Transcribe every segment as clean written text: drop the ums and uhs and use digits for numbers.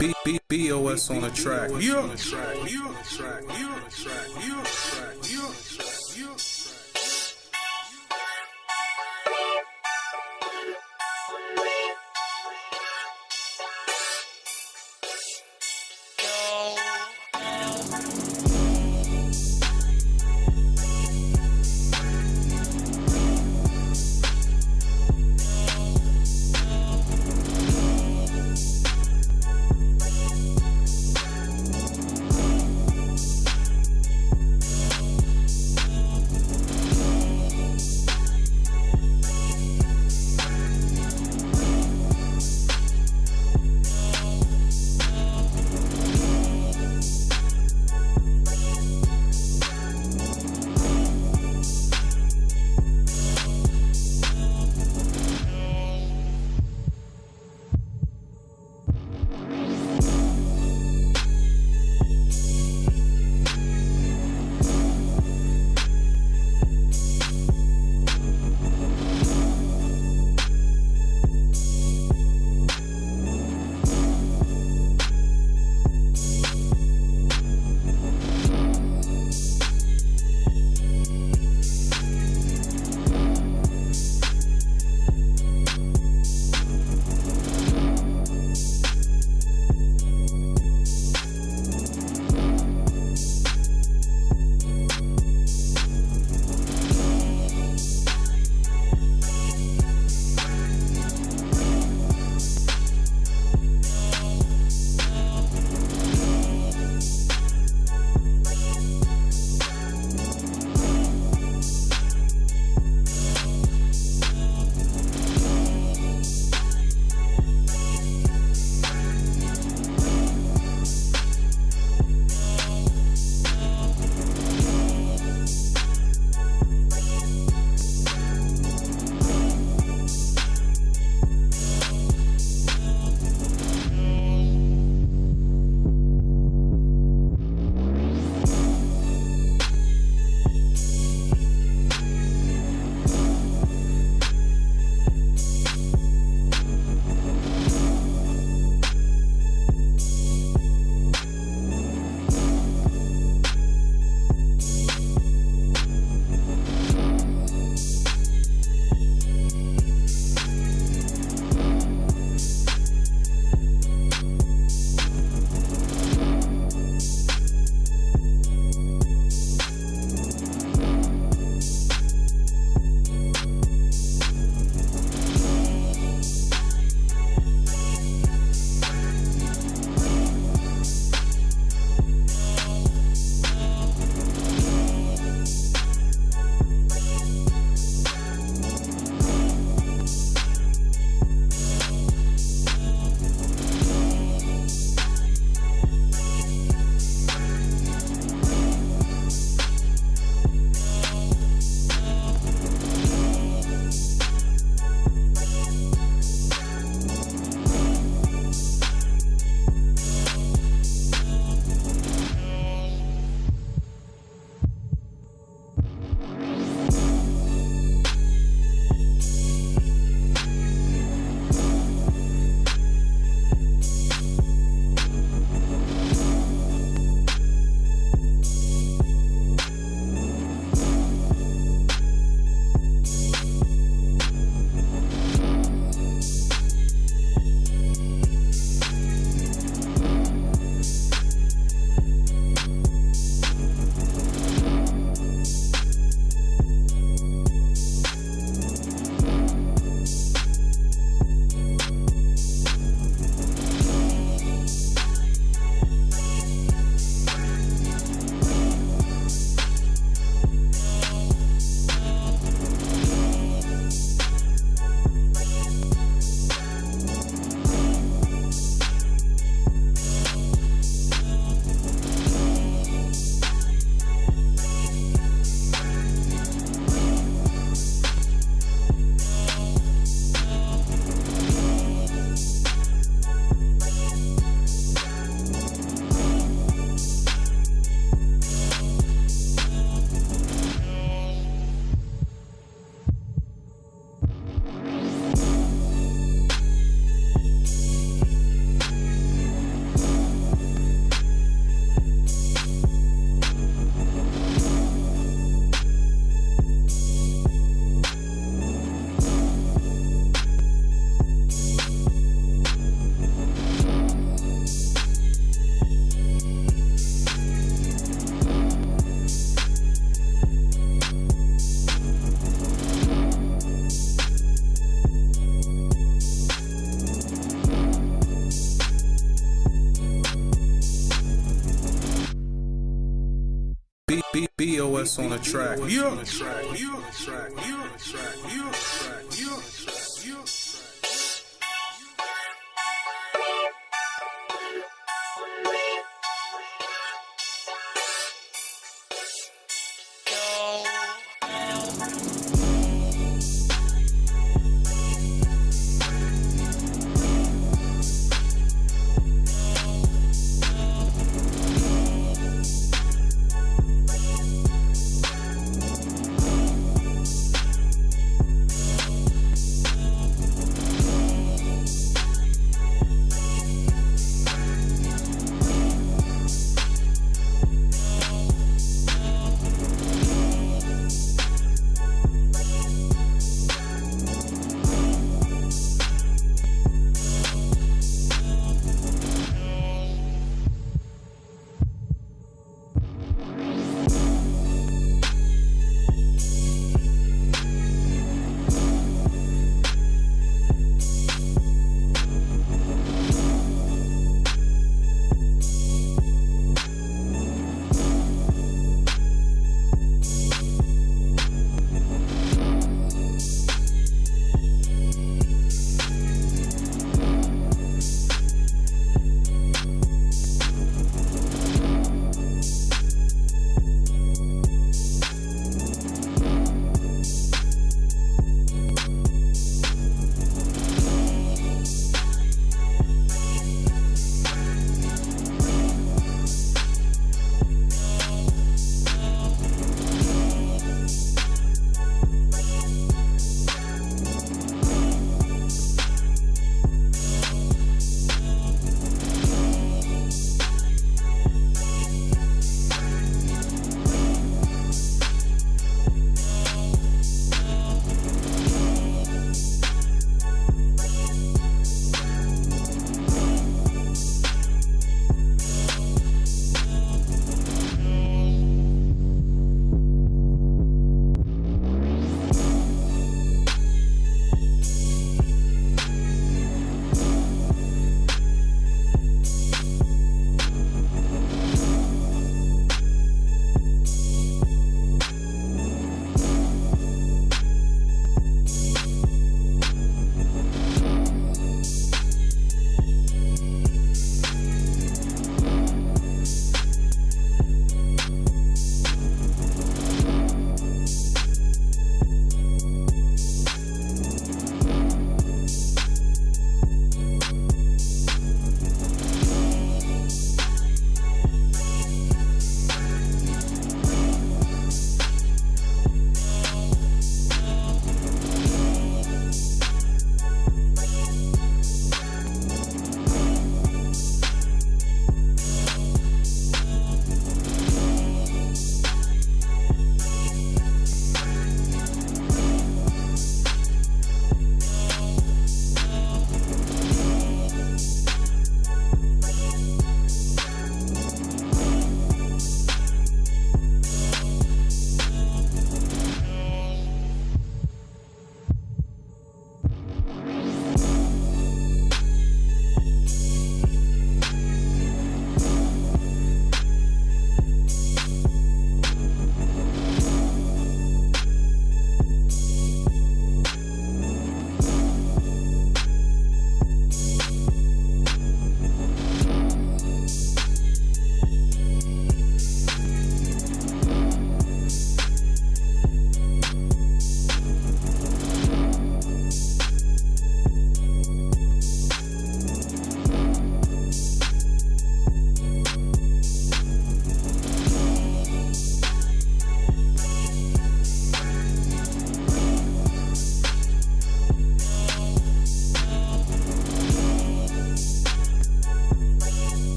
BOS on the track. Yeah. what's on the track. Yeah.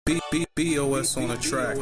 BOS on the track.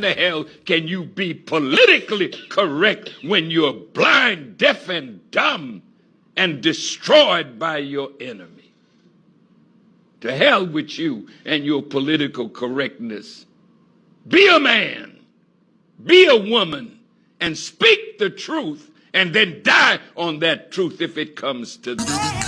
In the hell can you be politically correct when you're blind, deaf, and dumb and destroyed by your enemy? To hell with you and your political correctness. Be a man, be a woman, and speak the truth, and then die on that truth if it comes to that.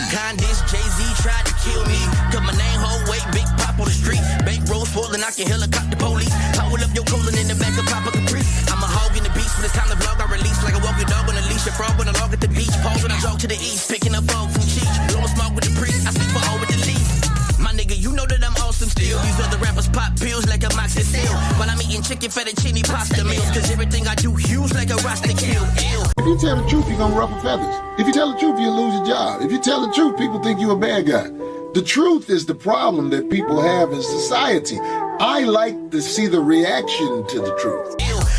Condis, Jay-Z tried to kill me. Cut my name whole way, big pop on the street. Bank roll swollen, I can helicopter police. Hold up your colon in the back of Papa Capri. I'm a hog in the beast when it's time to vlog. I release like a walking dog on a leash. A frog when I log at the beach. Pause when I jog to the east. Picking up fog from Cheech. Blowing smoke with the priest. I speak for all with the least. My nigga, you know that I'm awesome still. These other rappers pop pills like a moxie seal. While I'm eating chicken fettuccine pasta meals. Cause everything I do huge like a roster kill. Ew. If you tell the truth, you're gonna ruffle feathers. If you tell the truth, you'll lose your job. If you tell the truth, people think you're a bad guy. The truth is the problem that people have in society. I like to see the reaction to the truth.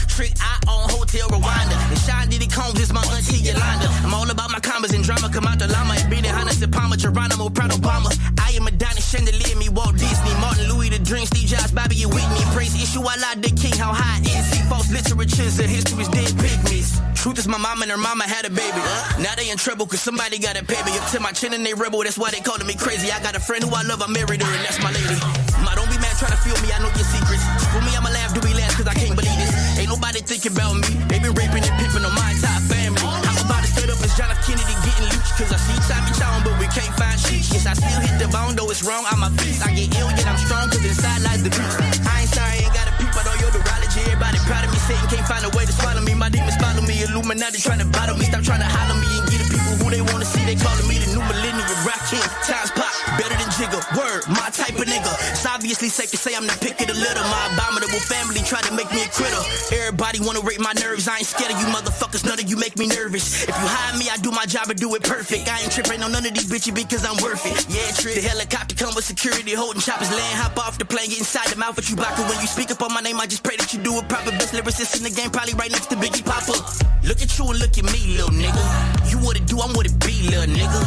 Trick I on Hotel Rwanda. And Sean Diddy Combs is my auntie Yolanda. I'm all about my commas and drama. Come out the llama and beat it. Hannah Palmer, Geronimo, Proud Obama. I am Madonna, Chandelier, me Walt Disney, Martin Louis, the Dream, Steve Jobs, Bobby, and Whitney. Praise issue, I lie, the king, how high is he? False literatures, the history's dead pygmies. Truth is my mama and her mama had a baby. Now they in trouble cause somebody gotta pay me. Up to my chin and they rebel, that's why they calling me crazy. I got a friend who I love, I married her, and that's my lady. Ma, don't be mad, try to feel me, I know your secrets. For me, I'ma laugh, do we laugh, cause I can't believe this. Ain't nobody thinking about me. They been raping and pimping on my entire family. I'm about to set up as John F. Kennedy getting loose, cause I see Tommy Chow, but we can't find shit. Yes, I still hit the bone, though it's wrong, I'm a beast. I get ill, yet I'm strong, cause inside lies the beast. I ain't sorry, ain't got a peep, I know your neurology. Everybody proud of me, Satan can't find a way to swallow me. My demons follow me, Illuminati trying to bottle me. Stop trying to holler me and get the people who they wanna see. They calling me the new millennium, rock king, times pop, better than Jigga. Word, my type of nigga. It's obviously safe to say I'm the pick of the litter. My abominable family try to make me a critter. Everybody wanna rape my nerves, I ain't scared of you motherfuckers, none of you make me nervous. If you hire me, I do my job and do it perfect. I ain't tripping on none of these bitches because I'm worth it. Yeah, trip. The helicopter come with security, holding choppers, land, hop off the plane, get inside the mouth with you blocker. When you speak up on my name, I just pray that you do it proper. Best lyricist in the game, probably right next to Biggie Papa. Look at you and look at me, little nigga. You what it do, I'm what it be, little nigga.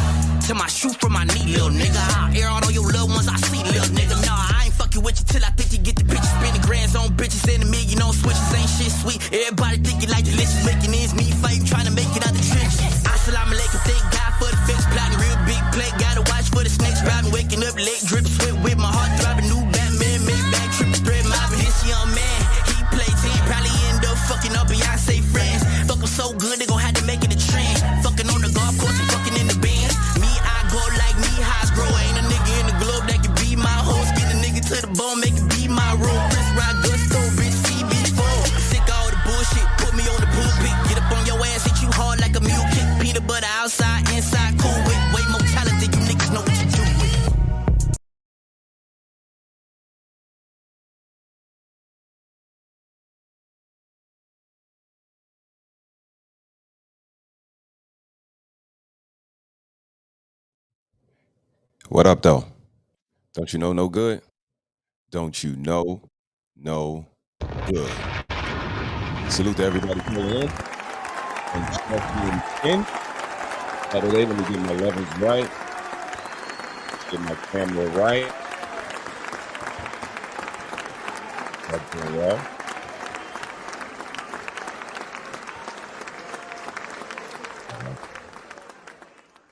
To my shoe from my knee, little nigga. I'll air out all your loved ones I see, little nigga. Nah, I ain't fucking with you till I think you get the picture. Spending grands on bitches and a million on switches. Ain't shit sweet. Everybody think you like delicious. Making ends meet, fight, trying to make it out the trenches. Assalamu alaikum, thank God for the fix. Plotting real big play. Gotta watch for the snakes. Driving, waking up late, dripping sweat with my heart throbbing. New Batman, made back, tripping thread mobbing. This young man, he play 10, probably end up fucking up Beyonce friends. Fuck 'em so good, they gon' have to make it a trend. Fucking on the golf course and fucking in the band. Me, I go like me, highs grow. Ain't a nigga in the globe that can be my host. Get a nigga to the bone, make it be my role. Chris Rock, Gusto, bitch, CB4. I'm sick of all the bullshit, put me on the pulpit. Get up on your ass, hit you hard like a mule kick. Peanut butter outside, inside, cool with. Way more talent than you niggas know what you do with. What up, though? Don't you know no good? Don't you know no good? Salute to everybody coming in. And especially in Saturday, let me get my levels right. Get my camera right. That's doing well.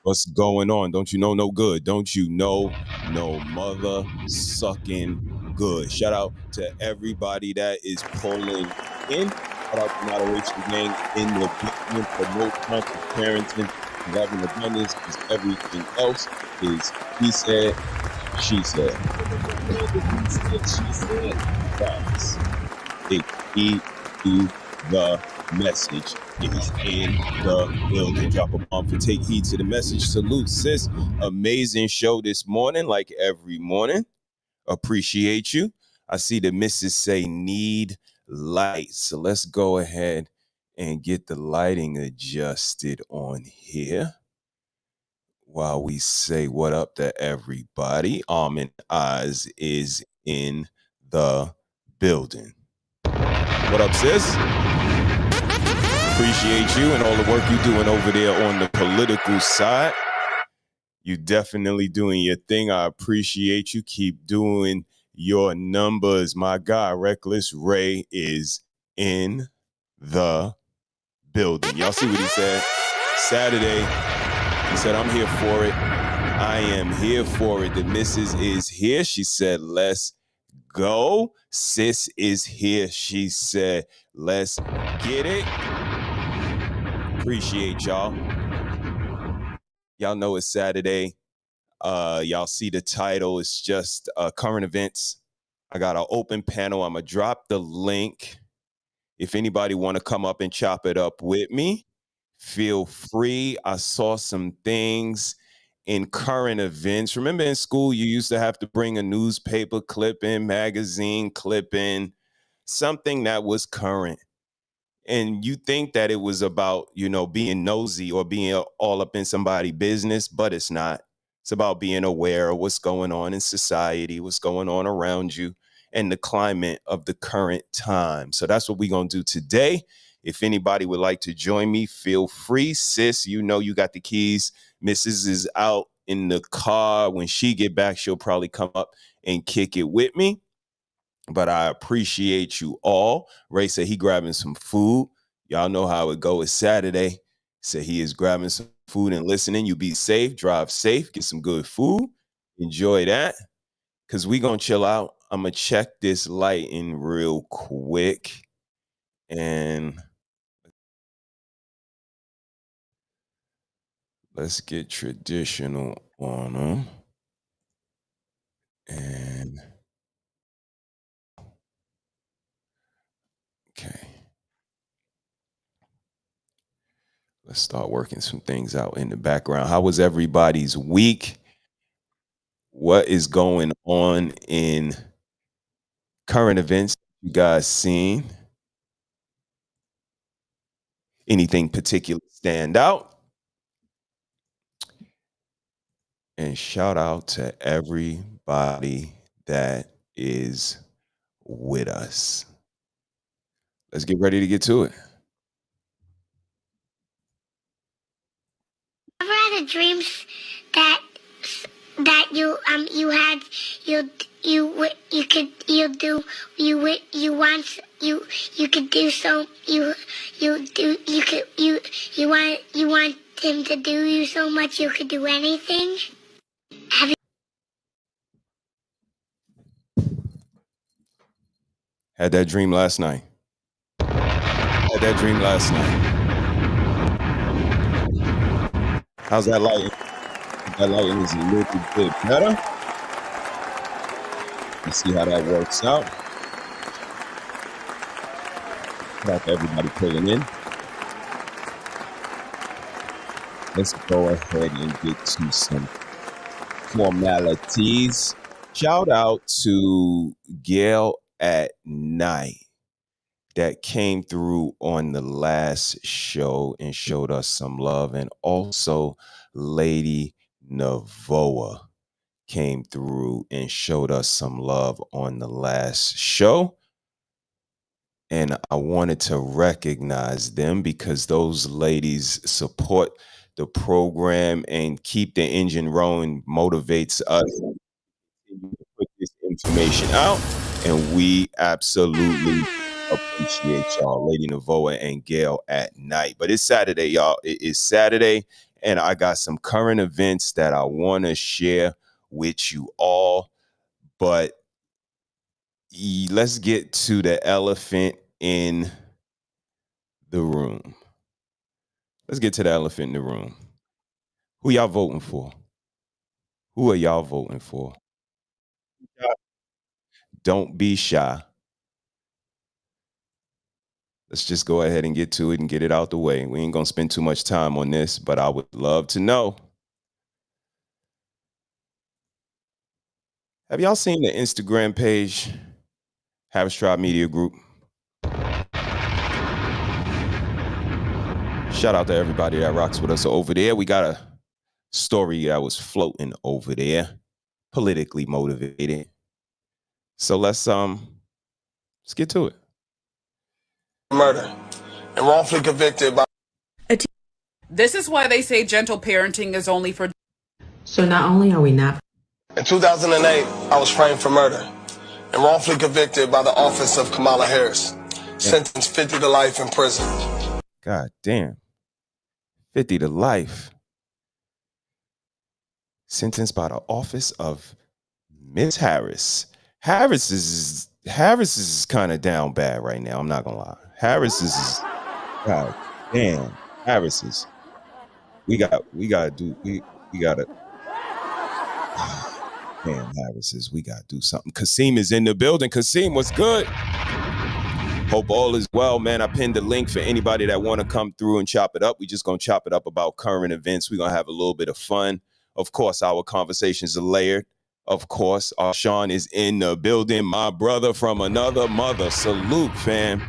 What's going on? Don't you know no good? Don't you know no mother sucking good? Shout out to everybody that is pulling in. Shout out to Moderation Gang in the business for no conscious parenting, loving abundance, because everything else is he said, she said. She said, guys, take heed to the message. Is in the building. Drop a bomb for take heed to the message. Salute, sis. Amazing show this morning, like every morning. Appreciate you. I see the missus say need light. So let's go ahead and get the lighting adjusted on here while we say what up to everybody. Almond Eyes is in the building. What up, sis? Appreciate you and all the work you're doing over there on the political side. You definitely doing your thing. I appreciate you. Keep doing your numbers. My guy, Reckless Ray, is in the building. Y'all see what he said? Saturday, he said, I'm here for it. I am here for it. The missus is here. She said, let's go. Sis is here. She said, let's get it. Appreciate y'all. Y'all know it's Saturday. Y'all see the title. It's just current events. I got an open panel. I'm going to drop the link. If anybody want to come up and chop it up with me, feel free. I saw some things in current events. Remember in school, you used to have to bring a newspaper clipping, magazine clipping, something that was current. And you think that it was about, you know, being nosy or being all up in somebody's business, but it's not. It's about being aware of what's going on in society, what's going on around you. and the climate of the current time. So that's what we're going to do today. If anybody would like to join me, feel free. Sis, you know you got the keys. Mrs. is out in the car. When she get back, she'll probably come up and kick it with me. But I appreciate you all. Ray said he grabbing some food. Y'all know how it go. It's Saturday. So he is grabbing some food and listening. You be safe, drive safe, get some good food. Enjoy that. Because we going to chill out. I'm going to check this lighting real quick. And let's get traditional on them. And okay. Let's start working some things out in the background. How was everybody's week? What is going on in current events you guys seen? Anything particular stand out? And shout out to everybody that is with us. Let's get ready to get to it. Ever had a dream that you had you could you do you want you could do so you do you want him to do you so much you could do anything? Have you Had that dream last night. How's that lighting? That lighting is a little bit better. Let's see how that works out. Shout out to everybody pulling in. Let's go ahead and get to some formalities. Shout out to Gail at Night that came through on the last show and showed us some love. And also Lady Navoa came through and showed us some love on the last show. And I wanted to recognize them because those ladies support the program and keep the engine rolling, motivates us to put this information out. And we absolutely appreciate y'all, Lady Navoa and Gail at Night. But it's Saturday, y'all. It is Saturday, and I got some current events that I want to share with you all. But let's get to the elephant in the room. Let's get to the elephant in the room. Who y'all voting for? Who are y'all voting for? Don't be shy. Let's just go ahead and get to it and get it out the way. We ain't going to spend too much time on this, but I would love to know. Have y'all seen the Instagram page, Harristribemediagroup? Shout out to everybody that rocks with us over there. We got a story that was floating over there, politically motivated. So let's get to it. Murder and wrongfully convicted by. This is why they say gentle parenting is only for. So not only are we not. In 2008, I was framed for murder and wrongfully convicted by the office of Kamala Harris, sentenced 50 to life in prison. God damn. 50 to life. Sentenced by the office of Ms. Harris. Harris is kind of down bad right now. I'm not gonna lie. Harris is, God damn. Harris is. We gotta. Damn, Harris is. We gotta do something. Kasim is in the building. Kasim, what's good? Hope all is well, man. I pinned the link for anybody that want to come through and chop it up. We just gonna chop it up about current events. We're gonna have a little bit of fun. Of course, our conversations are layered. Of course, Sean is in the building. My brother from another mother. Salute, fam.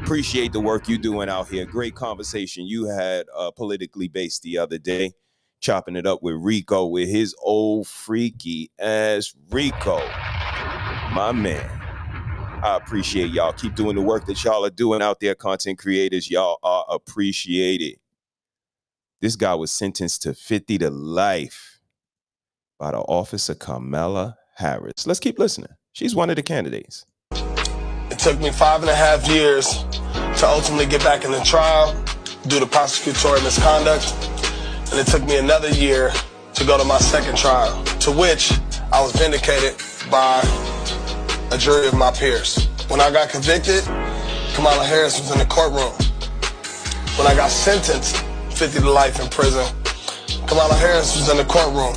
Appreciate the work you doing out here. Great conversation you had politically based the other day. Chopping it up with Rico, with his old freaky ass Rico. My man. I appreciate y'all. Keep doing the work that y'all are doing out there, content creators. Y'all are appreciated. This guy was sentenced to 50 to life by the office of Kamala Harris. Let's keep listening. She's one of the candidates. It took me 5.5 years to ultimately get back in the trial due to prosecutorial misconduct. And it took me another year to go to my second trial, to which I was vindicated by a jury of my peers. When I got convicted, Kamala Harris was in the courtroom. When I got sentenced 50 to life in prison, Kamala Harris was in the courtroom.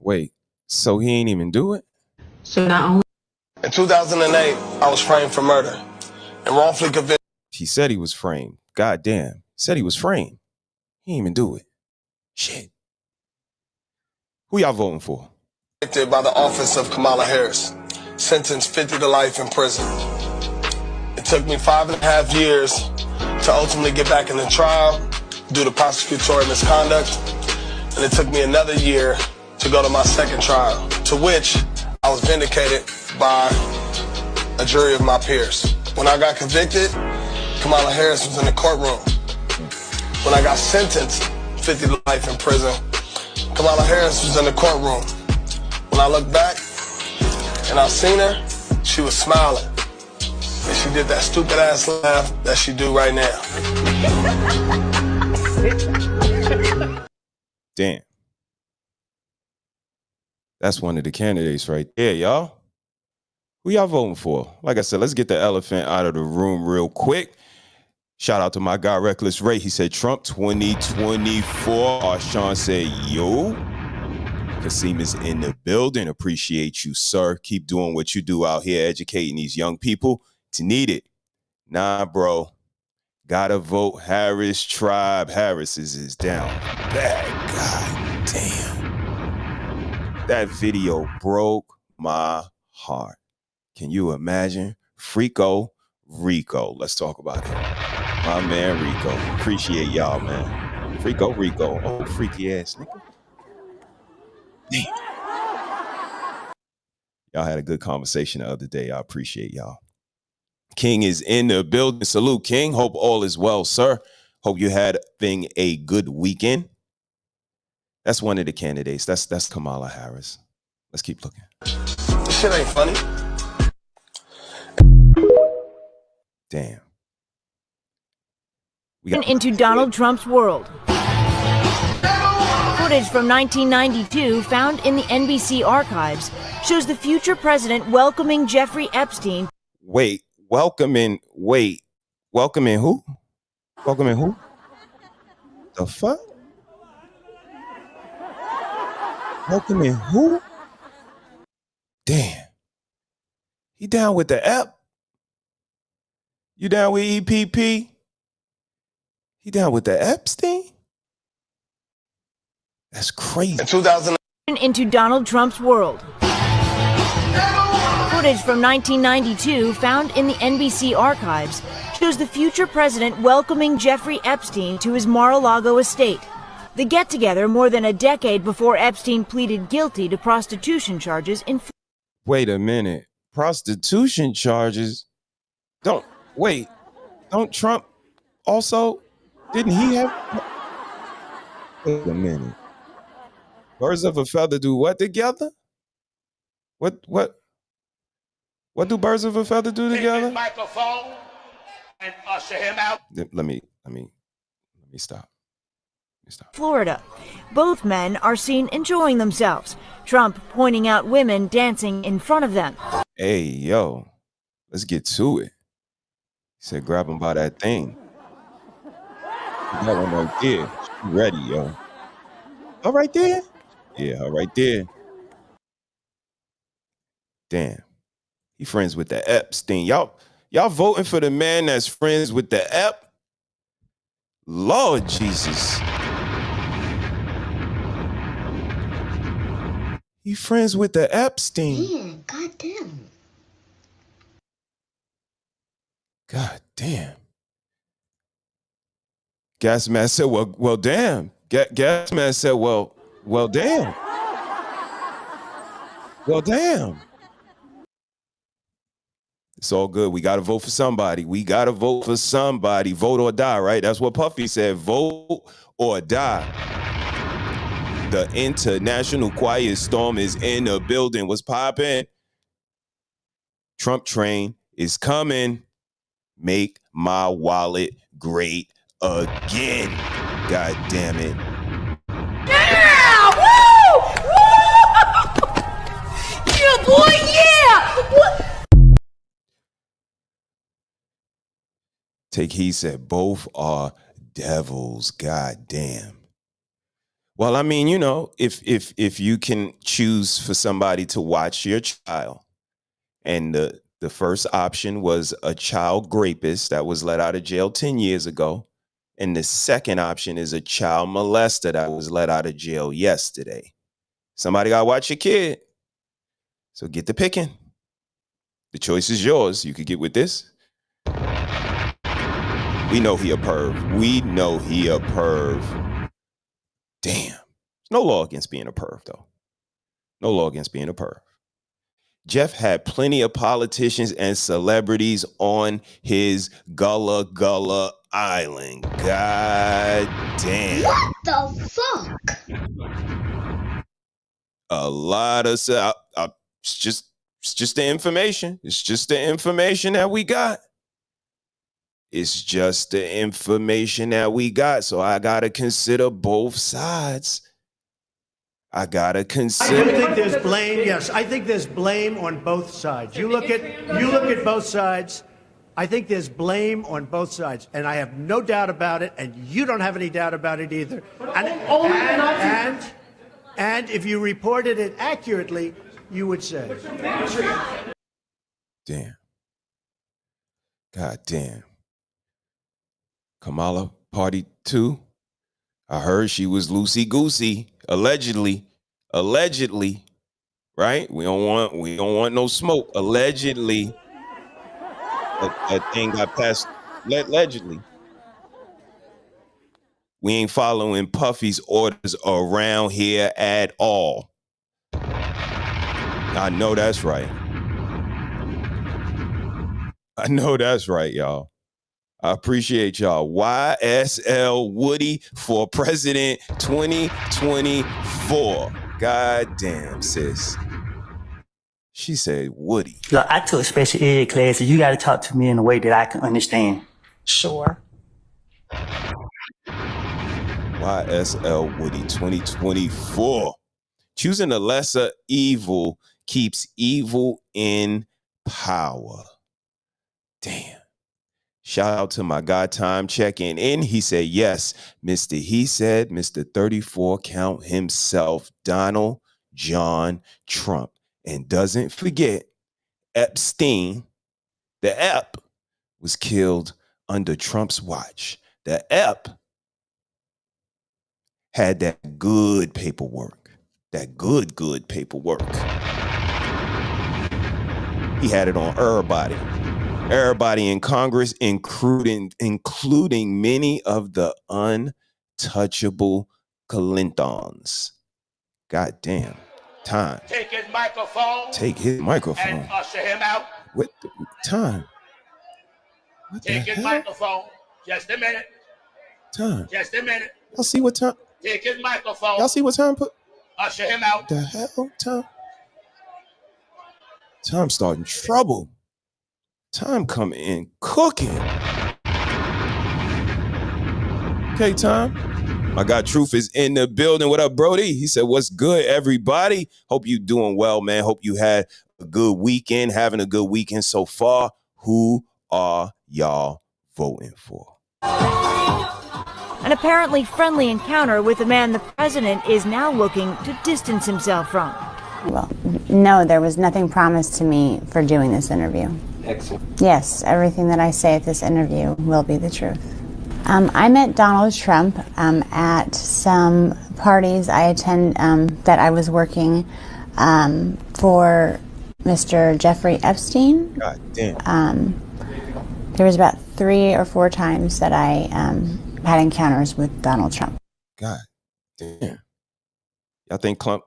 Wait, so he ain't even do it? So not only In 2008, I was framed for murder and wrongfully convicted. He said he was framed. God damn. He said he was framed. He ain't even do it. Shit. Who y'all voting for? By the office of Kamala Harris, sentenced 50 to life in prison. It took me 5.5 years to ultimately get back in the trial due to prosecutorial misconduct. And it took me another year to go to my second trial, to which I was vindicated by a jury of my peers. When I got convicted, Kamala Harris was in the courtroom. When I got sentenced 50 to life in prison, Kamala Harris was in the courtroom. When I look back and I seen her, she was smiling. And she did that stupid ass laugh that she do right now. Damn. That's one of the candidates right there, y'all. Who y'all voting for? Like I said, let's get the elephant out of the room real quick. Shout out to my guy, Reckless Ray. He said, Trump 2024. Arshawn said, yo. Kasim is in the building. Appreciate you, sir. Keep doing what you do out here, educating these young people. It's needed. Nah, bro. Gotta vote Harris Tribe. Harris is down bad. God damn. That video broke my heart. Can you imagine? Rico. Let's talk about it. My man Rico. Appreciate y'all, man. Rico. Oh, freaky ass nigga. Damn. Y'all had a good conversation the other day. I appreciate y'all. King is in the building. Salute, King. Hope all is well, sir. Hope you had a good weekend. That's one of the candidates. That's Kamala Harris. Let's keep looking. This shit ain't funny. Damn. Into Donald Trump's world. Footage from 1992 found in the NBC archives shows the future president welcoming Jeffrey Epstein. Wait, welcoming who? Welcoming who? The fuck? Welcoming who? Damn. He down with the Ep? You down with EPP? He down with the Epstein? That's crazy. In 2000. Into Donald Trump's world. Footage from 1992 found in the NBC archives shows the future president welcoming Jeffrey Epstein to his Mar-a-Lago estate. The get-together more than a decade before Epstein pleaded guilty to prostitution charges in... Wait a minute. Prostitution charges? Don't Trump also... Didn't he have... Wait a minute. Birds of a feather do what together? What do birds of a feather do together? Take his microphone and usher him out. Let me stop. Florida. Both men are seen enjoying themselves. Trump pointing out women dancing in front of them. Hey, yo, let's get to it. He said, grab him by that thing. That one right there. She ready, yo. All right there? Yeah, all right there. Damn. He friends with the Epstein. Y'all voting for the man that's friends with the Ep? Lord Jesus. He friends with the Epstein. Yeah, goddamn. God damn. Gas man said, well, damn. Gas man said, well, damn. Well, damn. It's all good. We got to vote for somebody. We got to vote for somebody. Vote or die, right? That's what Puffy said. Vote or die. The international quiet storm is in the building. What's popping? Trump train is coming. Make my wallet great again. God damn it. Yeah! Woo! Woo! Yeah, boy, yeah! What? Take heed said both are devils. God damn. Well, I mean, you know, if you can choose for somebody to watch your child, and the first option was a child rapist that was let out of jail 10 years ago, and the second option is a child molester that was let out of jail yesterday. Somebody gotta watch your kid. So get the picking. The choice is yours. You could get with this. We know he a perv. We know he a perv. Damn. There's no law against being a perv, though. No law against being a perv. Jeff had plenty of politicians and celebrities on his Gullah Gullah Island. God damn. What the fuck? A lot of it's just the information. It's just the information that we got. It's just the information that we got. So I gotta consider both sides. I gotta consider. I do think there's blame. Yes, I think there's blame on both sides. You look at both sides. I think there's blame on both sides, and I have no doubt about it, and you don't have any doubt about it either. And if you reported it accurately, you would say. Damn. God damn. Kamala party 2. I heard she was loosey-goosey, allegedly, right? We don't want no smoke. Allegedly, that thing got passed. Allegedly, we ain't following Puffy's orders around here at all. I know that's right. I know that's right, y'all. I appreciate y'all. YSL Woody for President 2024. God damn, sis. She said Woody. Look, I took special ed classes. You got to talk to me in a way that I can understand. Sure. YSL Woody 2024. Choosing the lesser evil keeps evil in power. Damn. Shout out to my guy Time checking in. He said, yes, Mr.HeSaiD, Mr. 34 count himself, Donald John Trump. And doesn't forget, Epstein, the Ep, was killed under Trump's watch. The Ep had that good paperwork. That good paperwork. He had it on everybody. Everybody in Congress, including many of the untouchable Clintons. God damn. Time. Take his microphone. Take his microphone. And usher him out. What the time? What Take the his hell? microphone. Just a minute. Time. Just a minute. Y'all see what time? Take his microphone. Y'all see what time put? Usher him out. The hell? Time? Time starting trouble. Time coming in cooking. Okay, Time. My guy Truth is in the building. What up, Brody? He said, what's good, everybody? Hope you doing well, man. Hope you had a good weekend, having a good weekend so far. Who are y'all voting for? An apparently friendly encounter with a man the president is now looking to distance himself from. Well, no, there was nothing promised to me for doing this interview. Excellent. Yes, everything that I say at this interview will be the truth. I met Donald Trump at some parties I attend that I was working for Mr. Jeffrey Epstein. God damn. There was about 3 or 4 times that I had encounters with Donald Trump. God damn. Y'all think Clump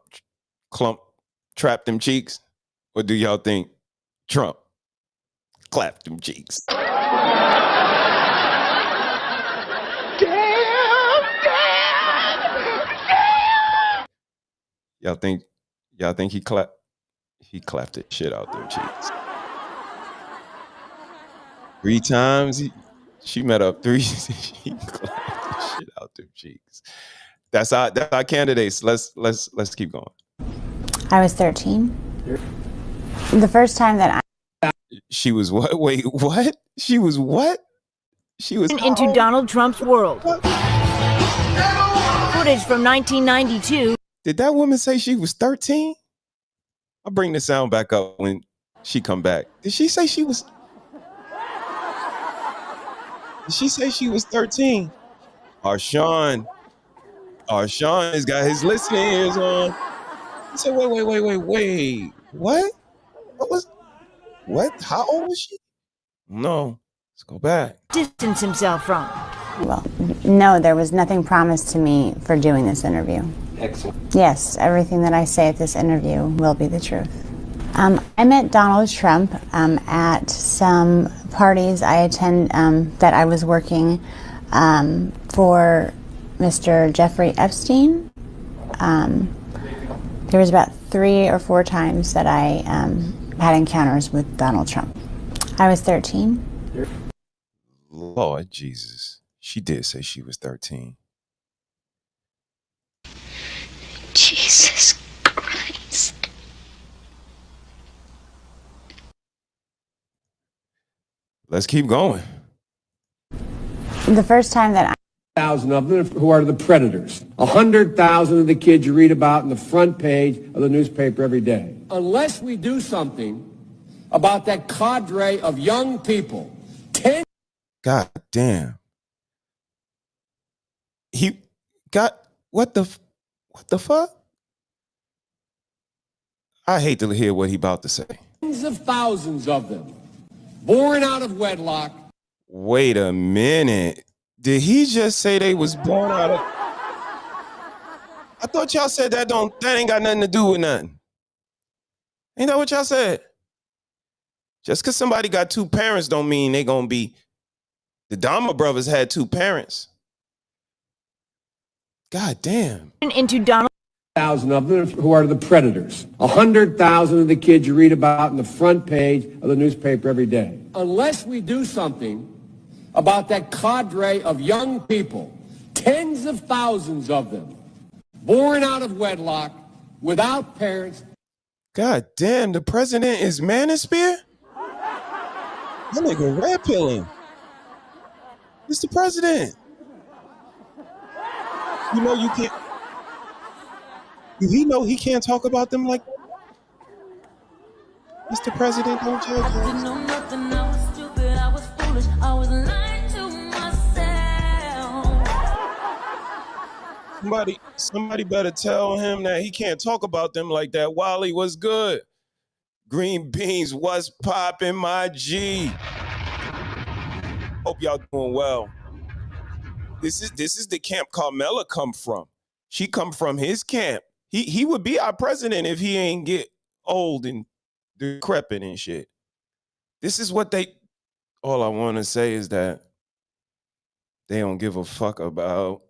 trapped them cheeks? Or do y'all think Trump Clap them cheeks. Y'all think he clapped the shit out them cheeks. 3 times she met up 3. She clapped the shit out them cheeks. That's our candidates. Let's keep going. I was 13. The first time that She was what? Wait, what? She was what? She was into Donald Trump's world. Footage from 1992. Did that woman say she was 13? I'll bring the sound back up when she come back. Did she say she was? Did she say she was 13? Arshawn has got his listening ears on. He said, wait. What? What? How old was she? No. Let's go back. Distance himself from. well, no, there was nothing promised to me for doing this interview. Excellent. Yes, everything that I say at this interview will be the truth. I met Donald Trump at some parties I attend that I was working for Mr. Jeffrey Epstein. There was about 3 or 4 times that I had encounters with Donald Trump. I was 13. Lord Jesus. She did say she was 13. Jesus Christ. Let's keep going. The first time that 1,000 of them who are the predators. 100,000 of the kids you read about in the front page of the newspaper every day. Unless we do something about that cadre of young people, 10... God damn. He got, what the fuck? I hate to hear what he about to say. Tens of thousands of them, born out of wedlock. Wait a minute. Did he just say they was born out of... I thought y'all said that ain't got nothing to do with nothing. Ain't that what y'all said? Just because somebody got 2 parents don't mean they gonna be... The Dahmer brothers had 2 parents. God damn. Into Donald... 1,000 of them who are the predators. 100,000 of the kids you read about in the front page of the newspaper every day. Unless we do something about that cadre of young people, tens of thousands of them, born out of wedlock, without parents. God damn, the president is Manosphere? That nigga red pilling. It's the president. You know you can't... Do he know he can't talk about them like that? Mr. President, don't judge us. I didn't know nothing, I was stupid, I was foolish, I was lying to myself. Somebody better tell him that he can't talk about them like that. Wally, was good? Green beans, what's poppin', my G? Hope y'all doing well. This is the camp Carmela come from. She come from his camp. He would be our president if he ain't get old and decrepit and shit. This is what all I want to say is that they don't give a fuck about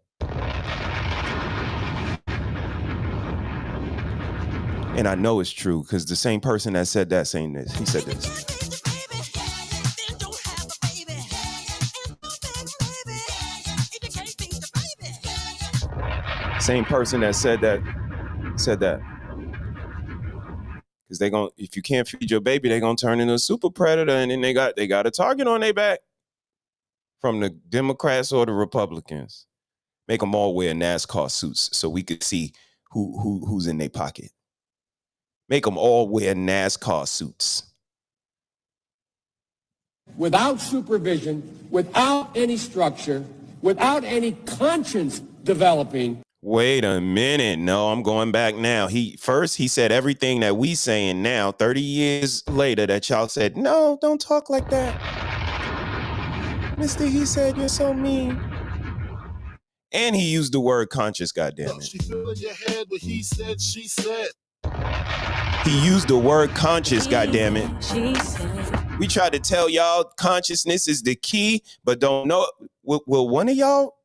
and I know it's true because the same person that said that saying this, he said this. Same person that said that. Because if you can't feed your baby, they're gonna turn into a super predator, and then they got a target on their back from the Democrats or the Republicans. Make them all wear NASCAR suits so we could see who's in their pocket. Make them all wear NASCAR suits. Without supervision, without any structure, without any conscience developing. Wait a minute. No, I'm going back now. He said everything that we saying now, 30 years later, that y'all said, no, don't talk like that. Mr.HeSaiD, you're so mean. And he used the word conscious, goddammit. She filling your head with he said, she said. He used the word conscious, goddammit. We try to tell y'all consciousness is the key, but don't know. Will one of y'all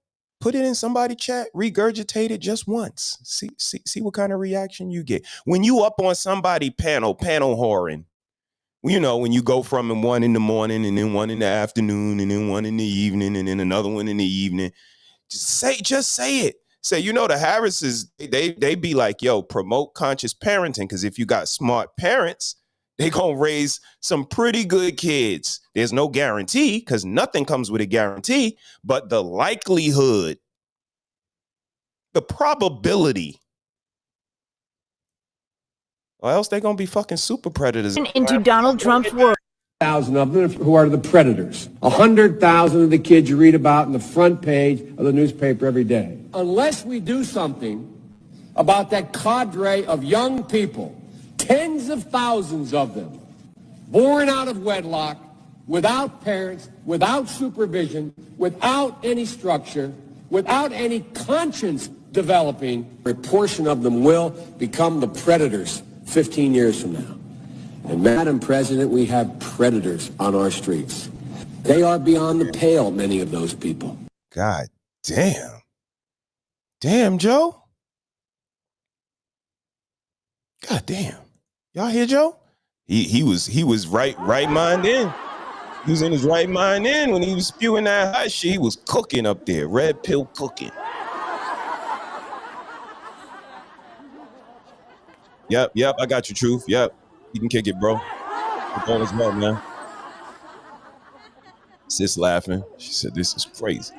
put it in somebody chat, regurgitate it just once? See what kind of reaction you get. When you up on somebody panel whoring, you know, when you go from 1 in the morning and then 1 in the afternoon and then 1 in the evening and then another 1 in the evening, just say it. Say, you know, the Harrises, they be like, yo, promote conscious parenting, because if you got smart parents, they gonna raise some pretty good kids. There's no guarantee, because nothing comes with a guarantee, but the likelihood, the probability, or else they gonna be fucking super predators. Into Donald Trump's world. 1,000 of them who are the predators. 100,000 of the kids you read about in the front page of the newspaper every day. Unless we do something about that cadre of young people, tens of thousands of them, born out of wedlock, without parents, without supervision, without any structure, without any conscience developing, a portion of them will become the predators 15 years from now. And Madam President, we have predators on our streets. They are beyond the pale, many of those people. God damn. Damn, Joe. God damn. Y'all hear Joe? He was right mind in. He was in his right mind in when he was spewing that hot shit. He was cooking up there, red pill cooking. Yep, I got you, Truth. Yep. You can kick it, bro. It's all as well, man. Sis laughing. She said, this is crazy.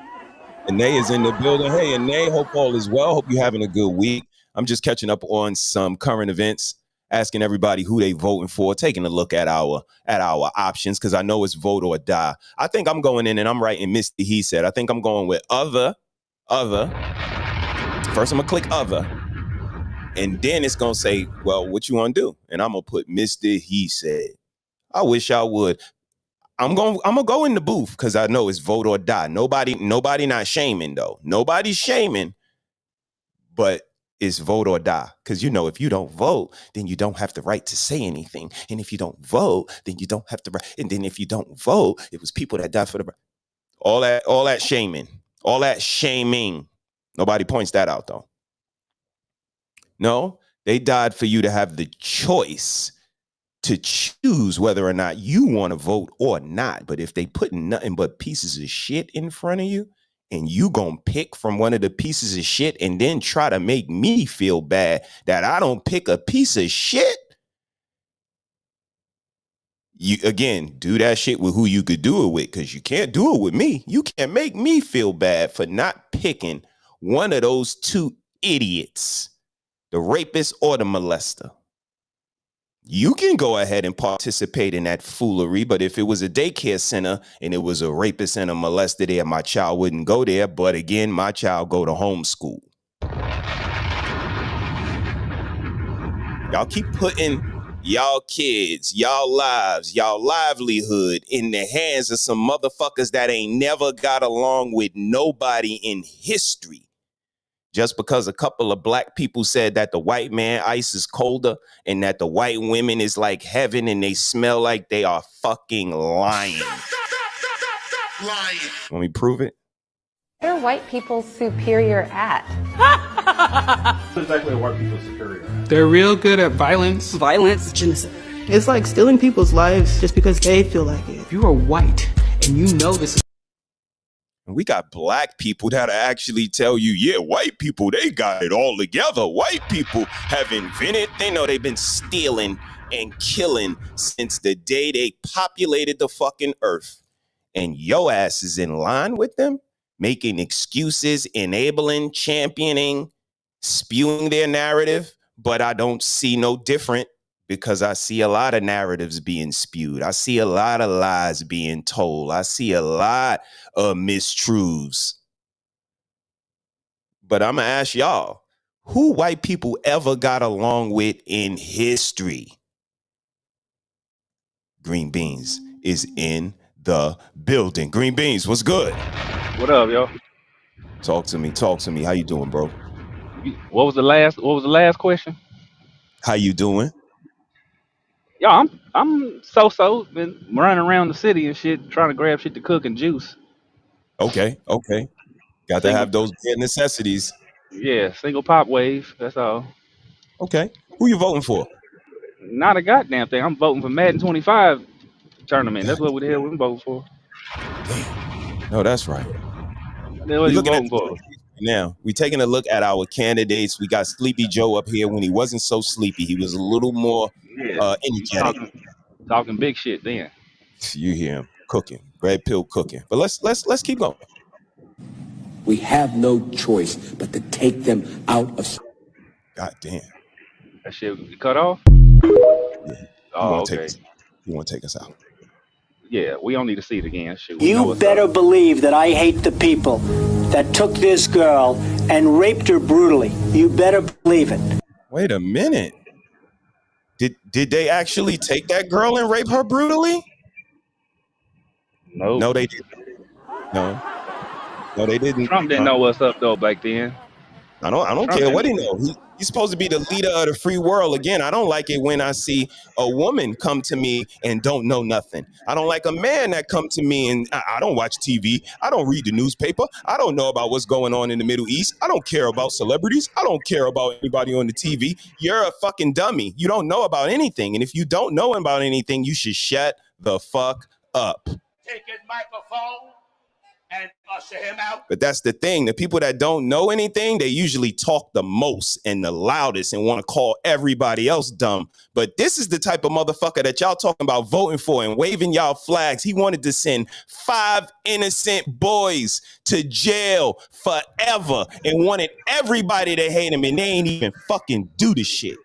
Anae is in the building. Hey, Anae, hope all is well. Hope you're having a good week. I'm just catching up on some current events, asking everybody who they voting for, taking a look at our options, because I know it's vote or die. I think I'm going in and I'm writing Mr.HeSaiD. I think I'm going with other. First, I'm going to click other. And then it's going to say, well, what you want to do? And I'm going to put Mr.HeSaiD. I wish I would. I'm going to go in the booth because I know it's vote or die. Nobody not shaming, though. Nobody's shaming, but it's vote or die. Because, you know, if you don't vote, then you don't have the right to say anything. And if you don't vote, then you don't have the right. And then if you don't vote, it was people that died for the right. All that shaming. All that shaming. Nobody points that out, though. No, they died for you to have the choice to choose whether or not you want to vote or not. But if they put nothing but pieces of shit in front of you and you gonna pick from one of the pieces of shit and then try to make me feel bad that I don't pick a piece of shit, you, again, do that shit with who you could do it with, because you can't do it with me. You can't make me feel bad for not picking one of those two idiots, the rapist or the molester. You can go ahead and participate in that foolery, but if it was a daycare center and it was a rapist and a molester there, my child wouldn't go there. But again, my child go to homeschool. Y'all keep putting y'all kids, y'all lives, y'all livelihood in the hands of some motherfuckers that ain't never got along with nobody in history. Just because a couple of black people said that the white man ice is colder and that the white women is like heaven and they smell like, they are fucking lying. Stop lying. Want me to prove it? What are white people superior at? What exactly are white people superior at? They're real good at violence. Violence, genocide. It's like stealing people's lives just because they feel like it. If you are white and you know this is... We got black people that actually tell you, yeah, white people, they got it all together. White people have invented, they know they've been stealing and killing since the day they populated the fucking earth. And yo ass is in line with them, making excuses, enabling, championing, spewing their narrative. But I don't see no different, because I see a lot of narratives being spewed. I see a lot of lies being told. I see a lot of mistruths. But I'm going to ask y'all, who white people ever got along with in history? Green Beans is in the building. Green Beans, what's good? What up, yo? Talk to me. How you doing, bro? What was the last question? How you doing? Yeah, I'm so been running around the city and shit, trying to grab shit to cook and juice. Okay. Got to Single, have those bare necessities. yeah, single pop wave. That's all. Okay. Who you voting for? Not a goddamn thing. I'm voting for Madden 25 tournament. God That's what the hell we're voting for. damn. No, that's right. The hell We you looking at voting the for? candidates right now. We taking a look at our candidates. We got Sleepy Joe up here when he wasn't so sleepy. He was a little more Yeah, he's energetic. talking big shit then. You hear him cooking, red pill cooking. But let's keep going. We have no choice but to take them out of. God damn. That shit cut off. Yeah. Oh, okay. He want to take us out. Yeah, we don't need to see it again. Shit, we know You what's better up. believe that I hate the people that took this girl and raped her brutally. You better believe it. Wait a minute. Did they actually take that girl and rape her brutally? No. No, they didn't. No, they didn't. Trump didn't know what's up though back then. I don't Trump care what he didn't. know. He's supposed to be the leader of the free world. Again, I don't like it when I see a woman come to me and don't know nothing. I don't like a man that come to me and I don't watch TV. I don't read the newspaper. I don't know about what's going on in the Middle East. I don't care about celebrities. I don't care about anybody on the TV. You're a fucking dummy. You don't know about anything. And if you don't know about anything, you should shut the fuck up. Take his microphone and usher him out. But that's the thing. The people that don't know anything, they usually talk the most and the loudest and want to call everybody else dumb. But this is the type of motherfucker that y'all talking about voting for and waving y'all flags. He wanted to send 5 innocent boys to jail forever and wanted everybody to hate him, and they ain't even fucking do the shit.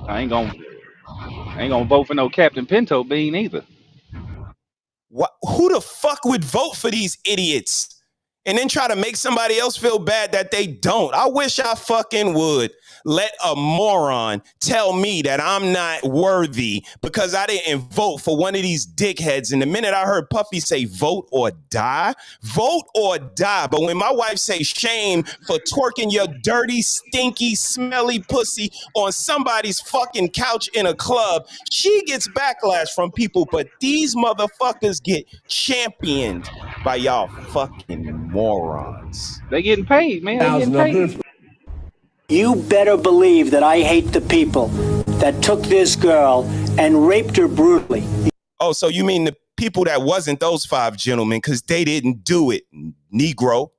I ain't gonna vote for no Captain Pinto Bean either. What? Who the fuck would vote for these idiots and then try to make somebody else feel bad that they don't? I wish I fucking would let a moron tell me that I'm not worthy because I didn't vote for one of these dickheads. And the minute I heard Puffy say vote or die. But when my wife say shame for twerking your dirty, stinky, smelly pussy on somebody's fucking couch in a club, she gets backlash from people. But these motherfuckers get championed by y'all fucking morons. They getting paid, man. They getting paid. You better believe that I hate the people that took this girl and raped her brutally. Oh, so you mean the people that wasn't those 5 gentlemen because they didn't do it, Negro.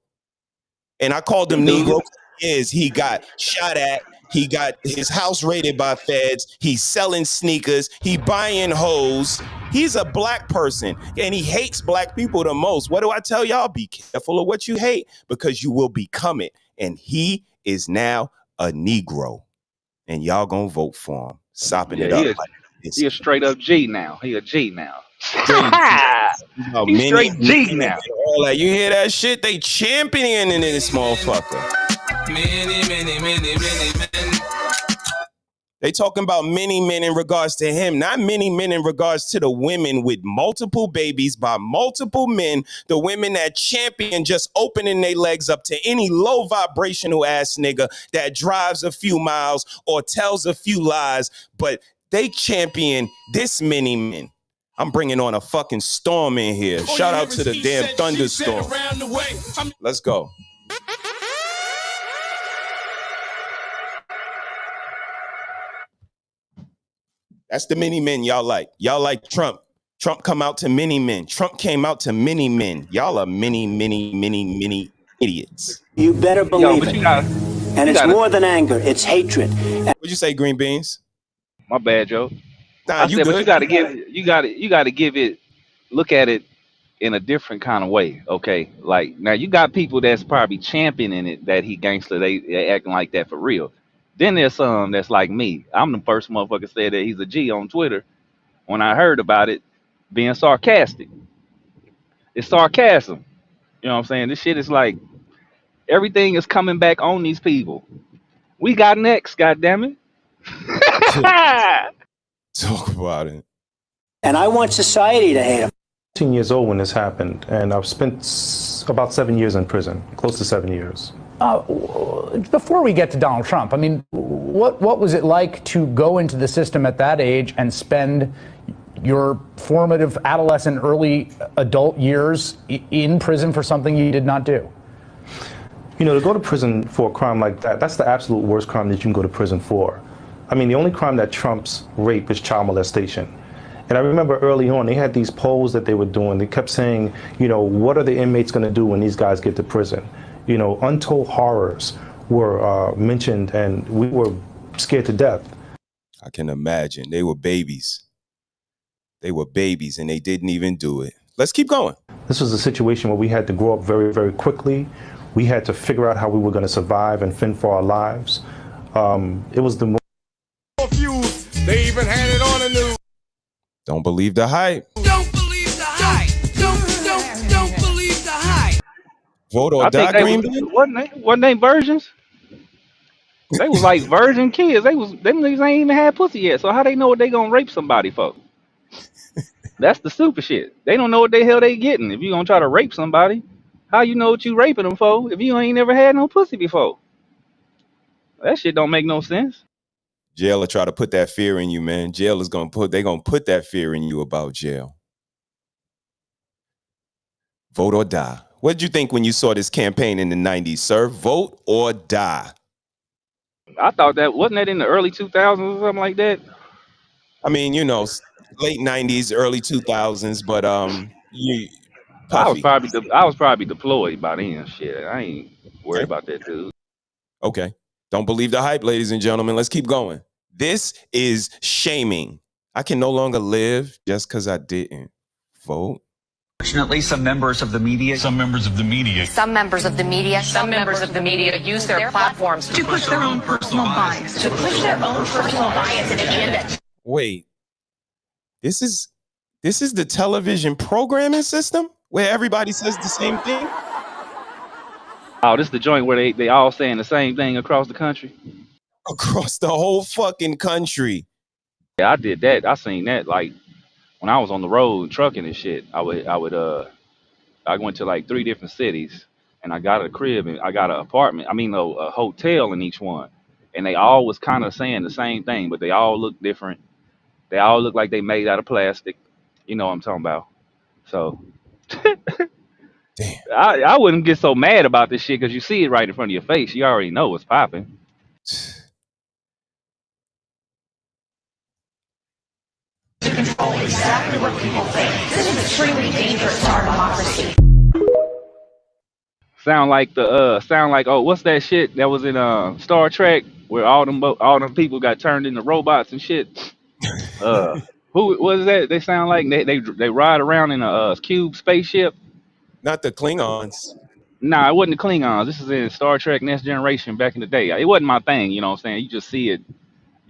And I called him Negro because he got shot at. He got his house raided by feds. He's selling sneakers. He buying hoes. He's a black person and he hates black people the most. What do I tell y'all? Be careful of what you hate because you will become it. And he is now a Negro. And y'all gonna vote for him. Sopping it up. He a straight up G now. He a G now. He's straight G now. All that. You hear that shit? They championing this motherfucker. Many men. They talking about many men in regards to him, not many men in regards to the women with multiple babies by multiple men, the women that champion just opening their legs up to any low vibrational ass nigga that drives a few miles or tells a few lies, but they champion this many men. I'm bringing on a fucking storm in here. Shout out to the damn thunderstorm. Let's go. That's the many men y'all like. Y'all like Trump. Trump come out to many men. Trump came out to many men. Y'all are many idiots. You better believe it. And it's more than anger. It's hatred. What'd you say, Green Beans? My bad, Joe. Nah, you said, good. but you got to give it, look at it in a different kind of way. Okay, like now you got people that's probably championing it that he gangster. They acting like that for real. Then there's some that's like me. I'm the first motherfucker said that he's a G on Twitter when I heard about it being sarcastic. It's sarcasm. You know what I'm saying? This shit is like everything is coming back on these people. We got next, goddammit. Talk about it. And I want society to hate him. 18 years old when this happened, and I've spent about 7 years in prison, close to 7 years. Before we get to Donald Trump, I mean, what was it like to go into the system at that age and spend your formative adolescent, early adult years in prison for something you did not do? You know, to go to prison for a crime like that, that's the absolute worst crime that you can go to prison for. I mean, the only crime that trumps rape is child molestation. And I remember early on, they had these polls that they were doing. They kept saying, you know, what are the inmates going to do when these guys get to prison? You know, untold horrors were mentioned, and we were scared to death. I can imagine. They were babies. They were babies, and they didn't even do it. Let's keep going. This was a situation where we had to grow up very, very quickly. We had to figure out how we were going to survive and fend for our lives. It was the They even had it on the news. Don't believe the hype. Don't believe the hype. Don't believe the hype. Vote or die, Green Bean? Wasn't they virgins? They was like virgin kids. Them niggas ain't even had pussy yet. So how they know what they gonna rape somebody for? That's the stupid shit. They don't know what the hell they getting. If you gonna try to rape somebody, how you know what you raping them for if you ain't never had no pussy before? That shit don't make no sense. Jail will try to put that fear in you, man. Jail is gonna put that fear in you about jail. Vote or die. What did you think when you saw this campaign in the 90s, sir? Vote or die. I thought wasn't that in the early 2000s or something like that? I mean, you know, late 90s, early 2000s, but I was probably deployed by then. Shit, I ain't worried about that, dude. Okay. Don't believe the hype, ladies and gentlemen. Let's keep going. This is shaming. I can no longer live just because I didn't vote. Unfortunately, some members of the media use their platforms to push their own personal bias. And agenda. Wait. This is the television programming system where everybody says the same thing? Oh, this is the joint where they all saying the same thing across the country? Across the whole fucking country. Yeah, I did that. I seen that like when I was on the road trucking and shit. I went to like 3 different cities and I got a crib and I got an apartment. I mean a hotel in each one. And they all was kind of saying the same thing, but they all look different. They all look like they made out of plastic. You know what I'm talking about. So damn. I wouldn't get so mad about this shit because you see it right in front of your face. You already know what's popping. To control exactly what people think. This is extremely dangerous to our democracy. Sound like what's that shit that was in Star Trek where all them people got turned into robots and shit. Who was that? They sound like they ride around in a cube spaceship. Not the Klingons. Nah, it wasn't the Klingons. This is in Star Trek Next Generation back in the day. It wasn't my thing, you know what I'm saying? You just see it,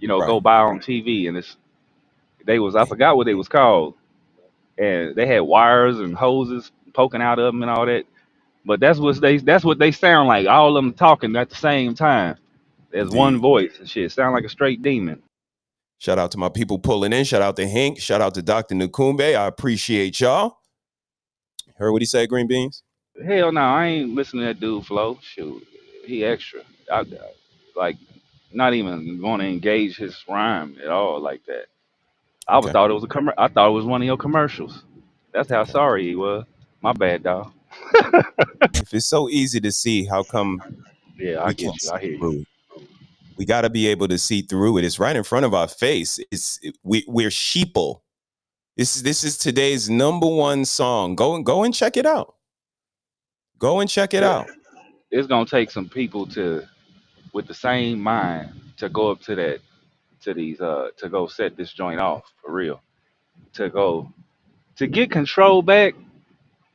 go by on TV and I forgot what they was called. And they had wires and hoses poking out of them and all that. But that's what they sound like. All of them talking at the same time. There's one voice and shit. Sound like a straight demon. Shout out to my people pulling in. Shout out to Hank. Shout out to Dr. Nukumbe. I appreciate y'all. Heard what he said, Green Beans? Hell no, I ain't listening to that dude Flo. Shoot, he extra. I like not even going to engage his rhyme at all like that. I thought it was I thought it was one of your commercials. That's how sorry he was. My bad, dog. If it's so easy to see, how come I get you. I hear you. We got to be able to see through it. It's right in front of our face. We're sheeple. This is today's #1 song. Go and check it out. Go and check it out. It's gonna take some people with the same mind to go up to these to go set this joint off for real. To get control back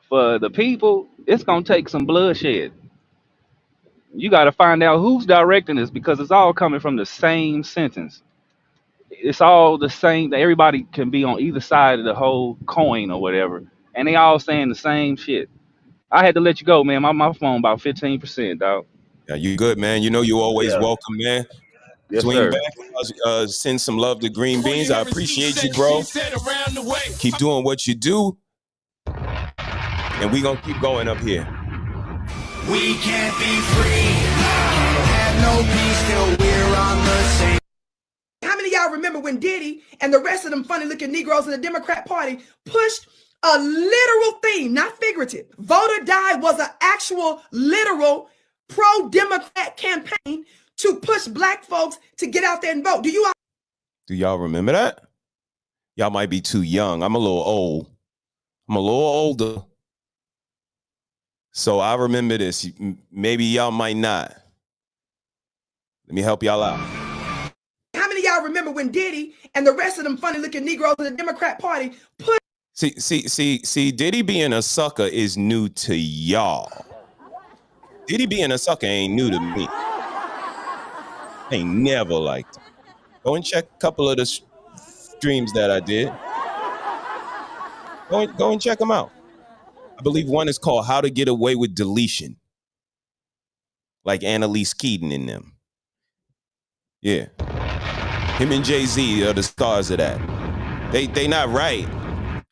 for the people, it's gonna take some bloodshed. You got to find out who's directing this because it's all coming from the same sentence. It's all the same. Everybody can be on either side of the whole coin or whatever, and they all saying the same shit. I had to let you go, man. My phone about 15%, dog. Yeah, you good, man. You know you always welcome, man. Yes, Swing sir. back. Send some love to Green Beans. I appreciate you, bro. Keep doing what you do, and we gonna keep going up here. We can't be free, can't have no peace till we're on the same. How many of y'all remember when Diddy and the rest of them funny-looking Negroes in the Democrat Party pushed a literal theme, not figurative? Vote or Die was an actual, literal, pro-Democrat campaign to push black folks to get out there and vote. Do y'all remember that? Y'all might be too young. I'm a little old. I'm a little older. So I remember this. Maybe y'all might not. Let me help y'all out. How many of y'all remember when Diddy and the rest of them funny-looking Negroes in the Democrat Party pushed? See, Diddy being a sucker is new to y'all. Diddy being a sucker ain't new to me. Ain't never liked it. Go and check a couple of the streams that I did. Go and check them out. I believe one is called How to Get Away with Deletion. Like Annalise Keaton in them. Yeah. Him and Jay-Z are the stars of that. They not right.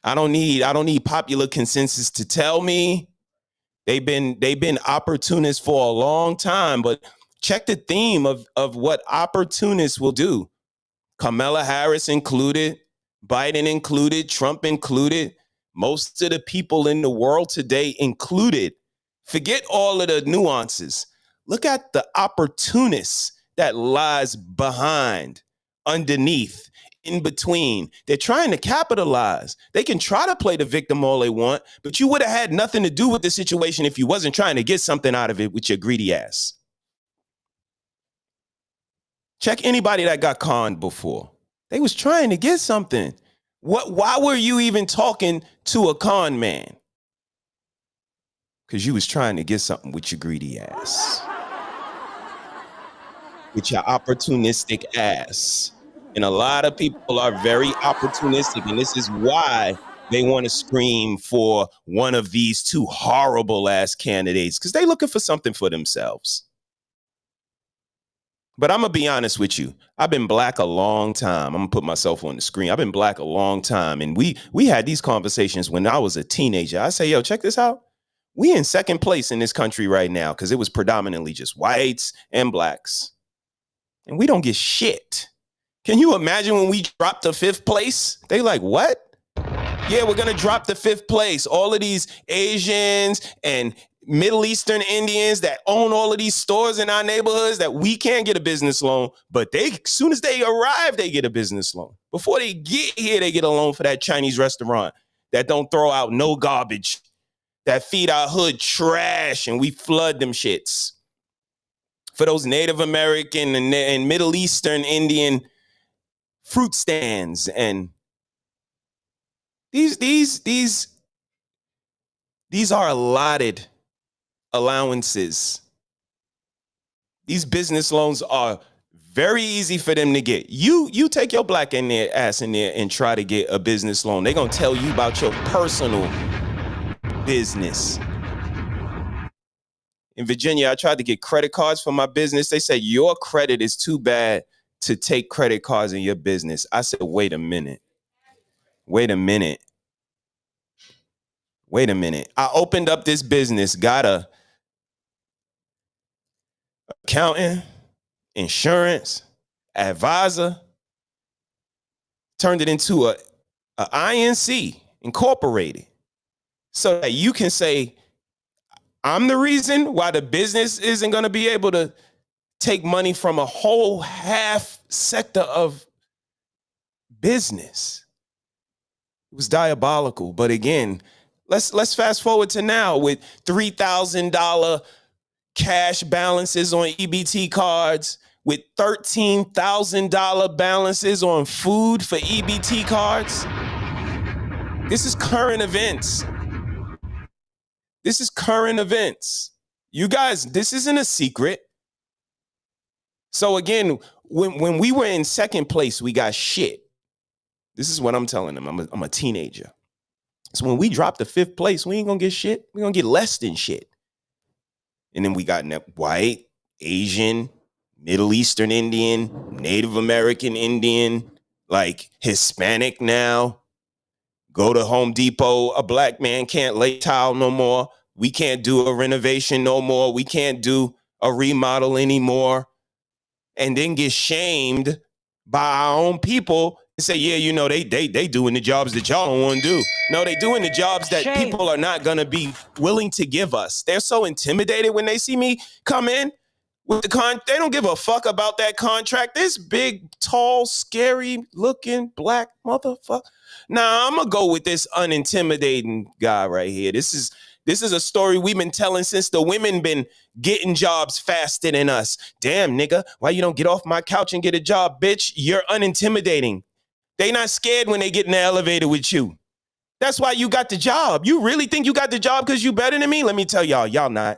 I don't need popular consensus to tell me. They've been opportunists for a long time, but check the theme of what opportunists will do. Kamala Harris included, Biden included, Trump included, most of the people in the world today included. Forget all of the nuances. Look at the opportunists that lies behind, underneath, in between. They're trying to capitalize. They can try to play the victim all they want, but you would have had nothing to do with the situation if you wasn't trying to get something out of it with your greedy ass. Check anybody that got conned before. They was trying to get something. Why were you even talking to a con man? Because you was trying to get something with your greedy ass. With your opportunistic ass. And a lot of people are very opportunistic, and this is why they want to scream for one of these two horrible ass candidates, because they looking for something for themselves. But I'm going to be honest with you. I've been black a long time. I'm going to put myself on the screen. I've been black a long time. And we had these conversations when I was a teenager. I say, yo, check this out. We in second place in this country right now because it was predominantly just whites and blacks. And we don't get shit. Can you imagine when we dropped to fifth place? They like, what? Yeah, we're going to drop to fifth place. All of these Asians and Middle Eastern Indians that own all of these stores in our neighborhoods that we can't get a business loan, but as soon as they arrive, they get a business loan. Before they get here, they get a loan for that Chinese restaurant that don't throw out no garbage, that feed our hood trash, and we flood them shits. For those Native American and Middle Eastern Indian fruit stands, and these are allotted allowances. These business loans are very easy for them to get. You take your black ass in there and try to get a business loan. They're going to tell you about your personal business. In Virginia, I tried to get credit cards for my business. They said, your credit is too bad to take credit cards in your business. I said, wait a minute. I opened up this business, got a accountant, insurance, advisor, turned it into a INC, incorporated, so that you can say, I'm the reason why the business isn't going to be able to take money from a whole half sector of business. It was diabolical. But again, let's fast forward to now with $3,000 cash balances on EBT cards, with $13,000 balances on food for EBT cards. This is current events. You guys, this isn't a secret. So again, when we were in second place, we got shit. This is what I'm telling them. I'm a teenager. So when we drop to fifth place, we ain't gonna get shit. We're gonna get less than shit. And then we got white, Asian, Middle Eastern Indian, Native American Indian, like Hispanic now. Go to Home Depot, a black man can't lay tile no more. We can't do a renovation no more. We can't do a remodel anymore. and then get shamed by our own people and say, yeah, you know, they doing the jobs that y'all don't want to do. No, they doing the jobs that people are not going to be willing to give us. They're so intimidated when they see me come in with the they don't give a fuck about that contract. This big, tall, scary looking black motherfucker. Nah, I'm gonna go with this unintimidating guy right here. This is a story we've been telling since the women been getting jobs faster than us. Damn, nigga, why you don't get off my couch and get a job, bitch? You're unintimidating. They not scared when they get in the elevator with you. That's why you got the job. You really think you got the job because you better than me? Let me tell y'all, y'all not.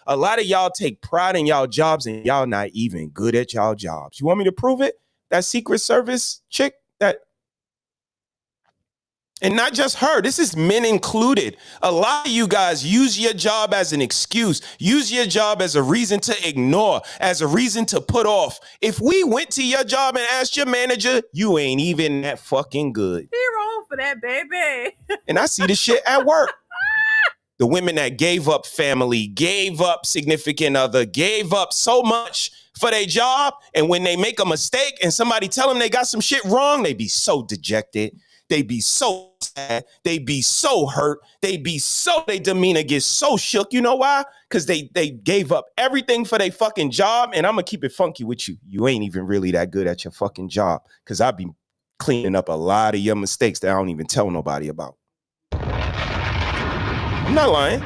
A lot of y'all take pride in y'all jobs and y'all not even good at y'all jobs. You want me to prove it? That Secret Service chick, that, and not just her, this is men included. A lot of you guys use your job as an excuse, use your job as a reason to ignore, as a reason to put off. If we went to your job and asked your manager, you ain't even that fucking good. Be wrong for that, baby. And I see the shit at work. The women that gave up family, gave up significant other, gave up so much for their job. And when they make a mistake and somebody tell them they got some shit wrong, they be so dejected. They be so sad. They be so hurt. They demeanor gets so shook. You know why? Because they gave up everything for their fucking job. And I'm going to keep it funky with you. You ain't even really that good at your fucking job. Because I be cleaning up a lot of your mistakes that I don't even tell nobody about. I'm not lying.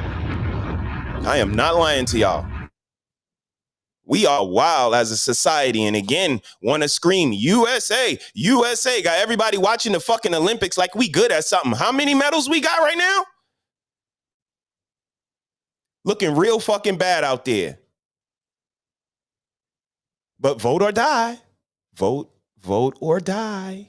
I am not lying to y'all. We are wild as a society, and again, want to scream, USA, USA. Got everybody watching the fucking Olympics like we good at something. How many medals we got right now? Looking real fucking bad out there. But vote or die. Vote or die.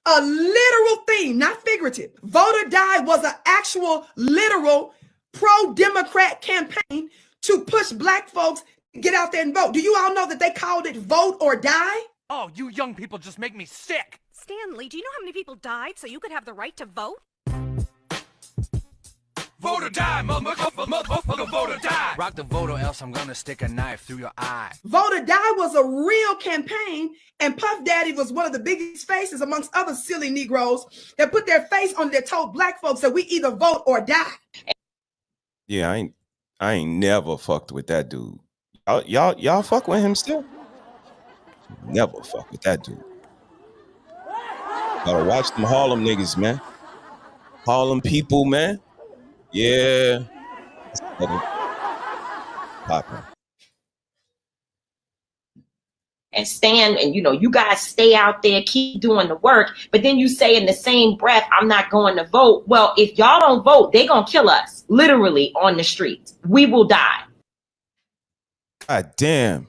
A literal theme, not figurative. Vote or Die was an actual, literal pro-Democrat campaign to push black folks to get out there and vote. Do you all know that they called it Vote or Die? Oh, you young people just make me sick. Stanley, do you know how many people died so you could have the right to vote? Vote or die, motherfucker, vote or die. Rock the vote or else I'm gonna stick a knife through your eye. Vote or Die was a real campaign, and Puff Daddy was one of the biggest faces amongst other silly Negroes that put their face on there, told black folks that we either vote or die. Yeah, I ain't never fucked with that dude. Y'all fuck with him still? Never fuck with that dude. Gotta watch them Harlem niggas, man. Harlem people, man. Yeah. Popping. And stand, and you guys stay out there, keep doing the work, but then you say in the same breath, I'm not going to vote. Well, if y'all don't vote, they're gonna kill us, literally on the streets. We will die. God damn.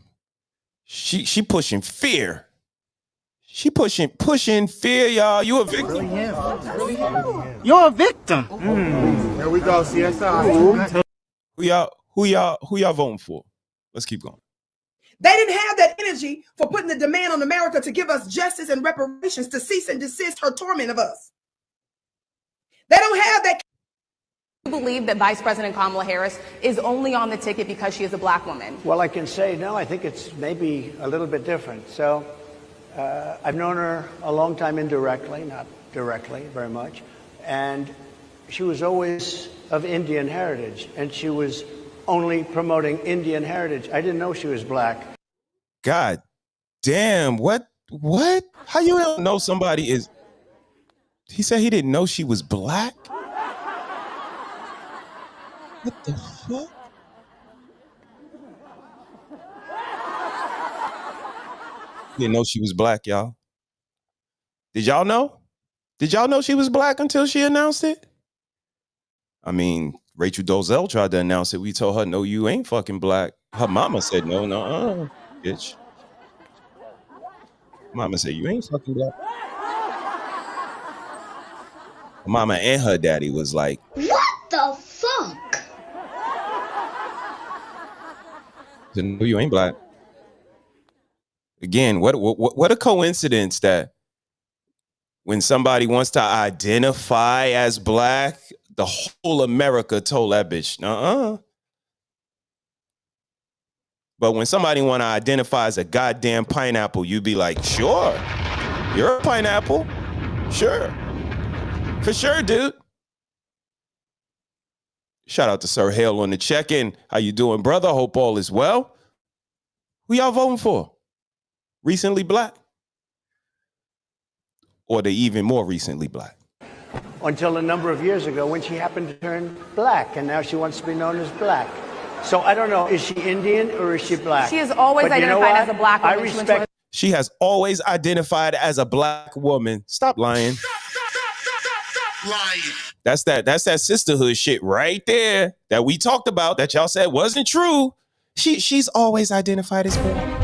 She pushing fear. She pushing fear, y'all. You a victim. You're a victim. Here we go, CSI. Who y'all voting for? Let's keep going. They didn't have that energy for putting the demand on America to give us justice and reparations, to cease and desist her torment of us. They don't have that. Do you believe that Vice President Kamala Harris is only on the ticket because she is a black woman? Well, I can say no. I think it's maybe a little bit different. So I've known her a long time indirectly, not directly very much. And she was always of Indian heritage, and she was only promoting Indian heritage. I didn't know she was black. God damn, what? How you don't know somebody is... He said he didn't know she was black? What the fuck? Didn't know she was black, y'all. Did y'all know? Did y'all know she was black until she announced it? I mean, Rachel Dolezal tried to announce it. We told her, no, you ain't fucking black. Her mama said, no, bitch. Mama said, you ain't fucking black. Her mama and her daddy was like, What the fuck? no, you ain't black. Again, what a coincidence that when somebody wants to identify as black, the whole America told that bitch, But when somebody want to identify as a goddamn pineapple, you be like, sure, you're a pineapple. Sure. For sure, dude. Shout out to Sir Hale on the check-in. How you doing, brother? Hope all is well. Who y'all voting for? Recently black? Or the even more recently black? Until a number of years ago when she happened to turn black, and now she wants to be known as black. So I don't know, is she Indian or is she black? She has always identified as a black woman. I respect. She has always identified as a black woman. Stop lying. Lying. That's that sisterhood shit right there that we talked about that y'all said wasn't true. She's always identified as black.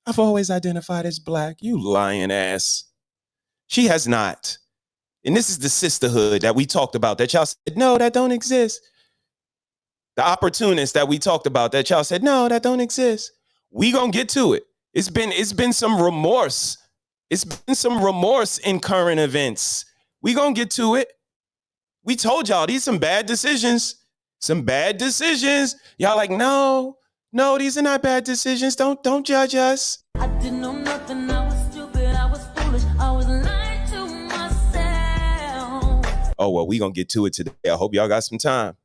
I've always identified as black. You lying ass. She has not. And this is the sisterhood that we talked about that y'all said, no, that don't exist. The opportunists that we talked about that y'all said, no, that don't exist. We gonna get to it. It's been some remorse. It's been some remorse in current events. We gonna get to it. We told y'all these some bad decisions. Some bad decisions. Y'all like, no, these are not bad decisions. Don't judge us. I didn't know nothing, I was stupid, I was foolish, I was lying to myself. Oh, well, we gonna get to it today. I hope y'all got some time.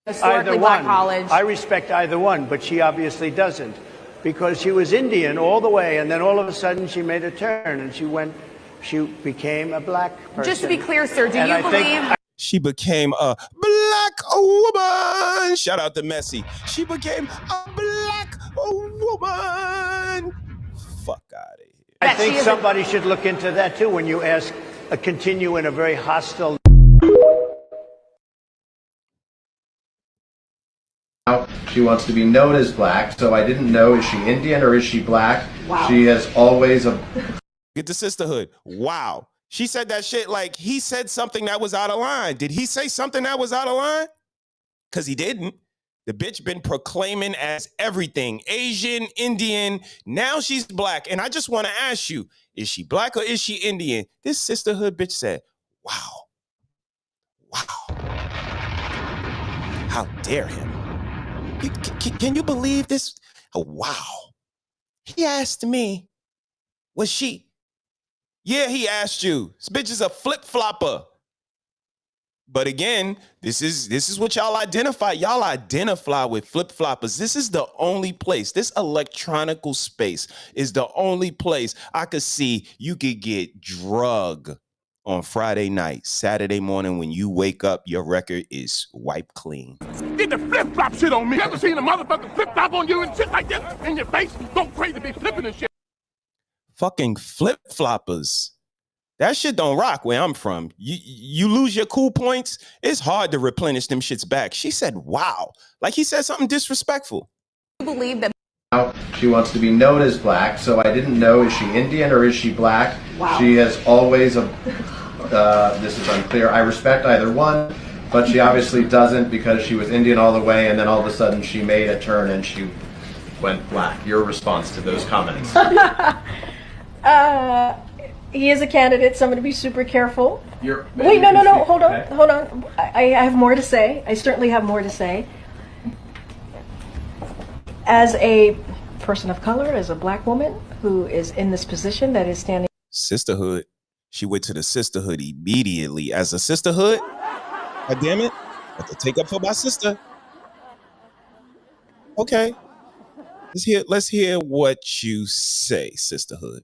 Either one. I respect either one, but she obviously doesn't, because she was Indian all the way, and then all of a sudden she made a turn and she became a black person. Just to be clear, sir, do you believe she became a black woman? Shout out to Messi. She became a black woman. Fuck out of here. I think somebody should look into that too when you continue in a very hostile. She wants to be known as black, so I didn't know, is she Indian or is she black? Wow. She has always Get the sisterhood. Wow. She said that shit like he said something that was out of line. Did he say something that was out of line? Because he didn't. The bitch been proclaiming as everything. Asian, Indian. Now she's black. And I just want to ask you, is she black or is she Indian? This sisterhood bitch said, wow. Wow. How dare him? Can you believe this? Oh, wow. He asked me, was she? Yeah, he asked you. This bitch is a flip-flopper. But again, this is what y'all identify. Y'all identify with flip-floppers. This is the only place. This electronical space is the only place I could see you could get drug on Friday night. Saturday morning when you wake up, your record is wiped clean. Get the flip-flop shit on me. You ever seen a motherfucker flip-flop on you and shit like this in your face? Go crazy, be flipping and shit. Fucking flip-floppers. That shit don't rock where I'm from. You lose your cool points, it's hard to replenish them shits back. She said, wow. Like he said something disrespectful. you believe that she wants to be known as black, so I didn't know, is she Indian or is she black? Wow. She has always this is unclear. I respect either one, but she obviously doesn't because she was Indian all the way and then all of a sudden she made a turn and she went black. Your response to those comments? He is a candidate, so I'm going to be super careful. Wait, no, hold on. I have more to say. I certainly have more to say. As a person of color, as a black woman who is in this position that is standing. Sisterhood. She went to the sisterhood immediately. As a sisterhood, God damn it, I have to take up for my sister. Okay. Let's hear what you say, sisterhood.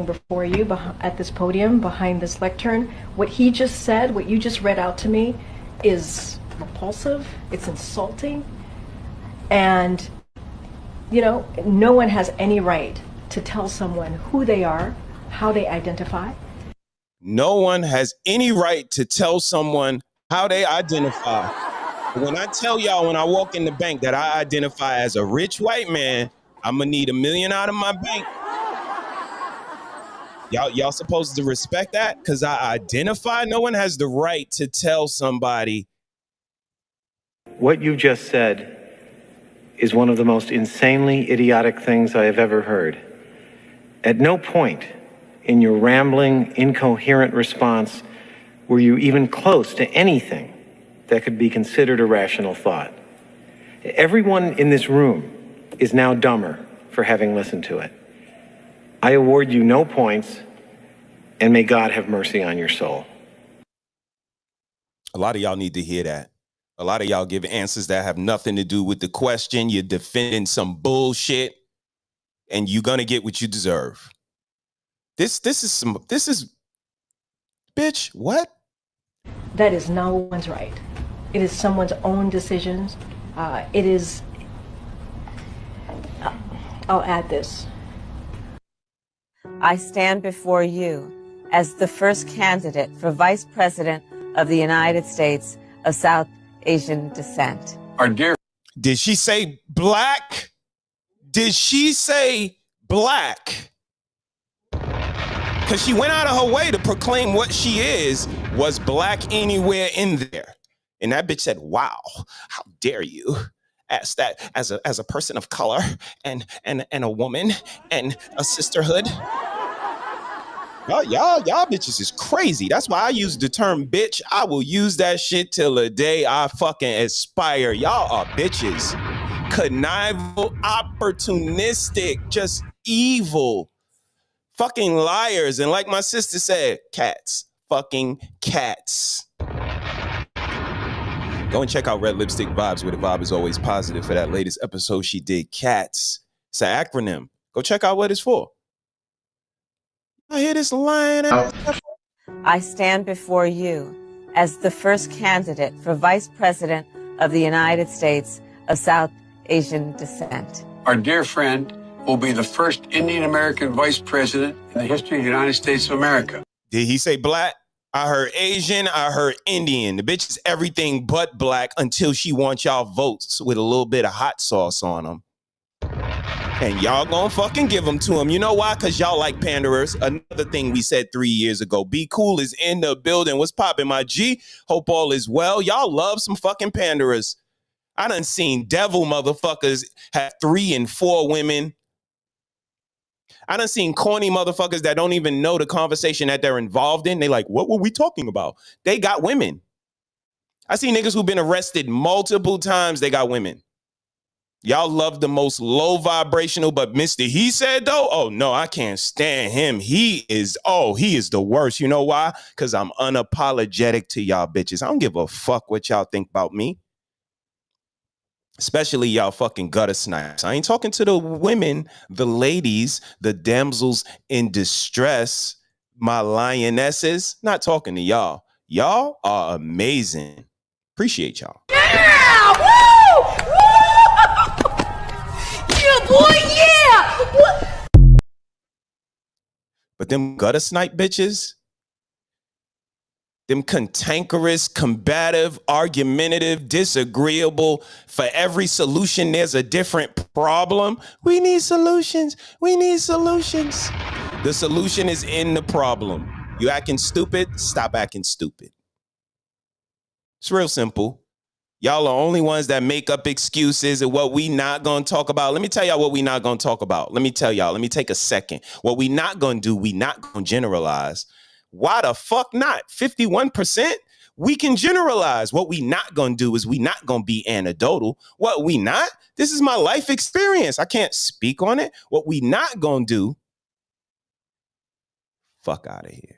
Before you, at this podium, behind this lectern, what he just said, what you just read out to me, is repulsive, it's insulting, and, you know, no one has any right to tell someone who they are, how they identify. No one has any right to tell someone how they identify. When I tell y'all when I walk in the bank that I identify as a rich white man, I'm gonna need $1 million out of my bank. Y'all supposed to respect that because I identify. No one has the right to tell somebody. What you just said is one of the most insanely idiotic things I have ever heard. At no point in your rambling, incoherent response were you even close to anything that could be considered a rational thought. Everyone in this room is now dumber for having listened to it. I award you no points, and may God have mercy on your soul. A lot of y'all need to hear that. A lot of y'all give answers that have nothing to do with the question. You're defending some bullshit, and you're gonna get what you deserve. This is, bitch, what? That is no one's right. It is someone's own decisions. It is, I'll add this. I stand before you as the first candidate for Vice President of the United States of South Asian descent. Did she say black? Did she say black? Because she went out of her way to proclaim what she is was black anywhere in there. And that bitch said, wow, how dare you ask that as a person of color and a woman and a sisterhood. Y'all bitches is crazy. That's why I use the term bitch. I will use that shit till the day I fucking expire. Y'all are bitches. Conniving, opportunistic, just evil. Fucking liars. And like my sister said, cats. Fucking cats. Go and check out Red Lipstick Vibes, where the vibe is always positive. For that latest episode she did, cats. It's an acronym. Go check out what it's for. I hear this line. I stand before you as the first candidate for Vice President of the United States of South Asian descent. Our dear friend will be the first Indian American vice president in the history of the United States of America. Did he say black? I heard Asian, I heard Indian. The bitch is everything but black until she wants y'all votes with a little bit of hot sauce on them. And y'all gonna fucking give them to him. You know why? Because y'all like panderers. Another thing we said 3 years ago. Be Cool is in the building. What's poppin', my G? Hope all is well. Y'all love some fucking panderers. I done seen devil motherfuckers have 3 and 4 women. I done seen corny motherfuckers that don't even know the conversation that they're involved in. They like, what were we talking about? They got women. I see niggas who've been arrested multiple times. They got women. Y'all love the most low vibrational, but Mr.HeSaiD though, oh no, I can't stand him. He is the worst. You know why? Because I'm unapologetic to y'all bitches. I don't give a fuck what y'all think about me. Especially y'all fucking gutter snipes. I ain't talking to the women, the ladies, the damsels in distress, my lionesses. Not talking to y'all. Y'all are amazing. Appreciate y'all. Yeah! Woo! Woo! Yeah, boy, yeah! What? But them gutter snipe bitches, them cantankerous, combative, argumentative, disagreeable, for every solution there's a different problem. We need solutions. We need solutions. The solution is in the problem. You acting stupid? Stop acting stupid. It's real simple. Y'all are only ones that make up excuses and what we not gonna talk about. Let me tell y'all what we not gonna talk about. Let me tell y'all. Let me take a second. What we not gonna do, we not gonna generalize. Why the fuck not? 51%? We can generalize. What we not gonna do is we not gonna be anecdotal. What we not? This is my life experience. I can't speak on it. What we not gonna do, fuck out of here.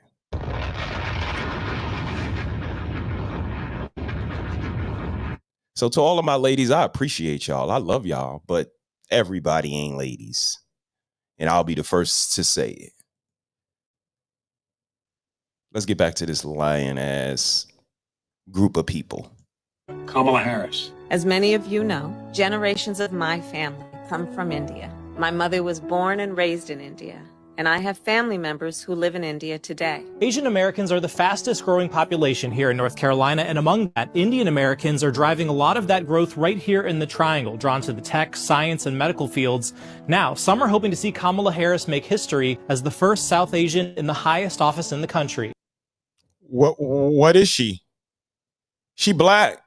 So to all of my ladies, I appreciate y'all. I love y'all, but everybody ain't ladies. And I'll be the first to say it. Let's get back to this lying ass group of people. Kamala Harris. As many of you know, generations of my family come from India. My mother was born and raised in India, and I have family members who live in India today. Asian Americans are the fastest growing population here in North Carolina, and among that, Indian Americans are driving a lot of that growth right here in the Triangle, drawn to the tech, science, and medical fields. Now, some are hoping to see Kamala Harris make history as the first South Asian in the highest office in the country. What is she? She black.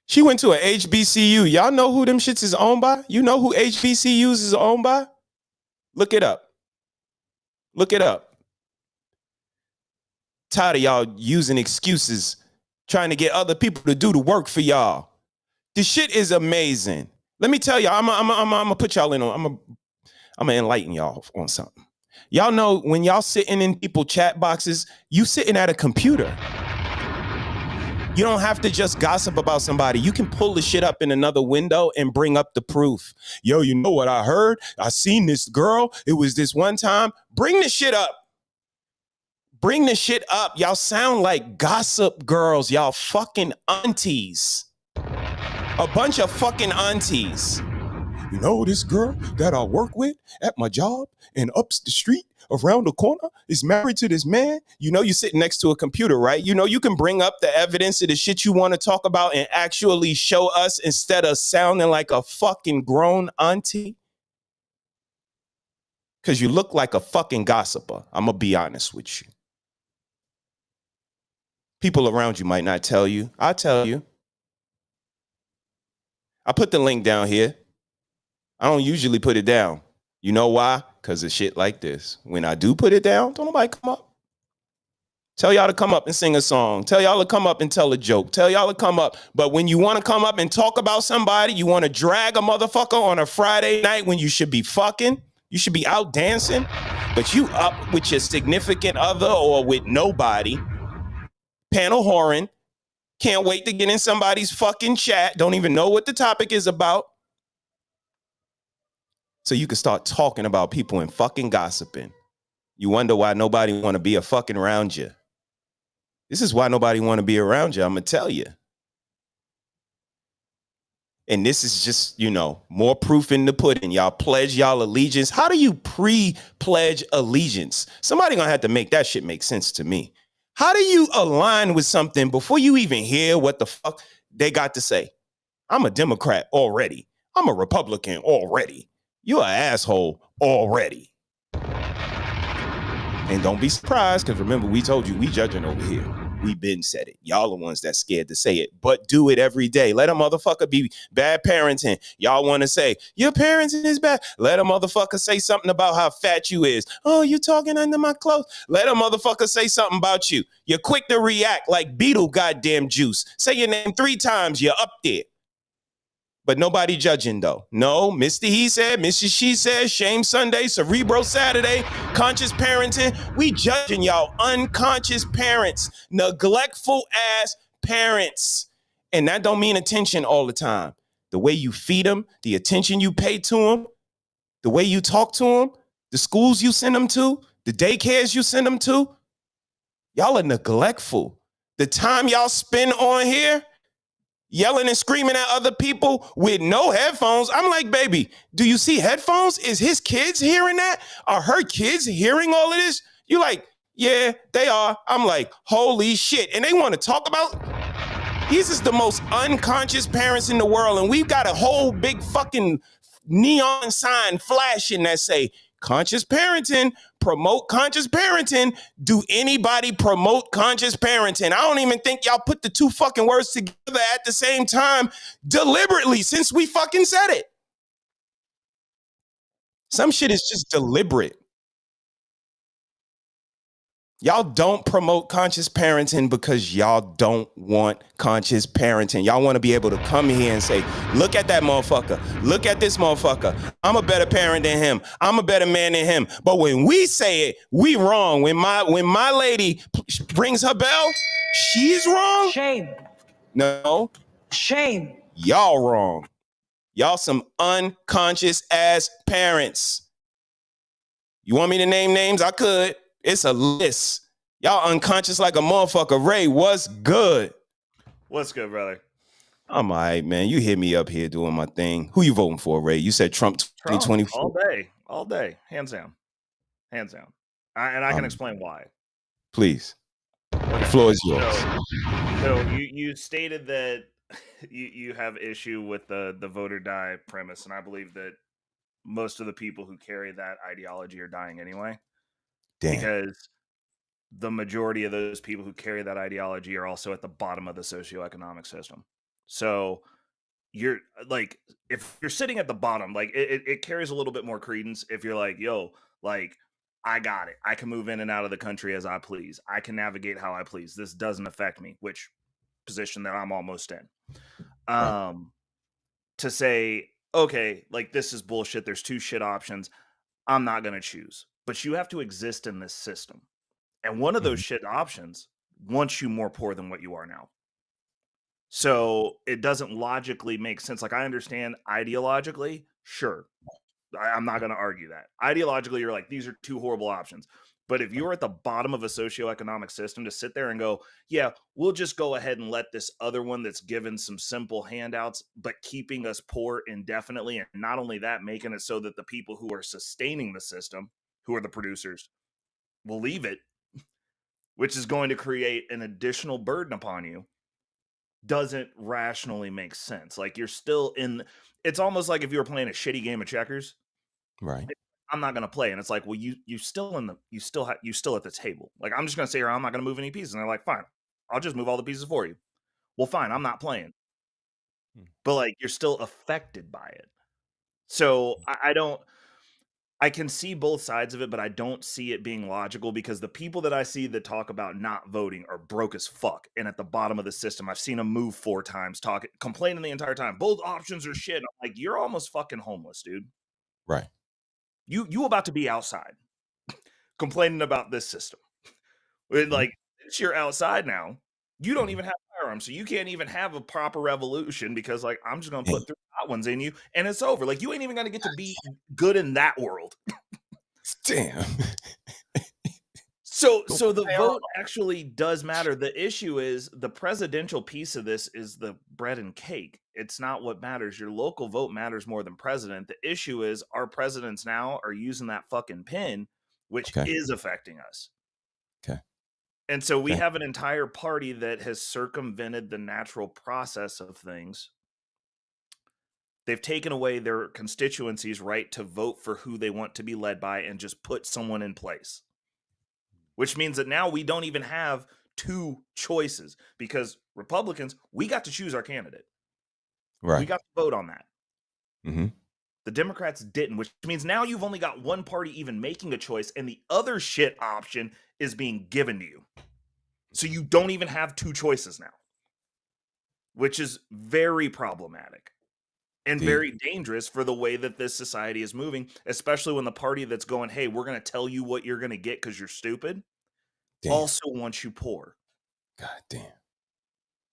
She went to a HBCU. Y'all know who them shits is owned by? You know who HBCUs is owned by? Look it up. Look it up. Tired of y'all using excuses, trying to get other people to do the work for y'all. This shit is amazing. Let me tell y'all, I'm gonna put y'all in on, I'm gonna enlighten y'all on something. Y'all know when y'all sitting in people chat boxes, you sitting at a computer. You don't have to just gossip about somebody. You can pull the shit up in another window and bring up the proof. Yo, you know what I heard? I seen this girl. It was this one time. Bring the shit up. Bring the shit up. Y'all sound like gossip girls. Y'all fucking aunties. A bunch of fucking aunties. You know this girl that I work with at my job and up the street around the corner is married to this man. You know you're sitting next to a computer, right? You know you can bring up the evidence of the shit you want to talk about and actually show us instead of sounding like a fucking grown auntie. Because you look like a fucking gossiper. I'm going to be honest with you. People around you might not tell you. I'll tell you. I put the link down here. I don't usually put it down. You know why? Because of shit like this. When I do put it down, don't nobody come up. Tell y'all to come up and sing a song. Tell y'all to come up and tell a joke. Tell y'all to come up. But when you want to come up and talk about somebody, you want to drag a motherfucker on a Friday night when you should be fucking, you should be out dancing, but you up with your significant other or with nobody, panel whoring, can't wait to get in somebody's fucking chat, don't even know what the topic is about. So you can start talking about people and fucking gossiping. You wonder why nobody want to be a fucking around you. This is why nobody want to be around you, I'm going to tell you. And this is just, you know, more proof in the pudding. Y'all pledge y'all allegiance. How do you pre-pledge allegiance? Somebody going to have to make that shit make sense to me. How do you align with something before you even hear what the fuck they got to say? I'm a Democrat already. I'm a Republican already. You're an asshole already. And don't be surprised, because remember, we told you we judging over here. We been said it. Y'all the ones that's scared to say it, but do it every day. Let a motherfucker be bad parenting. Y'all want to say, your parenting is bad. Let a motherfucker say something about how fat you is. Oh, you talking under my clothes. Let a motherfucker say something about you. You're quick to react like Beetle goddamn juice. Say your name 3 times, you're up there. But nobody judging, though. No, Mr.HeSaiD, Mrs.SheSaiD, Shame Sunday, Cerebro Saturday, conscious parenting. We judging y'all unconscious parents, neglectful ass parents. And that don't mean attention all the time. The way you feed them, the attention you pay to them, the way you talk to them, the schools you send them to, the daycares you send them to, y'all are neglectful. The time y'all spend on here, yelling and screaming at other people with no headphones. I'm like, baby, do you see headphones? Is his kids hearing that? Are her kids hearing all of this? You like, yeah, they are. I'm like, holy shit. And they want to talk about, these is the most unconscious parents in the world. And we've got a whole big fucking neon sign flashing that say, conscious parenting, promote conscious parenting. Do anybody promote conscious parenting? I don't even think y'all put the 2 fucking words together at the same time deliberately since we fucking said it. Some shit is just deliberate. Y'all don't promote conscious parenting because y'all don't want conscious parenting. Y'all want to be able to come here and say, look at that motherfucker. Look at this motherfucker. I'm a better parent than him. I'm a better man than him. But when we say it, we wrong. When my lady rings her bell, she's wrong. Shame. No. Shame. Y'all wrong. Y'all some unconscious ass parents. You want me to name names? I could. It's a list. Y'all unconscious like a motherfucker. Ray, what's good? What's good, brother? I'm all right, man. You hit me up here doing my thing. Who you voting for, Ray? You said Trump 2024. All day. Hands down. And I can explain why. Please. Okay. The floor is yours. So you stated that you have issue with the vote or die premise, and I believe that most of the people who carry that ideology are dying anyway. Damn. Because the majority of those people who carry that ideology are also at the bottom of the socioeconomic system. So you're like, if you're sitting at the bottom, like it carries a little bit more credence if you're like, yo, like I got it. I can move in and out of the country as I please. I can navigate how I please. This doesn't affect me, which position that I'm almost in. To say, okay, like this is bullshit. There's two shit options. I'm not going to choose. But you have to exist in this system. And one of those shit options wants you more poor than what you are now. So it doesn't logically make sense. Like, I understand ideologically, sure. I'm not going to argue that. Ideologically, you're like, these are two horrible options. But if you're at the bottom of a socioeconomic system, to sit there and go, yeah, we'll just go ahead and let this other one that's given some simple handouts, but keeping us poor indefinitely. And not only that, making it so that the people who are sustaining the system, who are the producers, will leave it, which is going to create an additional burden upon you, doesn't rationally make sense. Like, you're still in, it's almost like if you were playing a shitty game of checkers. Right. I'm not going to play. And it's like, well, you still at the table. Like, I'm just going to say, I'm not going to move any pieces. And they're like, fine, I'll just move all the pieces for you. Well, fine, I'm not playing. But like, you're still affected by it. So I can see both sides of it, but I don't see it being logical, because the people that I see that talk about not voting are broke as fuck. And at the bottom of the system, I've seen them move 4 times, complaining the entire time. Both options are shit. I'm like, you're almost fucking homeless, dude. Right. You about to be outside complaining about this system. Like, you're outside now. You don't even have firearms, so you can't even have a proper revolution, because like, I'm just gonna put 3 hot ones in you and it's over. Like, you ain't even gonna get to be good in that world. Damn. So the vote actually does matter. The issue is the presidential piece of this is the bread and cake. It's not what matters. Your local vote matters more than president. The issue is our presidents now are using that fucking pin, which is affecting us. Okay. And so we have an entire party that has circumvented the natural process of things. They've taken away their constituencies' right to vote for who they want to be led by and just put someone in place. Which means that now we don't even have 2 choices, because Republicans, we got to choose our candidate. Right. We got to vote on that. Mm-hmm. The Democrats didn't, which means now you've only got one party even making a choice, and the other shit option is being given to you. So you don't even have 2 choices now, which is very problematic and very dangerous for the way that this society is moving, especially when the party that's going, hey, we're going to tell you what you're going to get because you're stupid, also wants you poor. God damn.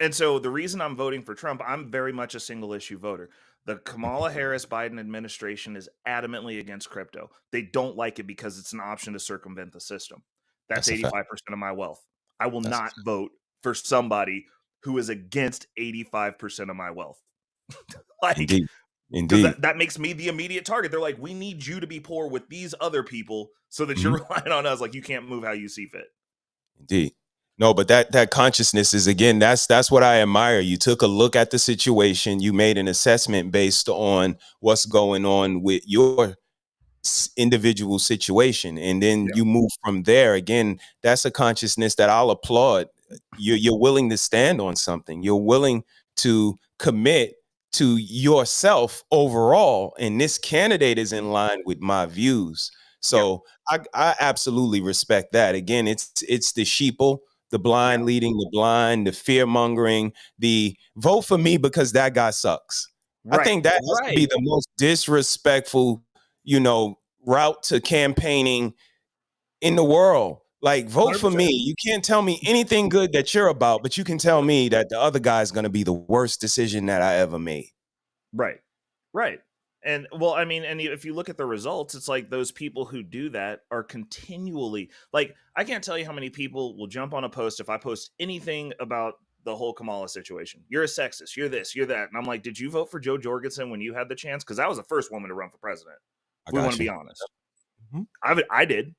And so the reason I'm voting for Trump, I'm very much a single issue voter. The Kamala Harris Biden administration is adamantly against crypto. They don't like it because it's an option to circumvent the system. That's 85% of my wealth. I will not vote for somebody who is against 85% of my wealth. Like, Indeed. Because that makes me the immediate target. They're like, we need you to be poor with these other people so that you're relying on us. Like, you can't move how you see fit. Indeed. No, but that consciousness is, again, that's what I admire. You took a look at the situation. You made an assessment based on what's going on with your individual situation, and then you move from there. Again, that's a consciousness that I'll applaud. You're willing to stand on something. You're willing to commit to yourself overall, and this candidate is in line with my views. So I absolutely respect that. Again, it's the sheeple, the blind leading the blind, the fear mongering, the vote for me because that guy sucks. I think that has to be the most disrespectful, route to campaigning in the world. Like, vote 100%. For me. You can't tell me anything good that you're about, but you can tell me that the other guy is going to be the worst decision that I ever made. Right. And well, I mean, and if you look at the results, it's like those people who do that are continually, like, I can't tell you how many people will jump on a post if I post anything about the whole Kamala situation. You're a sexist. You're this, you're that. And I'm like, did you vote for Joe Jorgensen when you had the chance? Because I was the first woman to run for president. We want to be honest. I did.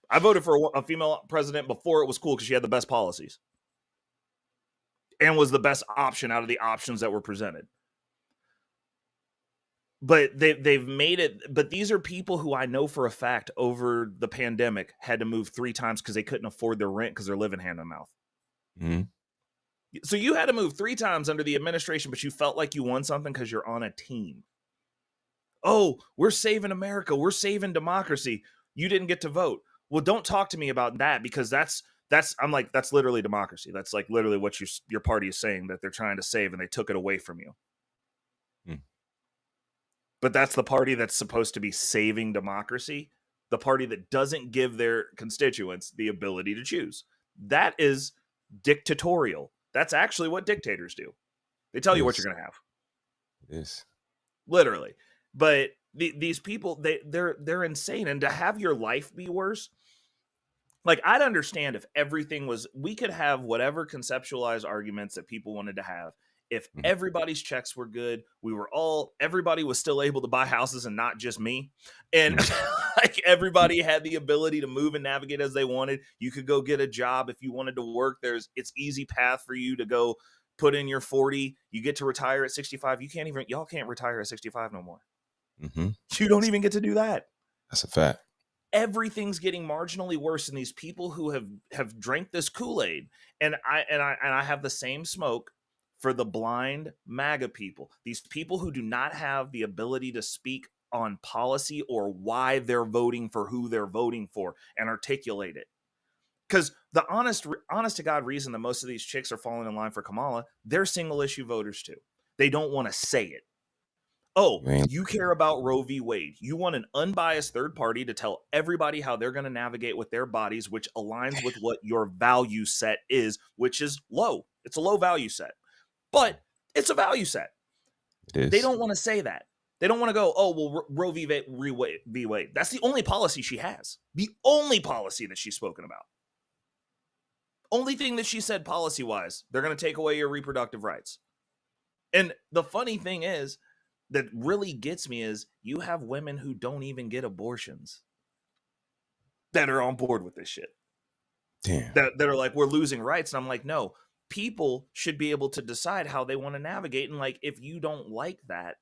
I voted for a female president before it was cool because she had the best policies and was the best option out of the options that were presented. But they've made it. But these are people who I know for a fact over the pandemic had to move 3 times because they couldn't afford their rent because they're living hand to mouth. Mm-hmm. So you had to move 3 times under the administration, but you felt like you won something because you're on a team. Oh, we're saving America. We're saving democracy. You didn't get to vote. Well, don't talk to me about that, because that's I'm like, that's literally democracy. That's like literally what your party is saying that they're trying to save, and they took it away from you. But that's the party that's supposed to be saving democracy, the party that doesn't give their constituents the ability to choose. That is dictatorial. That's actually what dictators do. They tell you what you're going to have. Yes. Literally. But these people, they're insane. And to have your life be worse, like, I'd understand if everything was, we could have whatever conceptualized arguments that people wanted to have. If everybody's checks were good, everybody was still able to buy houses and not just me. And like, everybody had the ability to move and navigate as they wanted. You could go get a job if you wanted to work. It's easy path for you to go put in your 40. You get to retire at 65. Y'all can't retire at 65 no more. You don't even get to do that. That's a fact. Everything's getting marginally worse, and these people who have drank this Kool-Aid, and I have the same smoke for the blind MAGA people, these people who do not have the ability to speak on policy or why they're voting for who they're voting for and articulate it. Because the honest to God reason that most of these chicks are falling in line for Kamala, they're single issue voters too. They don't want to say it. Oh, you care about Roe v. Wade. You want an unbiased third party to tell everybody how they're going to navigate with their bodies, which aligns with what your value set is, which is low. It's a low value set, but it's a value set. It is. They don't want to say that. They don't want to go, oh, well, Roe v. Wade. That's the only policy she has. The only policy that she's spoken about. Only thing that she said policy-wise, they're going to take away your reproductive rights. And the funny thing is, that really gets me is you have women who don't even get abortions that are on board with this shit. Damn. That are like, we're losing rights. And I'm like, no, people should be able to decide how they want to navigate. And like, if you don't like that,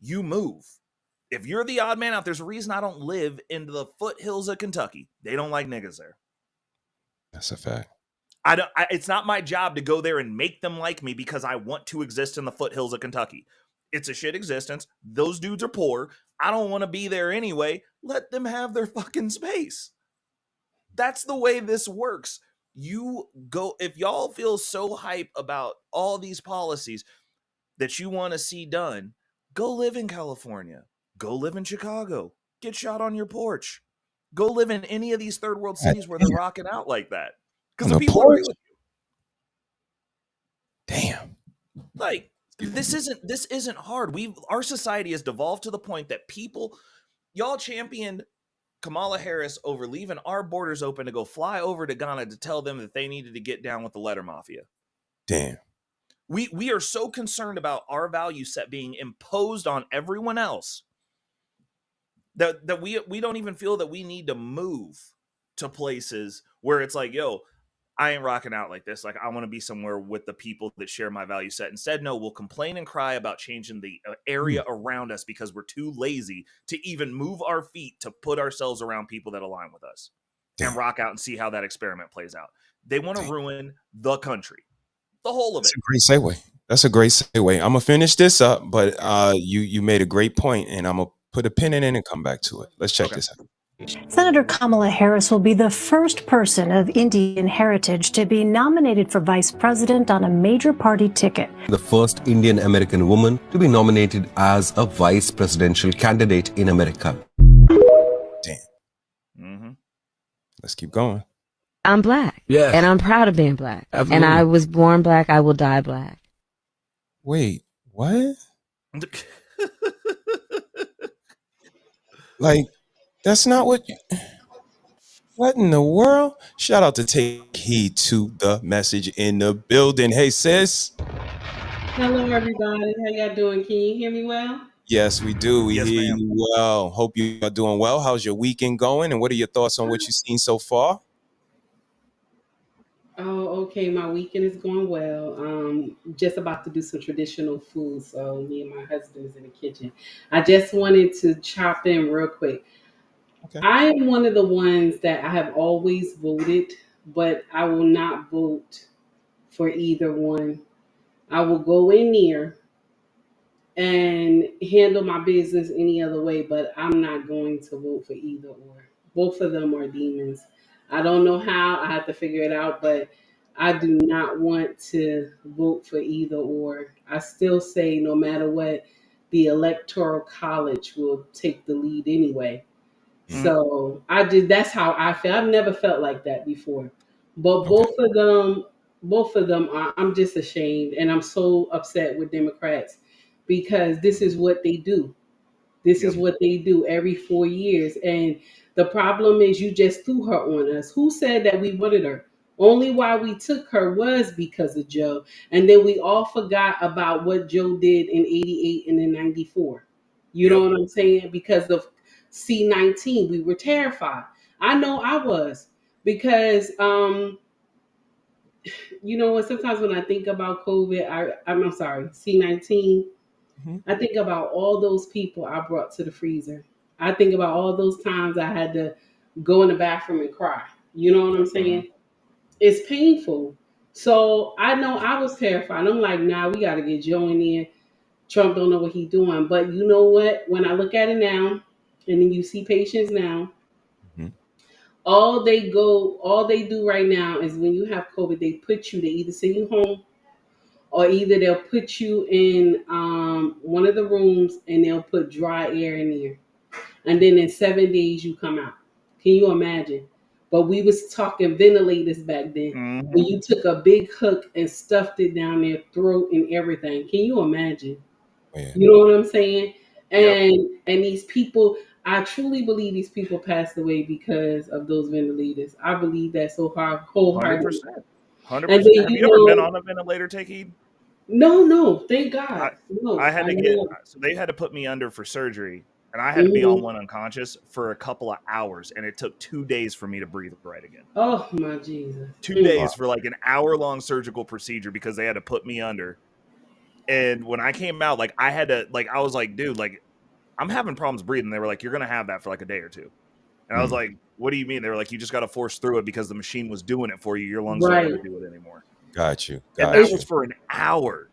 you move. If you're the odd man out, there's a reason I don't live in the foothills of Kentucky. They don't like niggas there. That's a fact. It's not my job to go there and make them like me because I want to exist in the foothills of Kentucky. It's a shit existence. Those dudes are poor. I don't want to be there anyway. Let them have their fucking space. That's the way this works. You go, if y'all feel so hype about all these policies that you want to see done, go live in California. Go live in Chicago. Get shot on your porch. Go live in any of these third world cities where they're rocking out like that. Because the people agree with you. Damn. Like, this isn't hard. Our society has devolved to the point that y'all championed Kamala Harris over leaving our borders open to go fly over to Ghana to tell them that they needed to get down with the letter mafia. Damn. We are so concerned about our value set being imposed on everyone else that we don't even feel that we need to move to places where it's like, yo, I ain't rocking out like this. Like, I want to be somewhere with the people that share my value set. Instead, no, we'll complain and cry about changing the area around us because we're too lazy to even move our feet to put ourselves around people that align with us and rock out and see how that experiment plays out. They want to ruin the country, the whole of it. That's a great segue. I'm gonna finish this up, but you made a great point, and I'm gonna put a pin in it and come back to it. Let's check this out. Senator Kamala Harris will be the first person of Indian heritage to be nominated for vice president on a major party ticket. The first Indian American woman to be nominated as a vice presidential candidate in America. Damn. Mm-hmm. Let's keep going. I'm black. Yeah. And I'm proud of being black. Absolutely. And I was born black. I will die black. Wait, what? Like, that's not what in the world? Shout out to Take Heed to the Message in the building. Hey, sis. Hello, everybody. How y'all doing? Can you hear me well? Yes, we do. We hear you well. Hope you are doing well. How's your weekend going? And what are your thoughts on what you've seen so far? Oh, okay. My weekend is going well. Just about to do some traditional food. So me and my husband is in the kitchen. I just wanted to chop in real quick. Okay. I am one of the ones that I have always voted, but I will not vote for either one. I will go in there and handle my business any other way, but I'm not going to vote for either or. Both of them are demons. I don't know how. I have to figure it out, but I do not want to vote for either or. I still say no matter what, the electoral college will take the lead anyway. So that's how I feel. I've never felt like that before. But both of them are, I'm just ashamed and I'm so upset with Democrats because this is what they do. This is what they do every 4 years. And the problem is you just threw her on us. Who said that we wanted her? Only why we took her was because of Joe. And then we all forgot about what Joe did in 88 and in 94. You know what I'm saying? Because of C-19, we were terrified. I know I was because you know what? Sometimes when I think about COVID, I'm sorry, C-19. I think about all those people I brought to the freezer. I think about all those times I had to go in the bathroom and cry. You know what I'm saying? It's painful. So I know I was terrified. I'm like, nah, we got to get Joe in there. Trump don't know what he's doing. But you know what? When I look at it now, and then you see patients now, all they do right now is when you have COVID, they either send you home or either they'll put you in one of the rooms and they'll put dry air in there, and then in 7 days you come out. Can you imagine? But we was talking ventilators back then. When you took a big hook and stuffed it down their throat and everything. Can you imagine? You know what I'm saying? And these people, I truly believe these people passed away because of those ventilators. I believe that so hard, wholeheartedly. 100%. And then Have you ever been on a ventilator, Takey? No, thank God. No, I had to get, so they had to put me under for surgery, and I had to be on one unconscious for a couple of hours, and it took 2 days for me to breathe right again. Oh my Jesus! 2 days for like an hour-long surgical procedure because they had to put me under. And when I came out, like I had to, like I was like, dude, like I'm having problems breathing. They were like, you're gonna have that for like a day or two. And I was like, what do you mean? They were like, you just got to force through it because the machine was doing it for you. Your lungs aren't going to do it anymore. Got you. And that was for an hour.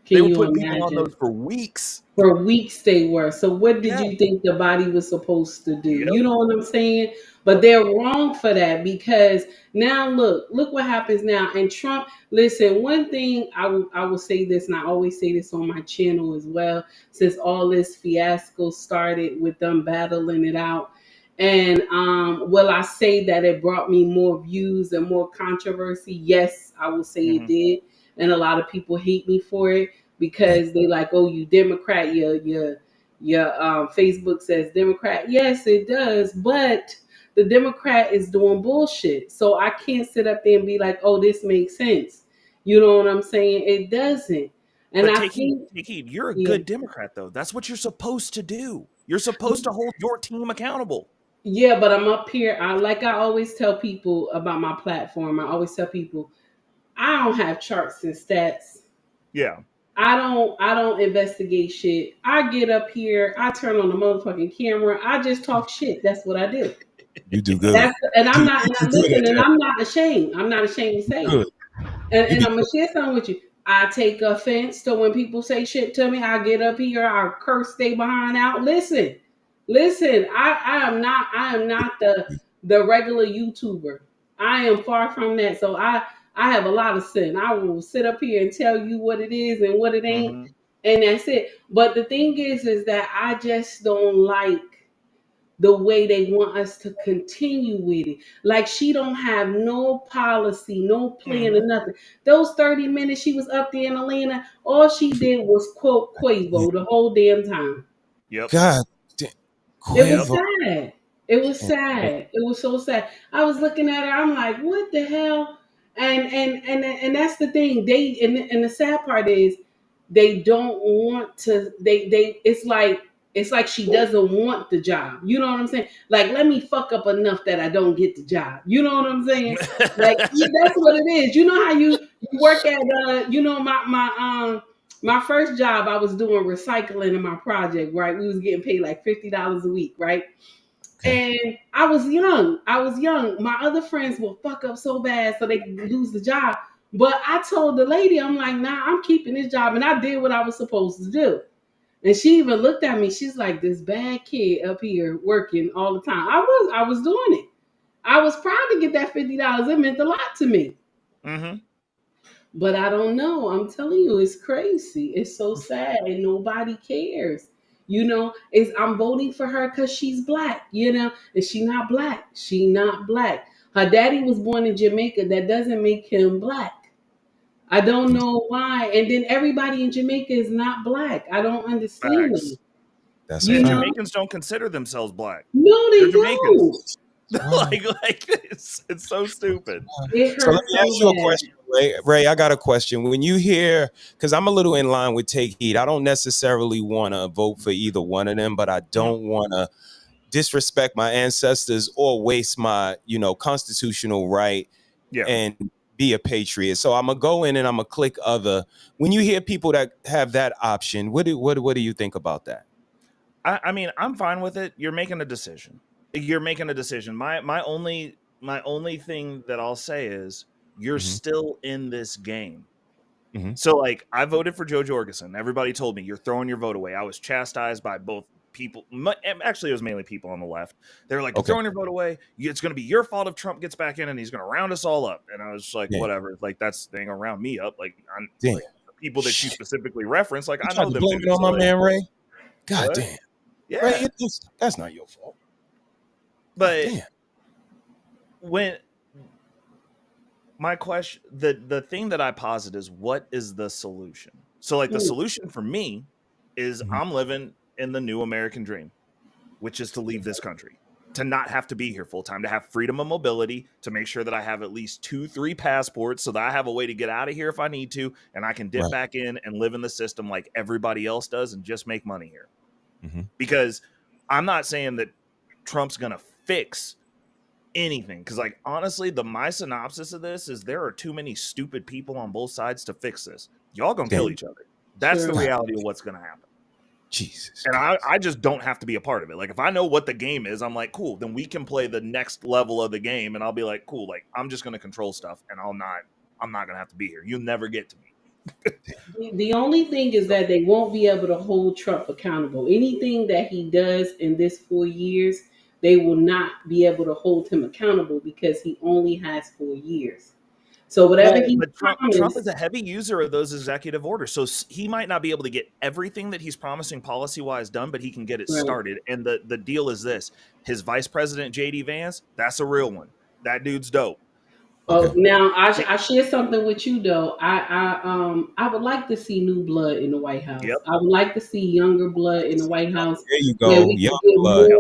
They were putting people on those for weeks. For weeks they were. So what did you think the body was supposed to do? You know what I'm saying? But they're wrong for that because now look what happens now. And Trump, listen, one thing I will say this, and I always say this on my channel as well, since all this fiasco started with them battling it out. And will I say that it brought me more views and more controversy? Yes, I will say it did. And a lot of people hate me for it because they like, oh, you Democrat, your Facebook says Democrat. Yes, it does, but the Democrat is doing bullshit. So I can't sit up there and be like, oh, this makes sense. You know what I'm saying? It doesn't. And but I think you're a good Democrat, though. That's what you're supposed to do. You're supposed to hold your team accountable. Yeah, but I'm up here. I always tell people about my platform. I always tell people, I don't have charts and stats. Yeah. I don't investigate shit. I get up here, I turn on the motherfucking camera, I just talk shit. That's what I do. You do good. And I'm not ashamed. I'm not ashamed to say it. And I'm gonna share something with you. I take offense to when people say shit to me. I get up here, I curse they behind out. Listen, I am not the regular YouTuber. I am far from that. So I have a lot of sin. I will sit up here and tell you what it is and what it ain't, and that's it. But the thing is that I just don't like the way they want us to continue with it. Like she don't have no policy, no plan or nothing. Those 30 minutes she was up there in Atlanta, all she did was quote Quavo the whole damn time. Yep. God. It was sad. It was sad. It was so sad. I was looking at her. I'm like, what the hell? And that's the thing. They and the sad part is they don't want to. They it's like she doesn't want the job. You know what I'm saying? Like, let me fuck up enough that I don't get the job. You know what I'm saying? Like that's what it is. You know how you work at my first job, I was doing recycling in my project, right? We was getting paid like $50 a week, right? And I was young. My other friends will fuck up so bad so they can lose the job. But I told the lady, I'm like, nah, I'm keeping this job. And I did what I was supposed to do. And she even looked at me. She's like, this bad kid up here working all the time. I was doing it. I was proud to get that $50. It meant a lot to me. Mm-hmm. But I don't know. I'm telling you, it's crazy. It's so sad, and nobody cares. I'm voting for her because she's black. And she not black. She not black. Her daddy was born in Jamaica. That doesn't make him black. I don't know why. And then everybody in Jamaica is not black. I don't understand Facts. it. That's And a fact. Jamaicans don't consider themselves black. No, They're they Jamaicans. don't. like it's so stupid. It So let hurts me so ask you a bad. question, Ray. Ray, I got a question. When you hear, because I'm a little in line with Take Heed, I don't necessarily want to vote for either one of them, but I don't want to disrespect my ancestors or waste my, constitutional right and be a patriot. So I'm gonna go in and I'm gonna click other. When you hear people that have that option, what do you think about that? I mean, I'm fine with it. You're making a decision. My only thing that I'll say is you're still in this game. So like I voted for Joe Jorgensen. Everybody told me you're throwing your vote away. I was chastised by both people. Actually, it was mainly people on the left. They were like, you're throwing your vote away. It's going to be your fault if Trump gets back in and he's going to round us all up. And I was like, whatever. Like that's they ain't gonna round me up. Like I'm like, the people that you specifically reference. Like I know them blame dudes. it on my Like, man Ray. God what? damn. Yeah. Ray, that's not your fault. But when my question, the thing that I posit is, what is the solution? So like the solution for me is I'm living in the new American dream, which is to leave this country, to not have to be here full time, to have freedom of mobility, to make sure that I have at least 2-3 passports so that I have a way to get out of here if I need to, and I can dip back in and live in the system like everybody else does and just make money here. Because I'm not saying that Trump's going to fix anything, because like honestly my synopsis of this is there are too many stupid people on both sides to fix this. Y'all gonna kill each other. That's the reality of what's gonna happen. Jesus. And I just don't have to be a part of it. Like if I know what the game is, I'm like, cool, then we can play the next level of the game, and I'll be like, cool, like I'm just gonna control stuff, and I'm not gonna have to be here. You'll never get to me. The only thing is that they won't be able to hold Trump accountable. Anything that he does in this 4 years, they will not be able to hold him accountable because he only has 4 years. So whatever Trump is a heavy user of those executive orders. So he might not be able to get everything that he's promising policy-wise done, but he can get it started. And the deal is this. His vice president, J.D. Vance, that's a real one. That dude's dope. Now I share something with you though. I would like to see new blood in the White House. I would like to see younger blood in the White House. There you go. Where we can get blood.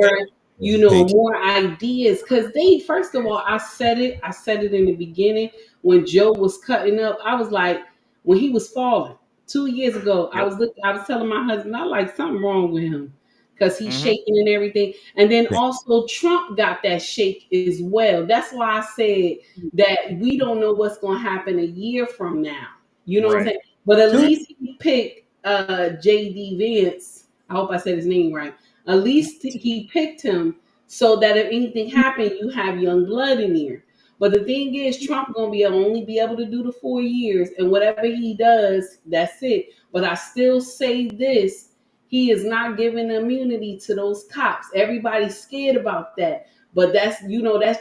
more, more ideas. Because first of all, I said it in the beginning when Joe was cutting up. I was like, when he was falling 2 years ago, I was telling my husband, I like something wrong with him. Because he's shaking and everything. And then also Trump got that shake as well. That's why I said that we don't know what's going to happen a year from now. You know what I'm saying? But at least he picked J.D. Vance. I hope I said his name right. At least he picked him so that if anything happened, you have young blood in there. But the thing is, Trump going to only be able to do the 4 years. And whatever he does, that's it. But I still say this. He is not giving immunity to those cops. Everybody's scared about that. But that's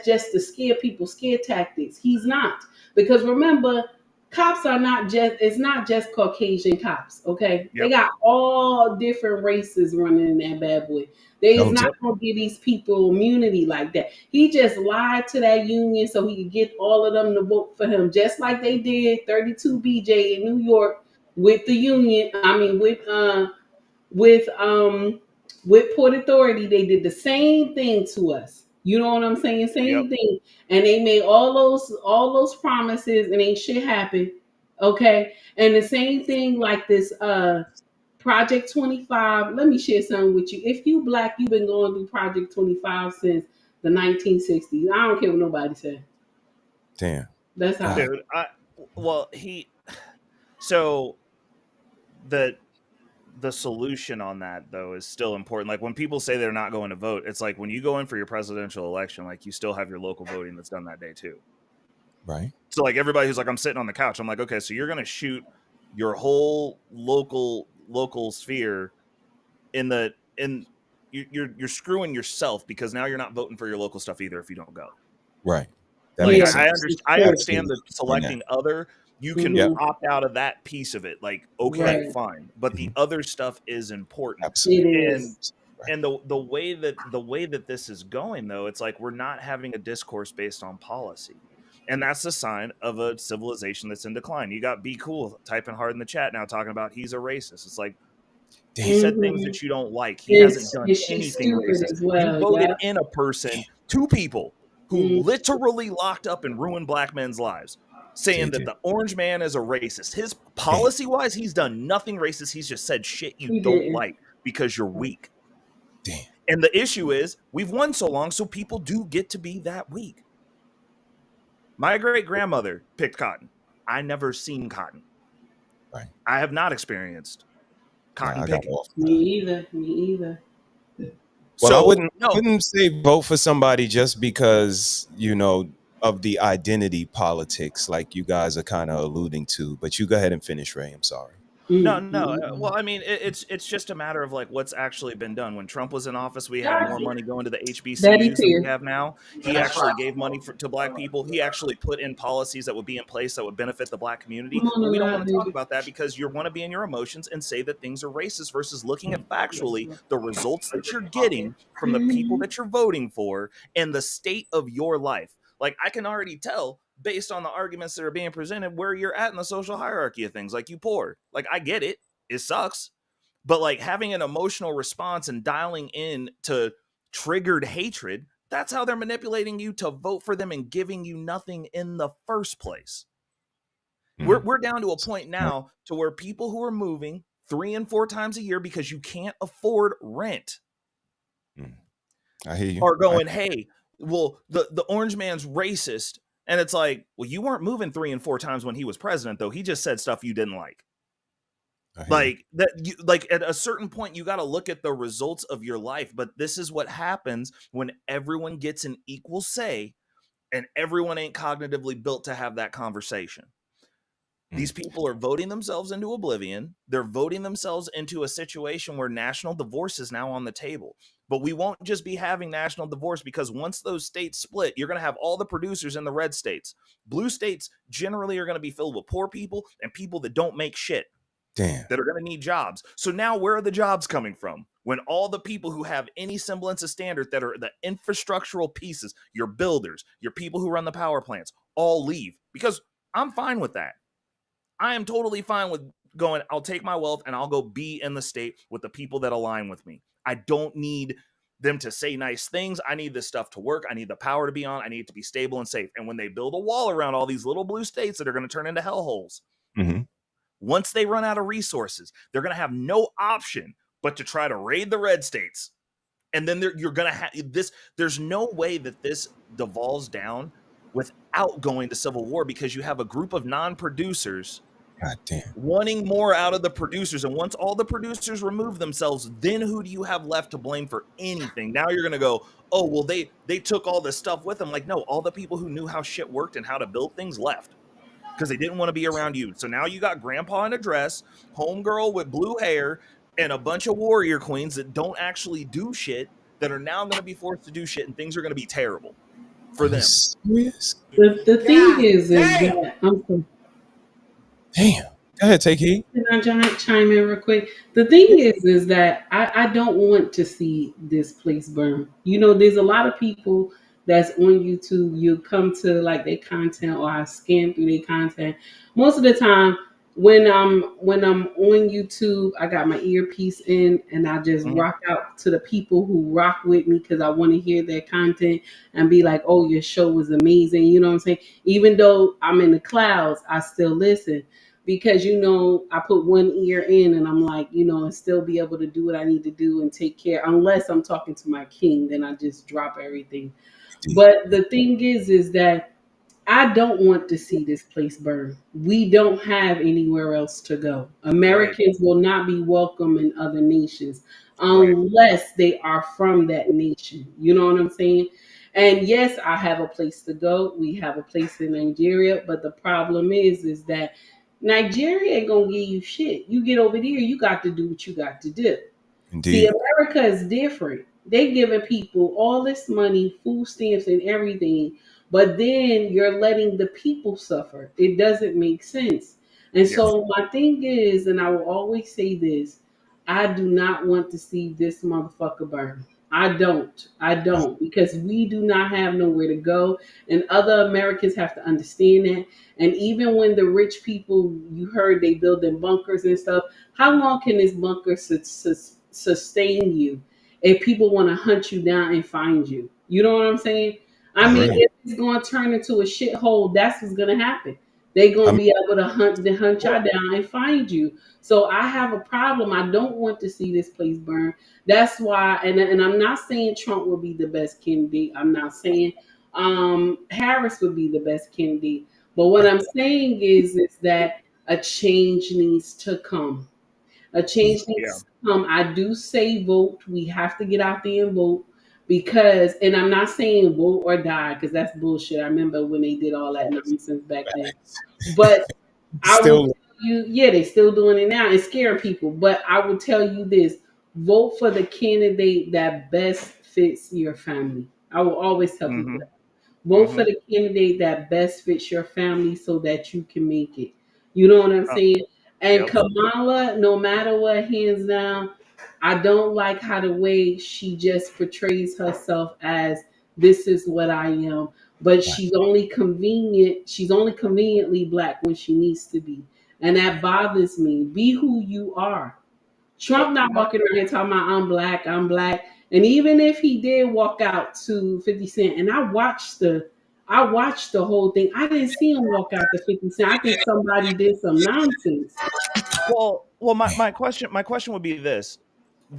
just to scare people, scare tactics. He's not. Because remember, cops are it's not just Caucasian cops, okay? They got all different races running in that bad boy. They is not going to give these people immunity like that. He just lied to that union so he could get all of them to vote for him, just like they did 32 BJ in New York with the union. I mean, with Port Authority, they did the same thing to us. You know what I'm saying? Same thing. And they made all those promises and ain't shit happen. Okay. And the same thing like this Project 25. Let me share something with you. If you black, you've been going through Project 25 since the 1960s. I don't care what nobody says. Damn. That's how. Dude, so the solution on that though is still important. Like when people say they're not going to vote, it's like when you go in for your presidential election, like you still have your local voting that's done that day too. Right. So like everybody who's like, I'm sitting on the couch, I'm like, okay, so you're going to shoot your whole local sphere you're screwing yourself, because now you're not voting for your local stuff either if you don't go. Right. That Like, makes I sense. understand the Absolutely. selecting other. You can Yep. opt out of that piece of it. Like, okay, Right. fine, but the other stuff is important. Absolutely. It And is. and the way that this is going, though, it's like we're not having a discourse based on policy. And that's a sign of a civilization that's in decline. You got Be Cool typing hard in the chat now, talking about he's a racist. It's like, he said things that you don't like. He hasn't done And she's anything stupid racist. as You well. voted Yeah. in a person, two people, who literally locked up and ruined black men's lives, saying that the orange man is a racist. His policy-wise, he's done nothing racist. He's just said shit you He don't didn't. like because you're weak. Damn. And the issue is, we've won so long, so people do get to be that weak. My great-grandmother picked cotton. I never seen cotton. Right. I have not experienced cotton I got picking. off. Me either. Me either. Well, So, I wouldn't say vote for somebody just because, of the identity politics, like you guys are kind of alluding to. But you go ahead and finish, Ray. I'm sorry. No. Well, I mean, it's just a matter of like what's actually been done. When Trump was in office, we had more money going to the HBCUs than we have now. He actually gave money to black people. He actually put in policies that would be in place that would benefit the black community. But we don't want to talk about that because you want to be in your emotions and say that things are racist versus looking at factually the results that you're getting from the people that you're voting for and the state of your life. Like, I can already tell based on the arguments that are being presented where you're at in the social hierarchy of things. Like, you poor. Like, I get it. It sucks. But like, having an emotional response and dialing in to triggered hatred, that's how they're manipulating you to vote for them and giving you nothing in the first place. We're down to a point now to where people who are moving 3 and 4 times a year because you can't afford rent I hear you. are going, hey, well, the orange man's racist. And it's like, well, you weren't moving 3 and 4 times when he was president, though. He just said stuff you didn't like. Like that, like at a certain point, you got to look at the results of your life. But this is what happens when everyone gets an equal say and everyone ain't cognitively built to have that conversation. These people are voting themselves into oblivion. They're voting themselves into a situation where national divorce is now on the table. But we won't just be having national divorce, because once those states split, you're going to have all the producers in the red states. Blue states generally are going to be filled with poor people and people that don't make shit. Damn. That are going to need jobs. So now where are the jobs coming from? When all the people who have any semblance of standard that are the infrastructural pieces, your builders, your people who run the power plants, all leave. Because I'm fine with that. I am totally fine with going, I'll take my wealth and I'll go be in the state with the people that align with me. I don't need them to say nice things. I need this stuff to work. I need the power to be on. I need it to be stable and safe. And when they build a wall around all these little blue states that are going to turn into hellholes, once they run out of resources, they're going to have no option but to try to raid the red states. And then you're going to have this. There's no way that this devolves down without going to civil war, because you have a group of non-producers wanting more out of the producers. And once all the producers remove themselves, then who do you have left to blame for anything? Now you're going to go, oh, well, they took all this stuff with them. Like, no, all the people who knew how shit worked and how to build things left because they didn't want to be around you. So now you got grandpa in a dress, homegirl with blue hair, and a bunch of warrior queens that don't actually do shit that are now going to be forced to do shit, and things are going to be terrible for them. The thing is that Damn. Go ahead, take heed. Can I chime in real quick? The thing is that I don't want to see this place burn. You know, there's a lot of people that's on YouTube. You come to like their content, or I scan through their content. Most of the time, when I'm on YouTube, I got my earpiece in and I just rock out to the people who rock with me because I want to hear their content and be like, oh, your show was amazing. You know what I'm saying? Even though I'm in the clouds, I still listen. Because, you know, I put one ear in and I'm like, you know, and still be able to do what I need to do and take care. Unless I'm talking to my king, then I just drop everything. But the thing is that I don't want to see this place burn. We don't have anywhere else to go. Americans will not be welcome in other nations unless they are from that nation. You know what I'm saying? And yes, I have a place to go. We have a place in Nigeria. But the problem is that Nigeria ain't gonna give you shit. You get over there, you got to do what you got to do. Indeed. See, America is different. They giving people all this money, food stamps and everything, but then you're letting the people suffer. It doesn't make sense. And so my thing is, and I will always say this, I do not want to see this motherfucker burn. I don't, because we do not have nowhere to go, and other Americans have to understand that. And even when the rich people, you heard they building bunkers and stuff, how long can this bunker sustain you if people want to hunt you down and find you? You know what I'm saying? I mean, if it's going to turn into a shithole, that's what's going to happen. They're going to be able to hunt y'all down and find you. So I have a problem. I don't want to see this place burn. That's why, and I'm not saying Trump will be the best candidate. I'm not saying Harris would be the best candidate. But what I'm saying is that a change needs to come. A change needs to come. I do say vote. We have to get out there and vote because, and I'm not saying vote or die because that's bullshit. I remember when they did all that nonsense back then. But I will tell you, they're still doing it now and scaring people. But I will tell you this: vote for the candidate that best fits your family. I will always tell people that. Vote for the candidate that best fits your family so that you can make it. You know what I'm saying? And Kamala, no matter what, hands down, I don't like how the way she just portrays herself as this is what I am. But she's only conveniently black when she needs to be. And that bothers me. Be who you are. Trump not walking around here talking about I'm black. And even if he did walk out to 50 Cent, and I watched the whole thing, I didn't see him walk out to 50 Cent. I think somebody did some nonsense. Well, my question would be this,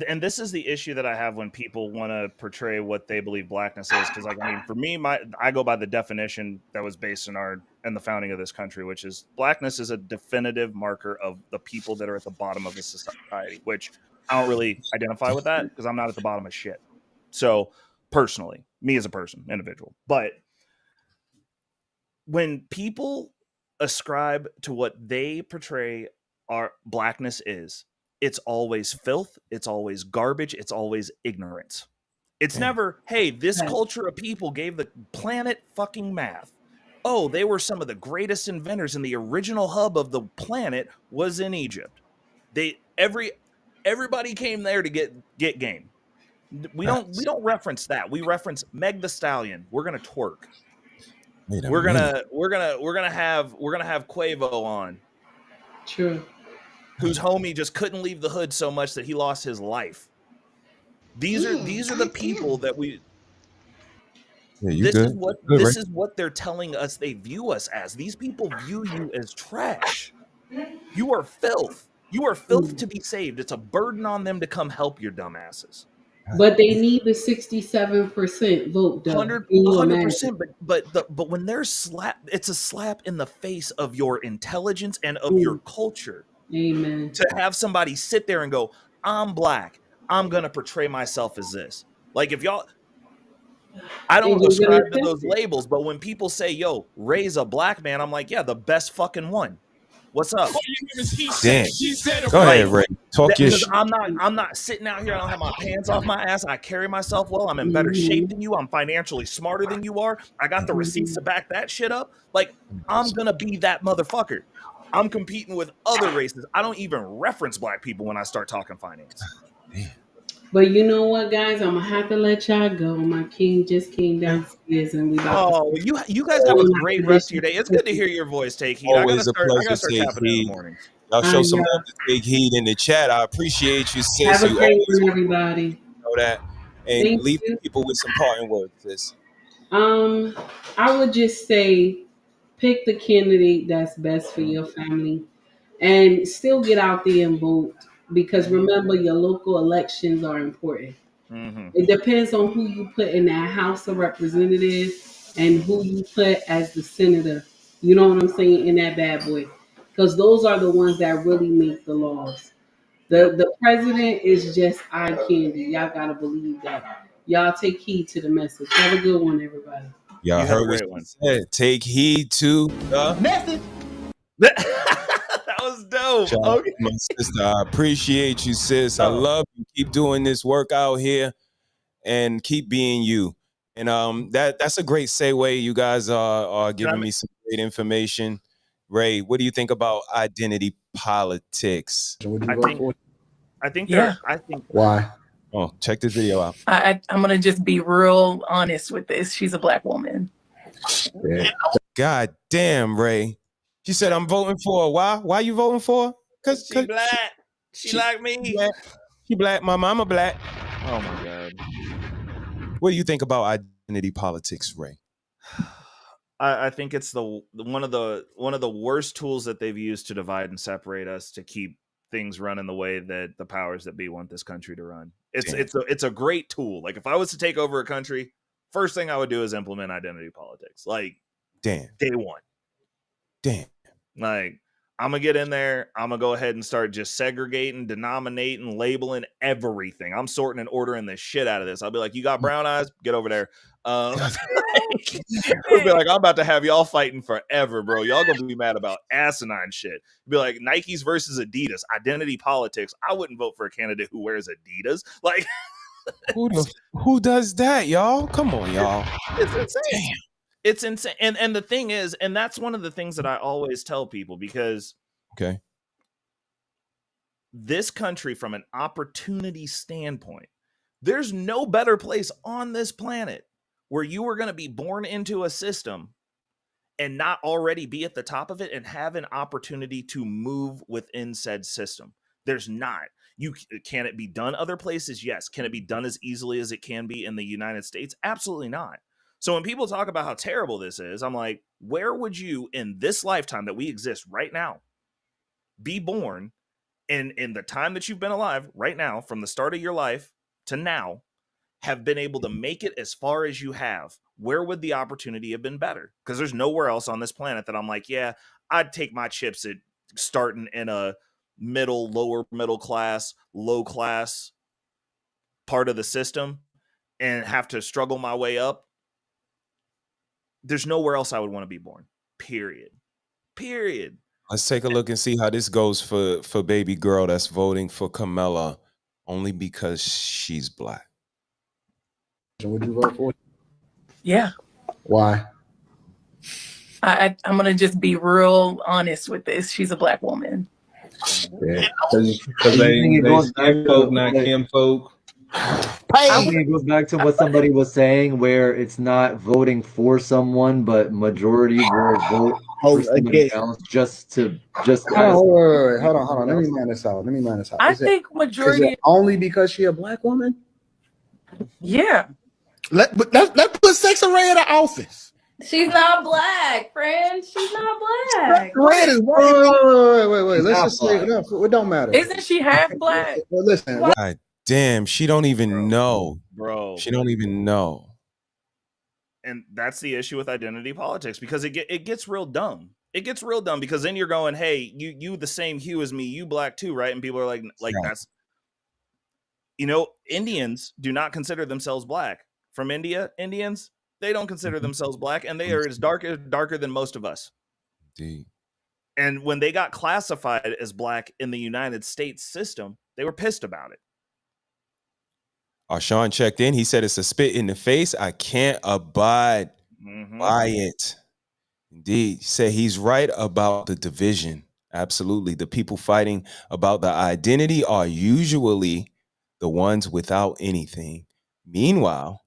and this is the issue that I have when people want to portray what they believe blackness is, because like I mean, for me, I go by the definition that was based in the founding of this country, which is blackness is a definitive marker of the people that are at the bottom of the society, which I don't really identify with that because I'm not at the bottom of shit. So personally, me as a person, individual, but when people ascribe to what they portray our blackness is, it's always filth, it's always garbage, it's always ignorance. It's never, hey, this culture of people gave the planet fucking math. Oh, they were some of the greatest inventors, and the original hub of the planet was in Egypt. Everybody came there to get game. We don't reference that. We reference Meg the Stallion. We're gonna twerk. We're gonna have Quavo on. True. Whose homie just couldn't leave the hood so much that he lost his life. These are the people that we. Yeah, this is what they're telling us they view us as. These people view you as trash. You are filth. You are filth to be saved. It's a burden on them to come help your dumbasses. But they need the 67% vote, though. 100%. But when they're it's a slap in the face of your intelligence and of your culture. Amen. To have somebody sit there and go, I'm black. I'm gonna portray myself as this. Like if y'all, I don't ascribe to those labels, but when people say, "Yo, raise a black man," I'm like, "Yeah, the best fucking one." What's up? Damn. Go ahead, Ray. Talk your shit. I'm not sitting out here. I don't have my pants off my ass. I carry myself well. I'm in better shape than you. I'm financially smarter than you are. I got the receipts to back that shit up. Like, I'm gonna be that motherfucker. I'm competing with other races. I don't even reference black people when I start talking finance. But you know what, guys? I'm gonna have to let y'all go. My king just came downstairs, and we. You guys have a great rest of your day. It's good to hear your voice. Take heed. Always a pleasure. I gotta start tapping in the morning. Y'all show some love to Take Heed in the chat. I appreciate you, sis. Have a great one, everybody. Know that, and leave people with some parting words, sis. I would just say, pick the candidate that's best for your family, and still get out there and vote. Because remember, your local elections are important. Mm-hmm. It depends on who you put in that House of Representatives and who you put as the senator. You know what I'm saying? In that bad boy. Because those are the ones that really make the laws. The president is just eye candy. Y'all got to believe that. Y'all take heed to the message. Have a good one, everybody. Y'all heard what she said. Take heed to the message. That was was dope. Shout out Okay. to my sister. I appreciate you, sis. I Oh. love you. Keep doing this work out here and keep being you. And that's a great segue. You guys are giving me some great information. Ray, what do you think about identity politics? I think Yeah. Why? Oh, check this video out. I'm gonna just be real honest with this. She's a black woman. Yeah. God damn, Ray. She said I'm voting for her. Why? Why you voting for her? Cause She black. She like me. She black. My mama black. Oh my God. What do you think about identity politics, Ray? I think it's one of the worst tools that they've used to divide and separate us, to keep things running the way that the powers that be want this country to run. It's a great tool. Like, if I was to take over a country, first thing I would do is implement identity politics. Like, damn, day one. Damn. Like, I'm gonna get in there. I'm gonna go ahead and start just segregating, denominating, labeling everything. I'm sorting and ordering the shit out of this. I'll be like, you got brown eyes? Get over there. I'll be like, I'm about to have y'all fighting forever, bro. Y'all gonna be mad about asinine shit. Be like, Nikes versus Adidas, identity politics. I wouldn't vote for a candidate who wears Adidas. Like, who does that, y'all? Come on, y'all. It's insane. Damn. It's insane. And the thing is, and that's one of the things that I always tell people, because this country, from an opportunity standpoint, there's no better place on this planet where you are going to be born into a system and not already be at the top of it and have an opportunity to move within said system. There's not. Can it be done other places? Yes. Can it be done as easily as it can be in the United States? Absolutely not. So when people talk about how terrible this is, I'm like, where would you, in this lifetime that we exist right now, be born, and in the time that you've been alive right now, from the start of your life to now, have been able to make it as far as you have? Where would the opportunity have been better? Because there's nowhere else on this planet that I'm like, yeah, I'd take my chips at starting in a lower middle class, low class part of the system and have to struggle my way up. There's nowhere else I would want to be born. Period. Let's take a look and see how this goes for baby girl that's voting for Kamala only because she's black. Would you vote for? Yeah. Why? I'm gonna just be real honest with this. She's a black woman. Yeah. Because they skin folk, not Kim folk. I think it goes back to what somebody was saying, where it's not voting for someone, but majority will vote for somebody else just Wait. Hold on. Let me line this out. I think majority. Is it only because she a black woman? Yeah. Let's put Sex Array in the office. She's not black, friend. She's not black. Red is wait. Let's just say it don't matter. Isn't she half black? Well, listen. God damn, she don't even know. Bro. She don't even know. And that's the issue with identity politics, because it gets real dumb. It gets real dumb because then you're going, hey, you the same hue as me, you black too, right? And people are like that's, Indians do not consider themselves black. From India, Indians, they don't consider themselves black, and they are as darker than most of us. Indeed. And when they got classified as black in the United States system, they were pissed about it. Sean checked in. He said it's a spit in the face. I can't abide by it. Indeed. He said he's right about the division. Absolutely. The people fighting about the identity are usually the ones without anything. Meanwhile,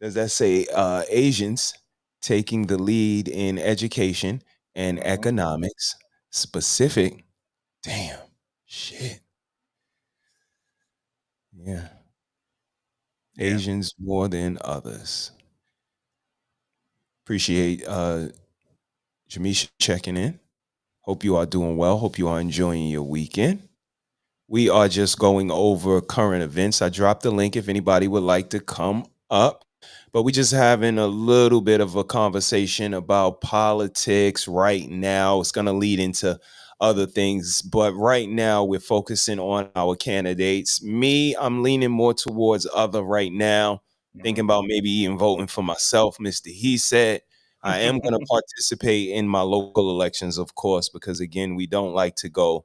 does that say Asians taking the lead in education and economics? Specific. Damn. Shit. Yeah. Asians more than others. Appreciate Jamisha checking in. Hope you are doing well. Hope you are enjoying your weekend. We are just going over current events. I dropped the link if anybody would like to come up. But we're just having a little bit of a conversation about politics right now. It's going to lead into other things. But right now, we're focusing on our candidates. Me, I'm leaning more towards other right now. Thinking about maybe even voting for myself, Mr.HeSaiD. I am going to participate in my local elections, of course, because again, we don't like to go,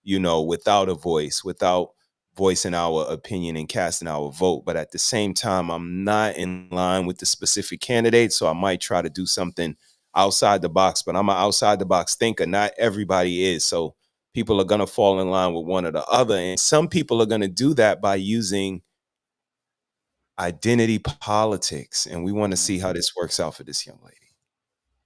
without a voice, without voicing our opinion and casting our vote. But at the same time, I'm not in line with the specific candidate, so I might try to do something outside the box. But I'm an outside the box thinker. Not everybody is. So people are going to fall in line with one or the other. And some people are going to do that by using identity politics. And we want to see how this works out for this young lady.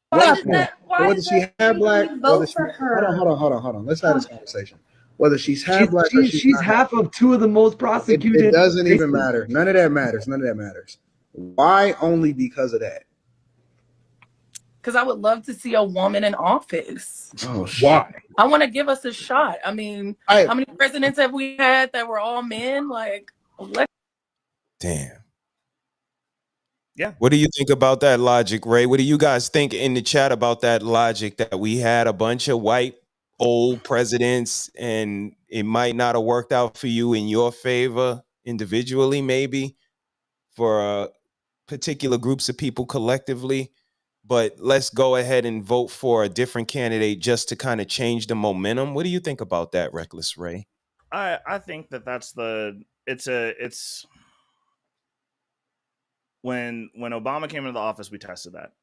Why does that Whether she had black, vote for her? Hold on. Let's have this conversation. Whether she's half black or she's half of two of the most prosecuted. It doesn't even matter. None of that matters. Why only because of that? Because I would love to see a woman in office. Oh, why? I want to give us a shot. I mean, how many presidents have we had that were all men? Like, damn. Yeah. What do you think about that logic, Ray? What do you guys think in the chat about that logic that we had a bunch of white old presidents and it might not have worked out for you in your favor individually, maybe for particular groups of people collectively, but let's go ahead and vote for a different candidate just to kind of change the momentum? What do you think about that, Reckless Ray? I think that's it's when Obama came into the office, we tested that.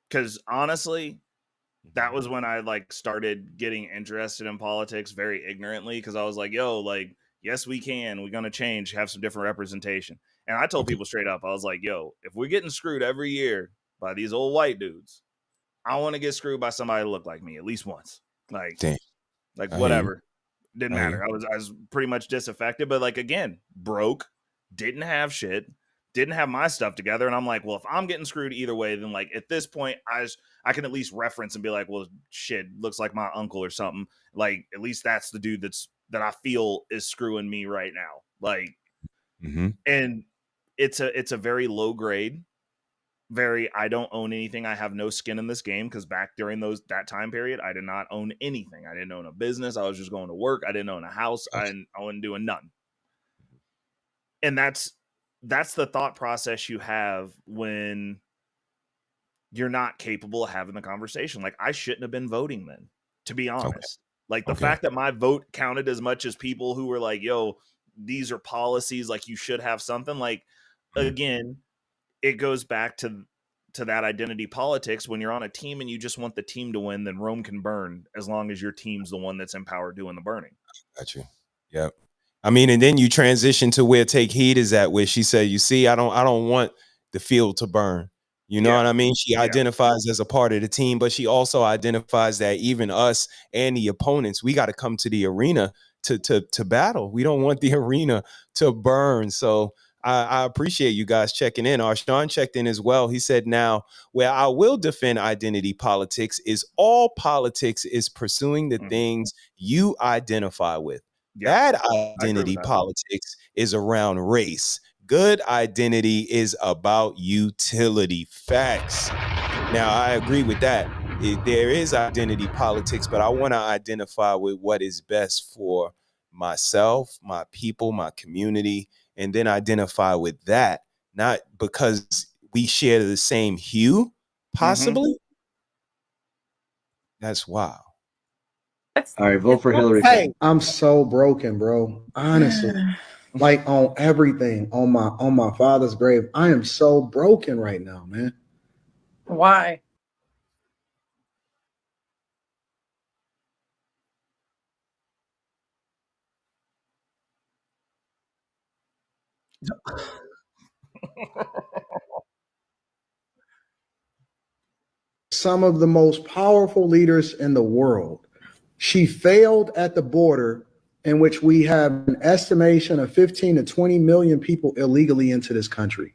Because honestly, that was when I started getting interested in politics very ignorantly, because I was like, yo, yes, we can. We're going to change, have some different representation. And I told people straight up, I was like, yo, if we're getting screwed every year by these old white dudes, I want to get screwed by somebody who looked like me at least once. Whatever. Didn't matter. I was pretty much disaffected, but again, broke, didn't have shit, didn't have my stuff together. And I'm like, well, if I'm getting screwed either way, then at this point, I can at least reference and be like, well, shit, looks like my uncle or something. At least that's the dude that I feel is screwing me right now. And it's a very low grade, I don't own anything. I have no skin in this game, because back during that time period, I did not own anything. I didn't own a business. I was just going to work. I didn't own a house. I wasn't doing nothing. And that's the thought process you have when you're not capable of having the conversation. I shouldn't have been voting then, to be honest. The fact that my vote counted as much as people who were like, yo, these are policies, you should have something. Again, it goes back to that identity politics. When you're on a team and you just want the team to win, then Rome can burn, as long as your team's the one that's in power doing the burning. Got you. Yep. I mean, and then you transition to where Take Heed is at, where she said, you see, I don't want the field to burn. You know what I mean? She identifies as a part of the team, but she also identifies that even us and the opponents, we got to come to the arena to battle. We don't want the arena to burn. So I appreciate you guys checking in. Arshawn checked in as well. He said, now, where I will defend identity politics is all politics is pursuing the things you identify with. Bad identity politics is around race. Good identity is about utility. Facts. Now, I agree with that. There is identity politics, but I want to identify with what is best for myself, my people, my community, and then identify with that, not because we share the same hue, possibly. That's wild. All right, vote for Hillary. Hey, I'm so broken, bro. Honestly, on everything, on my father's grave, I am so broken right now, man. Why? Some of the most powerful leaders in the world. She failed at the border, in which we have an estimation of 15 to 20 million people illegally into this country.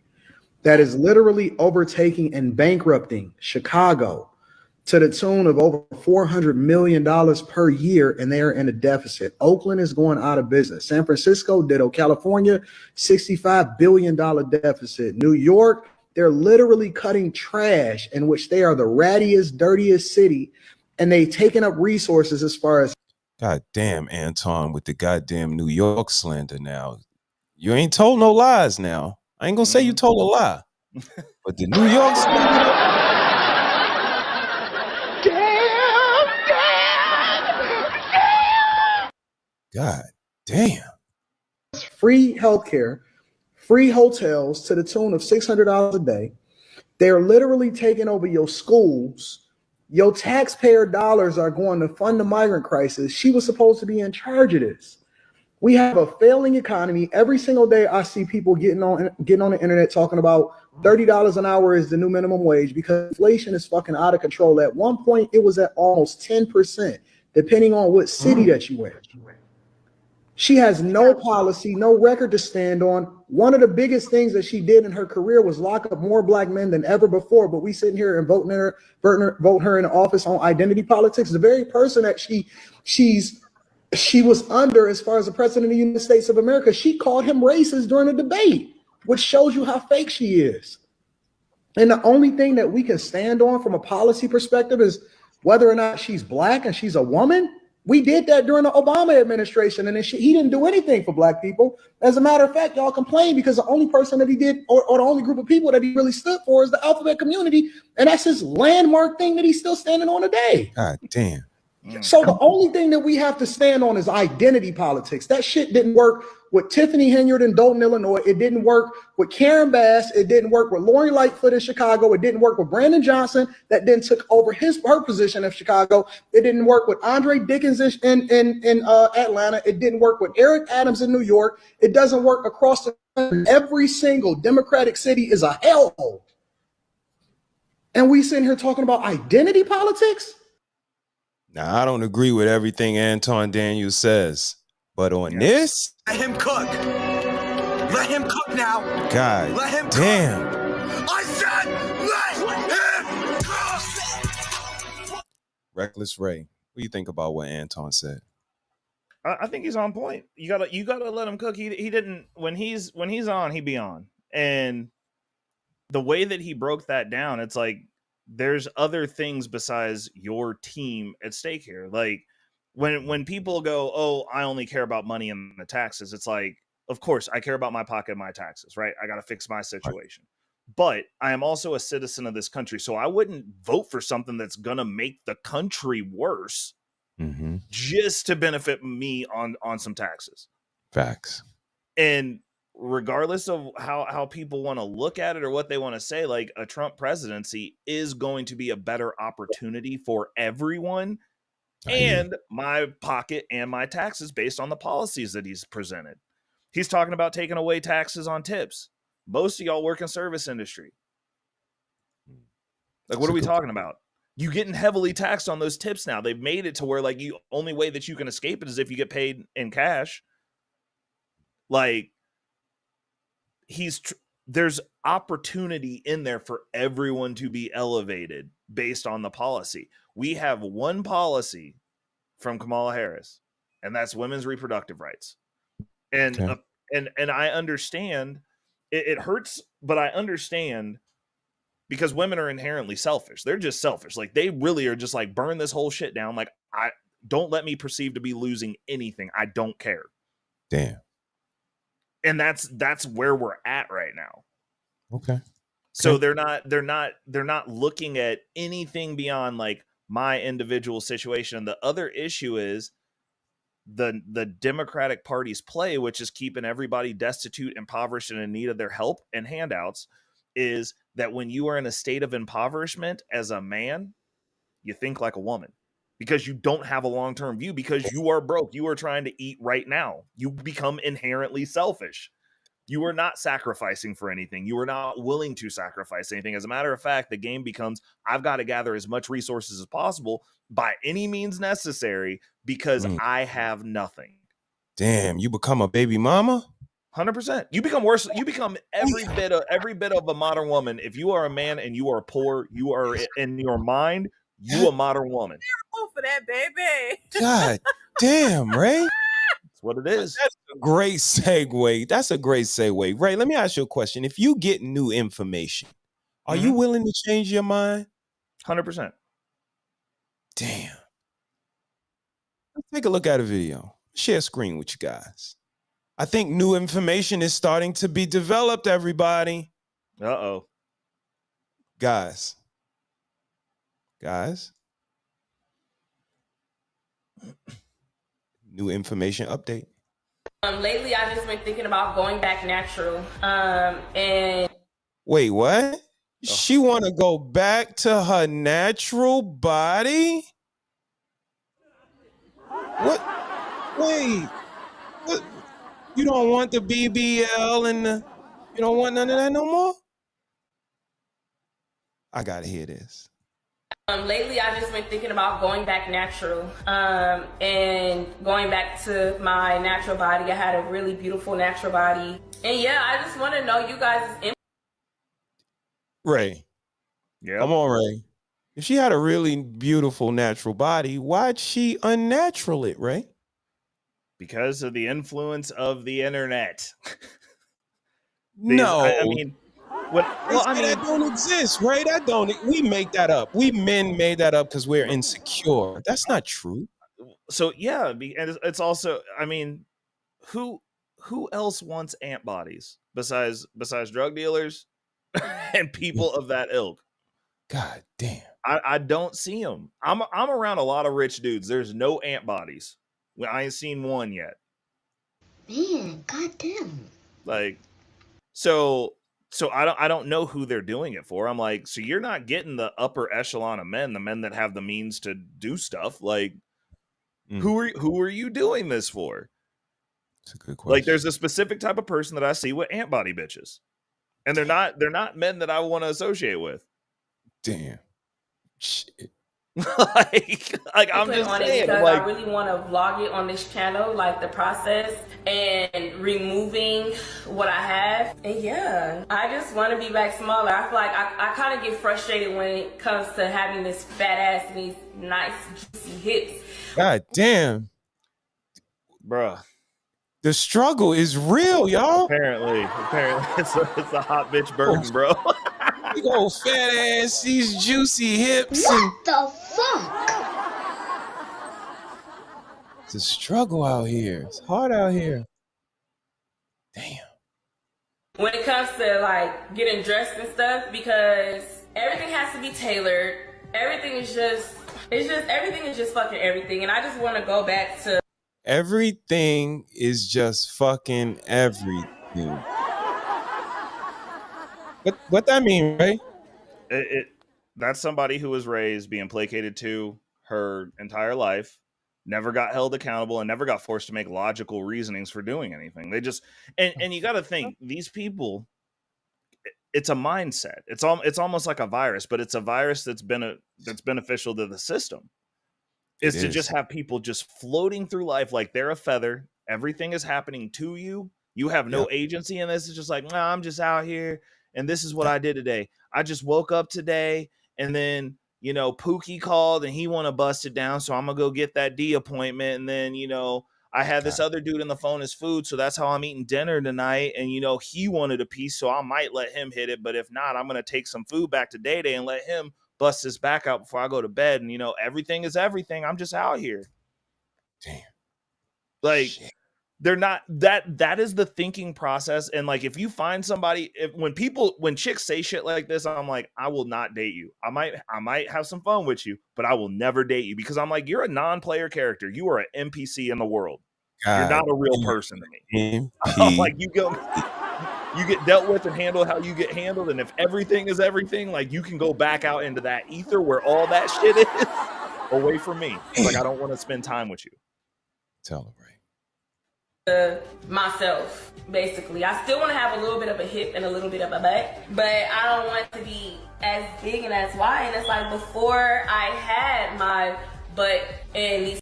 That is literally overtaking and bankrupting Chicago to the tune of over $400 million per year, and they are in a deficit. Oakland is going out of business. San Francisco, ditto. California, $65 billion deficit. New York, they're literally cutting trash, in which they are the rattiest, dirtiest city, and they've taken up resources as far as. God damn, Anton, with the goddamn New York slander now. You ain't told no lies now. I ain't gonna say you told a lie, but the New York slander. God damn. Free healthcare, free hotels to the tune of $600 a day. They're literally taking over your schools. Your taxpayer dollars are going to fund the migrant crisis. She was supposed to be in charge of this. We have a failing economy. Every single day I see people getting on the internet talking about $30 an hour is the new minimum wage because inflation is fucking out of control. At one point, it was at almost 10%, depending on what city that you in. She has no policy, no record to stand on. One of the biggest things that she did in her career was lock up more black men than ever before. But we sitting here and vote her in office on identity politics. The very person that she was under as far as the president of the United States of America, she called him racist during a debate, which shows you how fake she is. And the only thing that we can stand on from a policy perspective is whether or not she's black and she's a woman. We did that during the Obama administration, and he didn't do anything for black people. As a matter of fact, y'all complain because the only person that he did, or the only group of people that he really stood for is the alphabet community, and that's his landmark thing that he's still standing on today. God damn. So the only thing that we have to stand on is identity politics. That shit didn't work with Tiffany Henyard in Dayton, Illinois. It didn't work with Karen Bass. It didn't work with Lori Lightfoot in Chicago. It didn't work with Brandon Johnson that then took over her position in Chicago. It didn't work with Andre Dickens in Atlanta. It didn't work with Eric Adams in New York. It doesn't work across the country. Every single Democratic city is a hellhole. And we sitting here talking about identity politics? Now, I don't agree with everything Anton Daniels says, but on this, Let him cook. Let him cook now. God Let him damn. cook. I said let him cook. Reckless Ray, what do you think about what Anton said? I think he's on point. You gotta let him cook. He didn't when he's on, he be on. And the way that he broke that down, it's like there's other things besides your team at stake here. Like when people go, oh, I only care about money and the taxes, it's like, of course, I care about my pocket and my taxes, right? I got to fix my situation. Right. But I am also a citizen of this country, so I wouldn't vote for something that's going to make the country worse just to benefit me on some taxes. Facts. And regardless of how people want to look at it or what they want to say, like a Trump presidency is going to be a better opportunity for everyone and my pocket and my taxes based on the policies that he's presented. He's talking about taking away taxes on tips. Most of y'all work in service industry. Like, what are we talking about? You getting heavily taxed on those tips now. They've made it to where like you only way that you can escape it is if you get paid in cash. Like, there's opportunity in there for everyone to be elevated based on the policy. We have one policy from Kamala Harris, and that's women's reproductive rights. And and I understand it hurts, but I understand because women are inherently selfish. They're just selfish. Like they really are just like burn this whole shit down. Like I don't let me perceive to be losing anything. I don't care. Damn. And that's where we're at right now. Okay. So they're not looking at anything beyond like my individual situation. The other issue is the Democratic Party's play, which is keeping everybody destitute, impoverished, and in need of their help and handouts, is that when you are in a state of impoverishment as a man, you think like a woman. Because you don't have a long-term view, because you are broke. You are trying to eat right now. You become inherently selfish. You are not sacrificing for anything. You are not willing to sacrifice anything. As a matter of fact, the game becomes, I've got to gather as much resources as possible by any means necessary because I have nothing. Damn, you become a baby mama? 100%. You become worse. You become every bit of a modern woman. If you are a man and you are poor, you are in your mind, you a modern woman. For that, baby. God damn, Ray. That's what it is. That's a great segue. Ray, let me ask you a question. If you get new information, are you willing to change your mind? 100%. Damn. Let's take a look at a video. Share a screen with you guys. I think new information is starting to be developed, everybody. Uh-oh. Guys. New information update. Lately, I've just been thinking about going back natural. And wait, what? She want to go back to her natural body? What? Wait, what? You don't want the BBL and you don't want none of that no more? I gotta hear this. Lately, I've just been thinking about going back natural and going back to my natural body. I had a really beautiful natural body. And yeah, I just want to know you guys' Ray. Yeah. Come on, Ray. If she had a really beautiful natural body, why'd she unnatural it, Ray? Because of the influence of the internet. No. I mean, well, I mean, that don't exist, right? That don't. We make that up. We men made that up because we're insecure. That's not true. So yeah, and it's also, I mean, who else wants ant bodies besides drug dealers and people of that ilk? God damn. I don't see them. I'm around a lot of rich dudes. There's no ant bodies. I ain't seen one yet. Man, goddamn. Like, so I don't know who they're doing it for. I'm like, so you're not getting the upper echelon of men, the men that have the means to do stuff. Like, who are you doing this for? That's a good question. Like, there's a specific type of person that I see with ant body bitches, and they're not men that I want to associate with. Damn. Shit. like I'm just saying, because like, I really want to vlog it on this channel, like the process and removing what I have. And yeah, I just want to be back smaller. I feel like I kind of get frustrated when it comes to having this fat ass and these nice juicy hips. God damn. Bruh. The struggle is real, y'all. Apparently it's a hot bitch burden, bro. You go fat ass, these juicy hips. What the fuck? It's a struggle out here. It's hard out here. Damn. When it comes to like getting dressed and stuff, because everything has to be tailored. Everything is just fucking everything. And I just want to go back to Everything is just fucking everything. What that mean, right? That's somebody who was raised being placated to her entire life, never got held accountable, and never got forced to make logical reasonings for doing anything. They just and you got to think, these people, it's a mindset. It's almost like a virus, but it's a virus that's beneficial to the system. Is to just have people just floating through life like they're a feather. Everything is happening to you. You have no agency in this. It's just like, nah, I'm just out here, and this is what I did today. I just woke up today, and then, you know, Pookie called, and he want to bust it down, so I'm going to go get that D appointment, and then, you know, I had this other dude on the phone as food, so that's how I'm eating dinner tonight, and, you know, he wanted a piece, so I might let him hit it, but if not, I'm going to take some food back to Day Day and let him bust his back out before I go to bed. And, you know, everything is everything. I'm just out here. Damn. Like, shit. They're not that is the thinking process. And like, if you find somebody, when chicks say shit like this, I'm like, I will not date you. I might have some fun with you, but I will never date you, because I'm like, you're a non-player character. You are an NPC in the world. You're not a real person to me. I'm like, you get dealt with and handled how you get handled. And if everything is everything, like, you can go back out into that ether where all that shit is away from me. Like, I don't want to spend time with you. Tell them, right? Myself, basically. I still want to have a little bit of a hip and a little bit of a butt, but I don't want it to be as big and as wide. And it's like, before I had my butt and these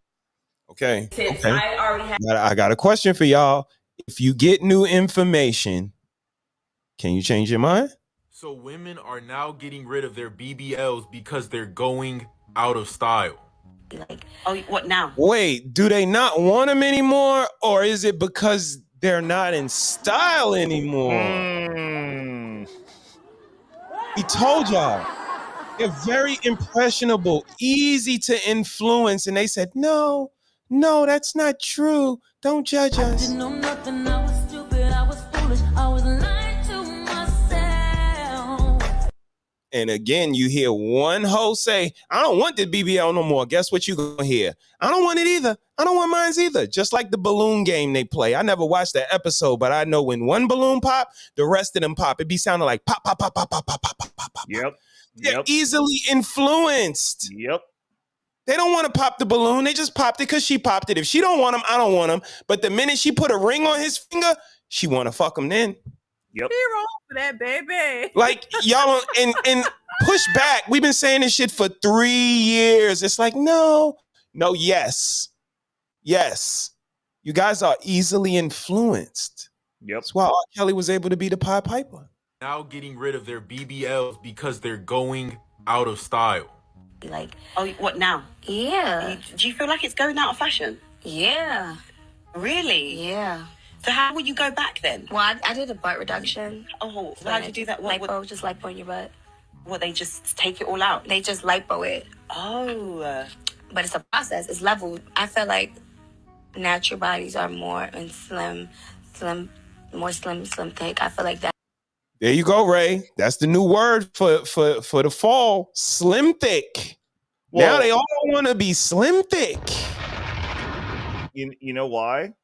tips, I already had. I got a question for y'all. If you get new information, can you change your mind? So women are now getting rid of their BBLs because they're going out of style. Like, oh, what now? Wait, do they not want them anymore, or is it because they're not in style anymore? He told y'all. They're very impressionable, easy to influence, and they said, no, that's not true. Don't judge us. I didn't know nothing. I was stupid. I was foolish. I was lying to myself. And again, you hear one host say, I don't want the BBL no more. Guess what you gonna hear? I don't want it either. I don't want mine either. Just like the balloon game they play. I never watched that episode, but I know when one balloon pop, the rest of them pop. It be sounding like pop, pop, pop, pop, pop, pop, pop, pop, pop. Yep. They're easily influenced. Yep. They don't want to pop the balloon. They just popped it because she popped it. If she don't want him, I don't want him. But the minute she put a ring on his finger, she want to fuck him then. Yep. Be wrong for that, baby. Like, y'all, and push back. We've been saying this shit for 3 years. It's like, no, yes. You guys are easily influenced. Yep. That's why R. Kelly was able to be the Pied Piper. Now getting rid of their BBLs because they're going out of style. Like, oh, what now? Yeah. Do you feel like it's going out of fashion? Yeah. Really? Yeah. So how would you go back then? Well, I did a butt reduction. Oh, so how'd you do that? Lipo, just lipo in your butt. What, they just take it all out? They just lipo it. Oh. But it's a process. It's leveled. I feel like natural bodies are more slim, thick. I feel like that. There you go, Ray. That's the new word for the fall. Slim thick. Well, now they all want to be slim thick. You know why?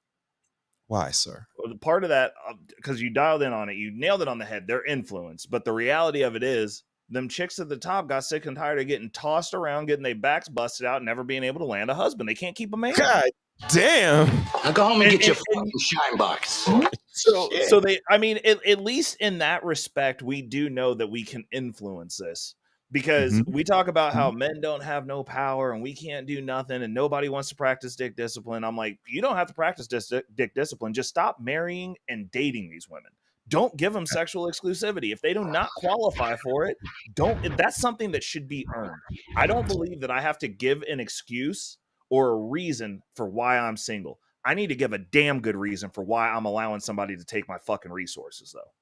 Why, sir? Well, part of that, because you dialed in on it, you nailed it on the head. They're influenced. But the reality of it is, them chicks at the top got sick and tired of getting tossed around, getting their backs busted out, and never being able to land a husband. They can't keep a man. God damn. Now go home and get your fucking shine box. So they, I mean, at least in that respect, we do know that we can influence this. Because we talk about how men don't have no power and we can't do nothing and nobody wants to practice dick discipline. I'm like, you don't have to practice dick discipline. Just stop marrying and dating these women. Don't give them sexual exclusivity. If they do not qualify for it, that's something that should be earned. I don't believe that I have to give an excuse or a reason for why I'm single. I need to give a damn good reason for why I'm allowing somebody to take my fucking resources, though.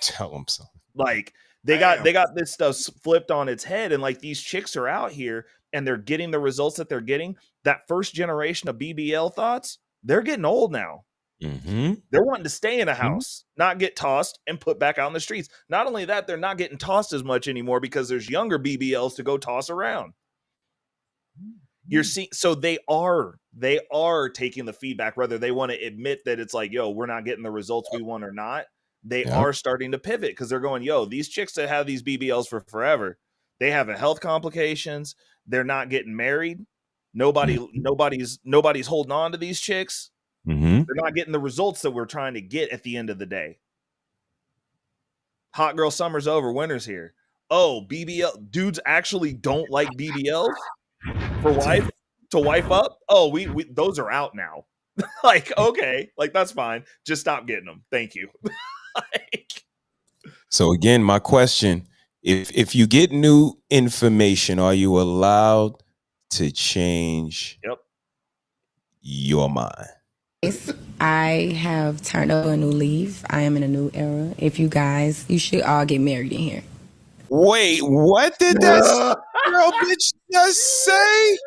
Tell them so. Like, they got this stuff flipped on its head, and like these chicks are out here and they're getting the results that they're getting. That first generation of BBL thoughts, they're getting old now. They're wanting to stay in a house, not get tossed and put back out in the streets. Not only that, they're not getting tossed as much anymore because there's younger BBLs to go toss around. You're seeing, so they are taking the feedback, whether they want to admit that it's like, yo, we're not getting the results we want or not. They are starting to pivot because they're going, yo, these chicks that have these BBLs for forever, they have health complications. They're not getting married. Nobody's holding on to these chicks. They're not getting the results that we're trying to get at the end of the day. Hot girl summer's over. Winter's here. Oh, BBL dudes actually don't like BBLs for wife up. Oh, we those are out now. Like, okay, like that's fine. Just stop getting them. Thank you. So again, my question, if you get new information, are you allowed to change your mind? I have turned over a new leaf. I am in a new era. If you guys, you should all get married in here. Wait, what did that girl bitch just say?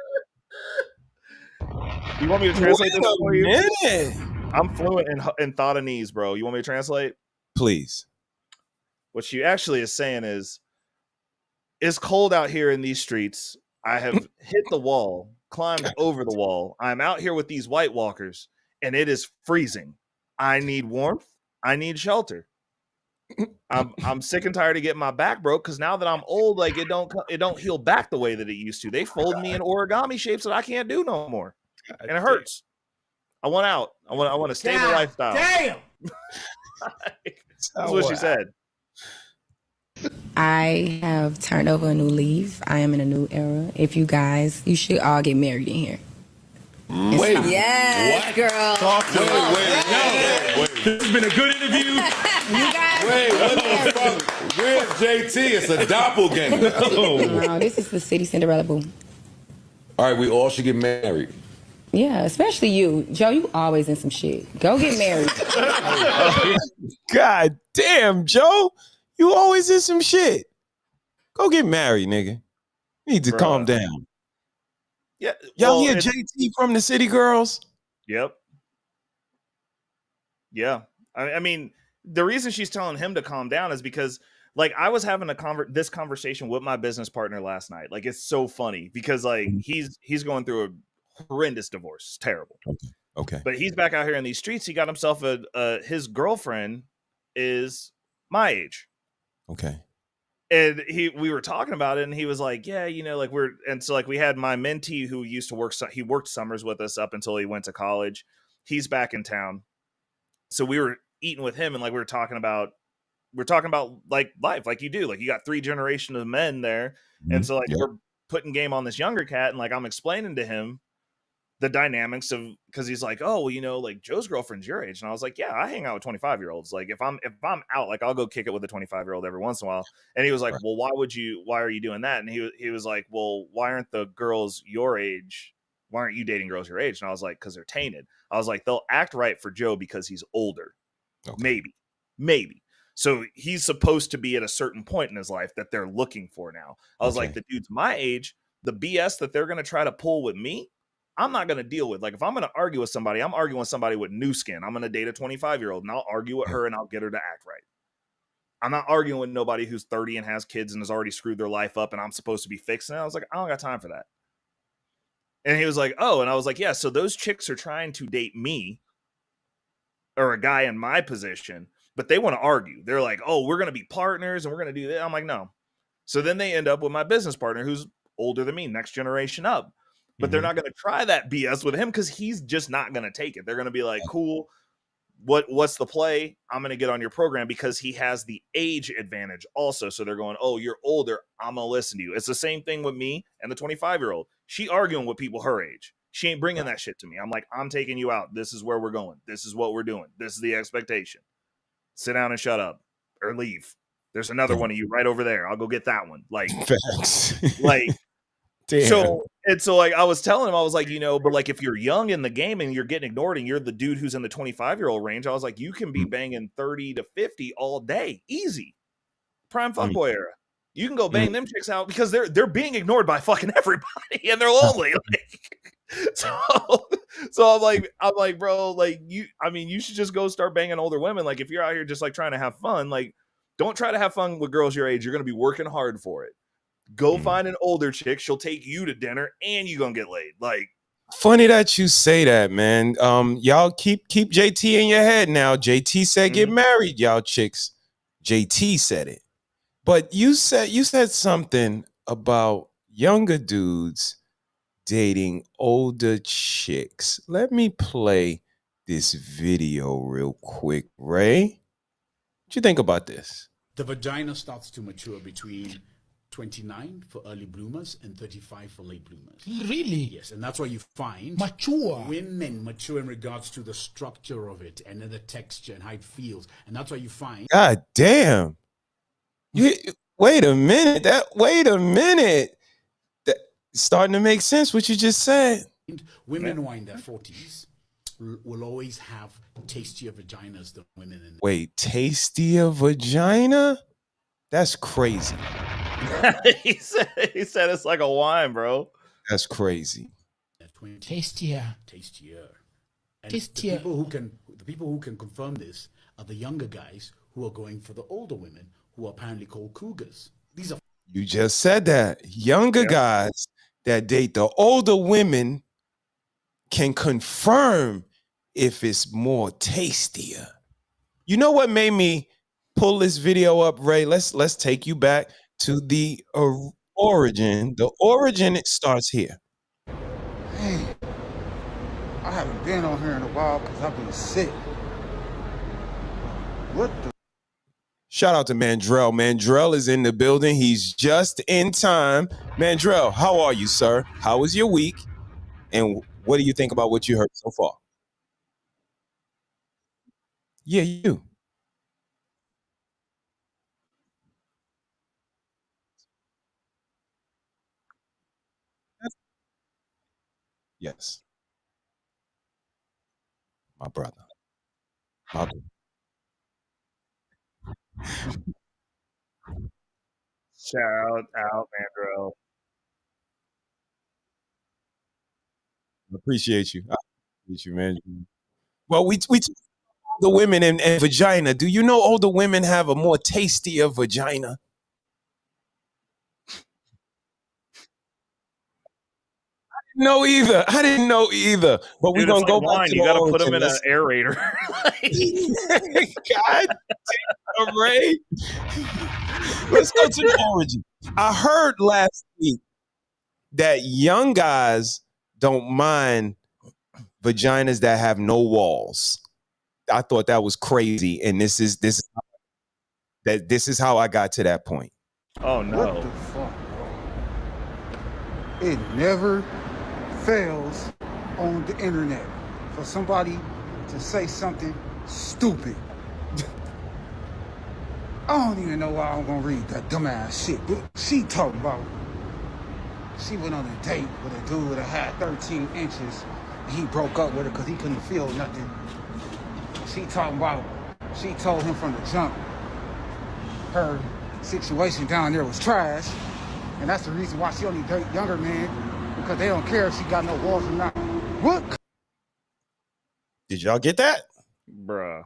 You want me to translate this for you? Minute. I'm fluent in Thoughtnese, bro. You want me to translate? Please. What she actually is saying is, it's cold out here in these streets. I have hit the wall, climbed over the wall. I'm out here with these White Walkers, and it is freezing. I need warmth. I need shelter. I'm sick and tired of getting my back broke because now that I'm old, like it don't heal back the way that it used to. They fold me in origami shapes that I can't do no more, and it hurts. I want out. I want a stable lifestyle. Damn. That's what she said. I have turned over a new leaf. I am in a new era. If you guys, you should all get married in here. Wait. Yes, What? girl. Talk to wait. This has been a good interview. You guys. Wait, what the fuck? Where's JT? It's a doppelganger. No, this is the city Cinderella boo. All right, we all should get married. Yeah, especially you. Joe, you always in some shit. Go get married. God damn, Joe. You always in some shit. Go get married, nigga. You need to calm down. Yeah. Y'all hear JT from the City Girls? Yep. Yeah. I mean, the reason she's telling him to calm down is because Like I was having this conversation with my business partner last night. Like it's so funny because like he's going through a horrendous divorce. It's terrible. Okay. But he's back out here in these streets. He got himself his girlfriend is my age. Okay. And we were talking about it, and he was like, yeah, you know, like so like we had my mentee who used to work, he worked summers with us up until he went to college. He's back in town. So we were eating with him, and like we're talking about like life, like you do, like you got 3 generations of men there. And so like we're putting game on this younger cat, and like I'm explaining to him the dynamics of, because he's like, oh, well, you know, like Joe's girlfriend's your age. And I was like, yeah, I hang out with 25-year-olds. Like if I'm out, like I'll go kick it with a 25-year-old every once in a while. And he was like, well, why are you doing that? And he was like, well, why aren't the girls your age? Why aren't you dating girls your age? And I was like, because they're tainted. I was like, they'll act right for Joe because he's older. Okay. Maybe. So he's supposed to be at a certain point in his life that they're looking for now. I was like, the dudes my age, the BS that they're going to try to pull with me, I'm not going to deal with. Like, if I'm going to argue with somebody, I'm arguing with somebody with new skin. I'm going to date a 25-year-old and I'll argue with her and I'll get her to act right. I'm not arguing with nobody who's 30 and has kids and has already screwed their life up and I'm supposed to be fixing it. I was like, I don't got time for that. And he was like, oh, and I was like, yeah, so those chicks are trying to date me or a guy in my position, but they want to argue. They're like, oh, we're going to be partners and we're going to do that. I'm like, no. So then they end up with my business partner who's older than me, next generation up. But they're not going to try that BS with him because he's just not going to take it. They're going to be like, cool, what's the play? I'm going to get on your program because he has the age advantage also. So they're going, oh, you're older, I'm going to listen to you. It's the same thing with me and the 25-year-old. She arguing with people her age. She ain't bringing that shit to me. I'm like, I'm taking you out. This is where we're going. This is what we're doing. This is the expectation. Sit down and shut up or leave. There's another one of you right over there. I'll go get that one. Like, like, damn. So like I was telling him, I was like, you know, but like if you're young in the game and you're getting ignored and you're the dude who's in the 25-year-old range, I was like, you can be banging 30 to 50 all day. Easy. Prime fuckboy era. You can go bang them chicks out because they're being ignored by fucking everybody and they're lonely. Like, so I'm like, bro, like you should just go start banging older women. Like if you're out here just like trying to have fun, like don't try to have fun with girls your age. You're going to be working hard for it. Go find an older chick. She'll take you to dinner and you gonna get laid. Like, funny that you say that, man. Y'all keep JT in your head now. JT said get married, y'all chicks. JT said it. But you said something about younger dudes dating older chicks. Let me play this video real quick, Ray. What you think about this? The vagina starts to mature between 29 for early bloomers and 35 for late bloomers. Really? Yes, and that's why you find mature women mature in regards to the structure of it and then the texture and how it feels. And that's why you find God damn. Wait a minute. That starting to make sense what you just said. Women who are in their 40s will always have tastier vaginas than women in Wait, tastier vagina? That's crazy. he said it's like a wine, bro. That's crazy. Tastier. And the people who can confirm this are the younger guys who are going for the older women who are apparently called cougars. These are You just said that. Younger guys that date the older women can confirm if it's more tastier. You know what made me pull this video up, Ray? Let's take you back to the origin. The origin, it starts here. Hey, I haven't been on here in a while because I've been sick. What the? Shout out to Mandrell. Mandrell is in the building. He's just in time. Mandrell, how are you, sir? How was your week? And what do you think about what you heard so far? Yeah, you. Yes. My brother. Shout out, Mandrell. Appreciate you. I appreciate you, man. Well, we older women and vagina. Do you know older women have a more tastier vagina? No, either. I didn't know either. But we're Dude, it's gonna like go back wine. to You the got to put them origin. in an aerator. God damn, Ray. Let's go to the origin. I heard last week that young guys don't mind vaginas that have no walls. I thought that was crazy, and this is how I got to that point. Oh no! What the fuck, bro? It never fails on the internet for somebody to say something stupid. I don't even know why I'm gonna read that dumbass shit. But she talking about she went on a date with a dude that had 13 inches. And he broke up with her because he couldn't feel nothing. She talking about she told him from the jump her situation down there was trash, and that's the reason why she only date younger men, because they don't care if she got no walls or not. What? Did y'all get that? Bruh.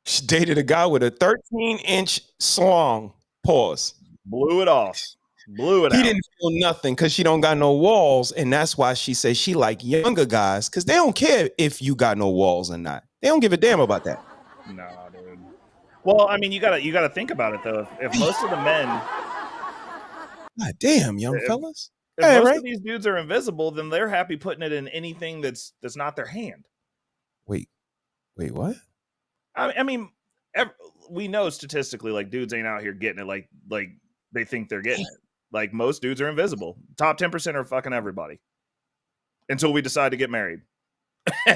She dated a guy with a 13-inch slong. Pause. Blew it off. Blew it He out. didn't feel nothing because she don't got no walls, and that's why she says she like younger guys because they don't care if you got no walls or not. They don't give a damn about that. Nah, dude. Well, I mean, you gotta think about it though. If most of the men, God damn, young fellas. if Hey, most right? of these dudes are invisible, then they're happy putting it in anything that's not their hand. Wait, what? I mean, we know statistically, like, dudes ain't out here getting it like they think they're getting it. Like, most dudes are invisible. Top 10% are fucking everybody until we decide to get married.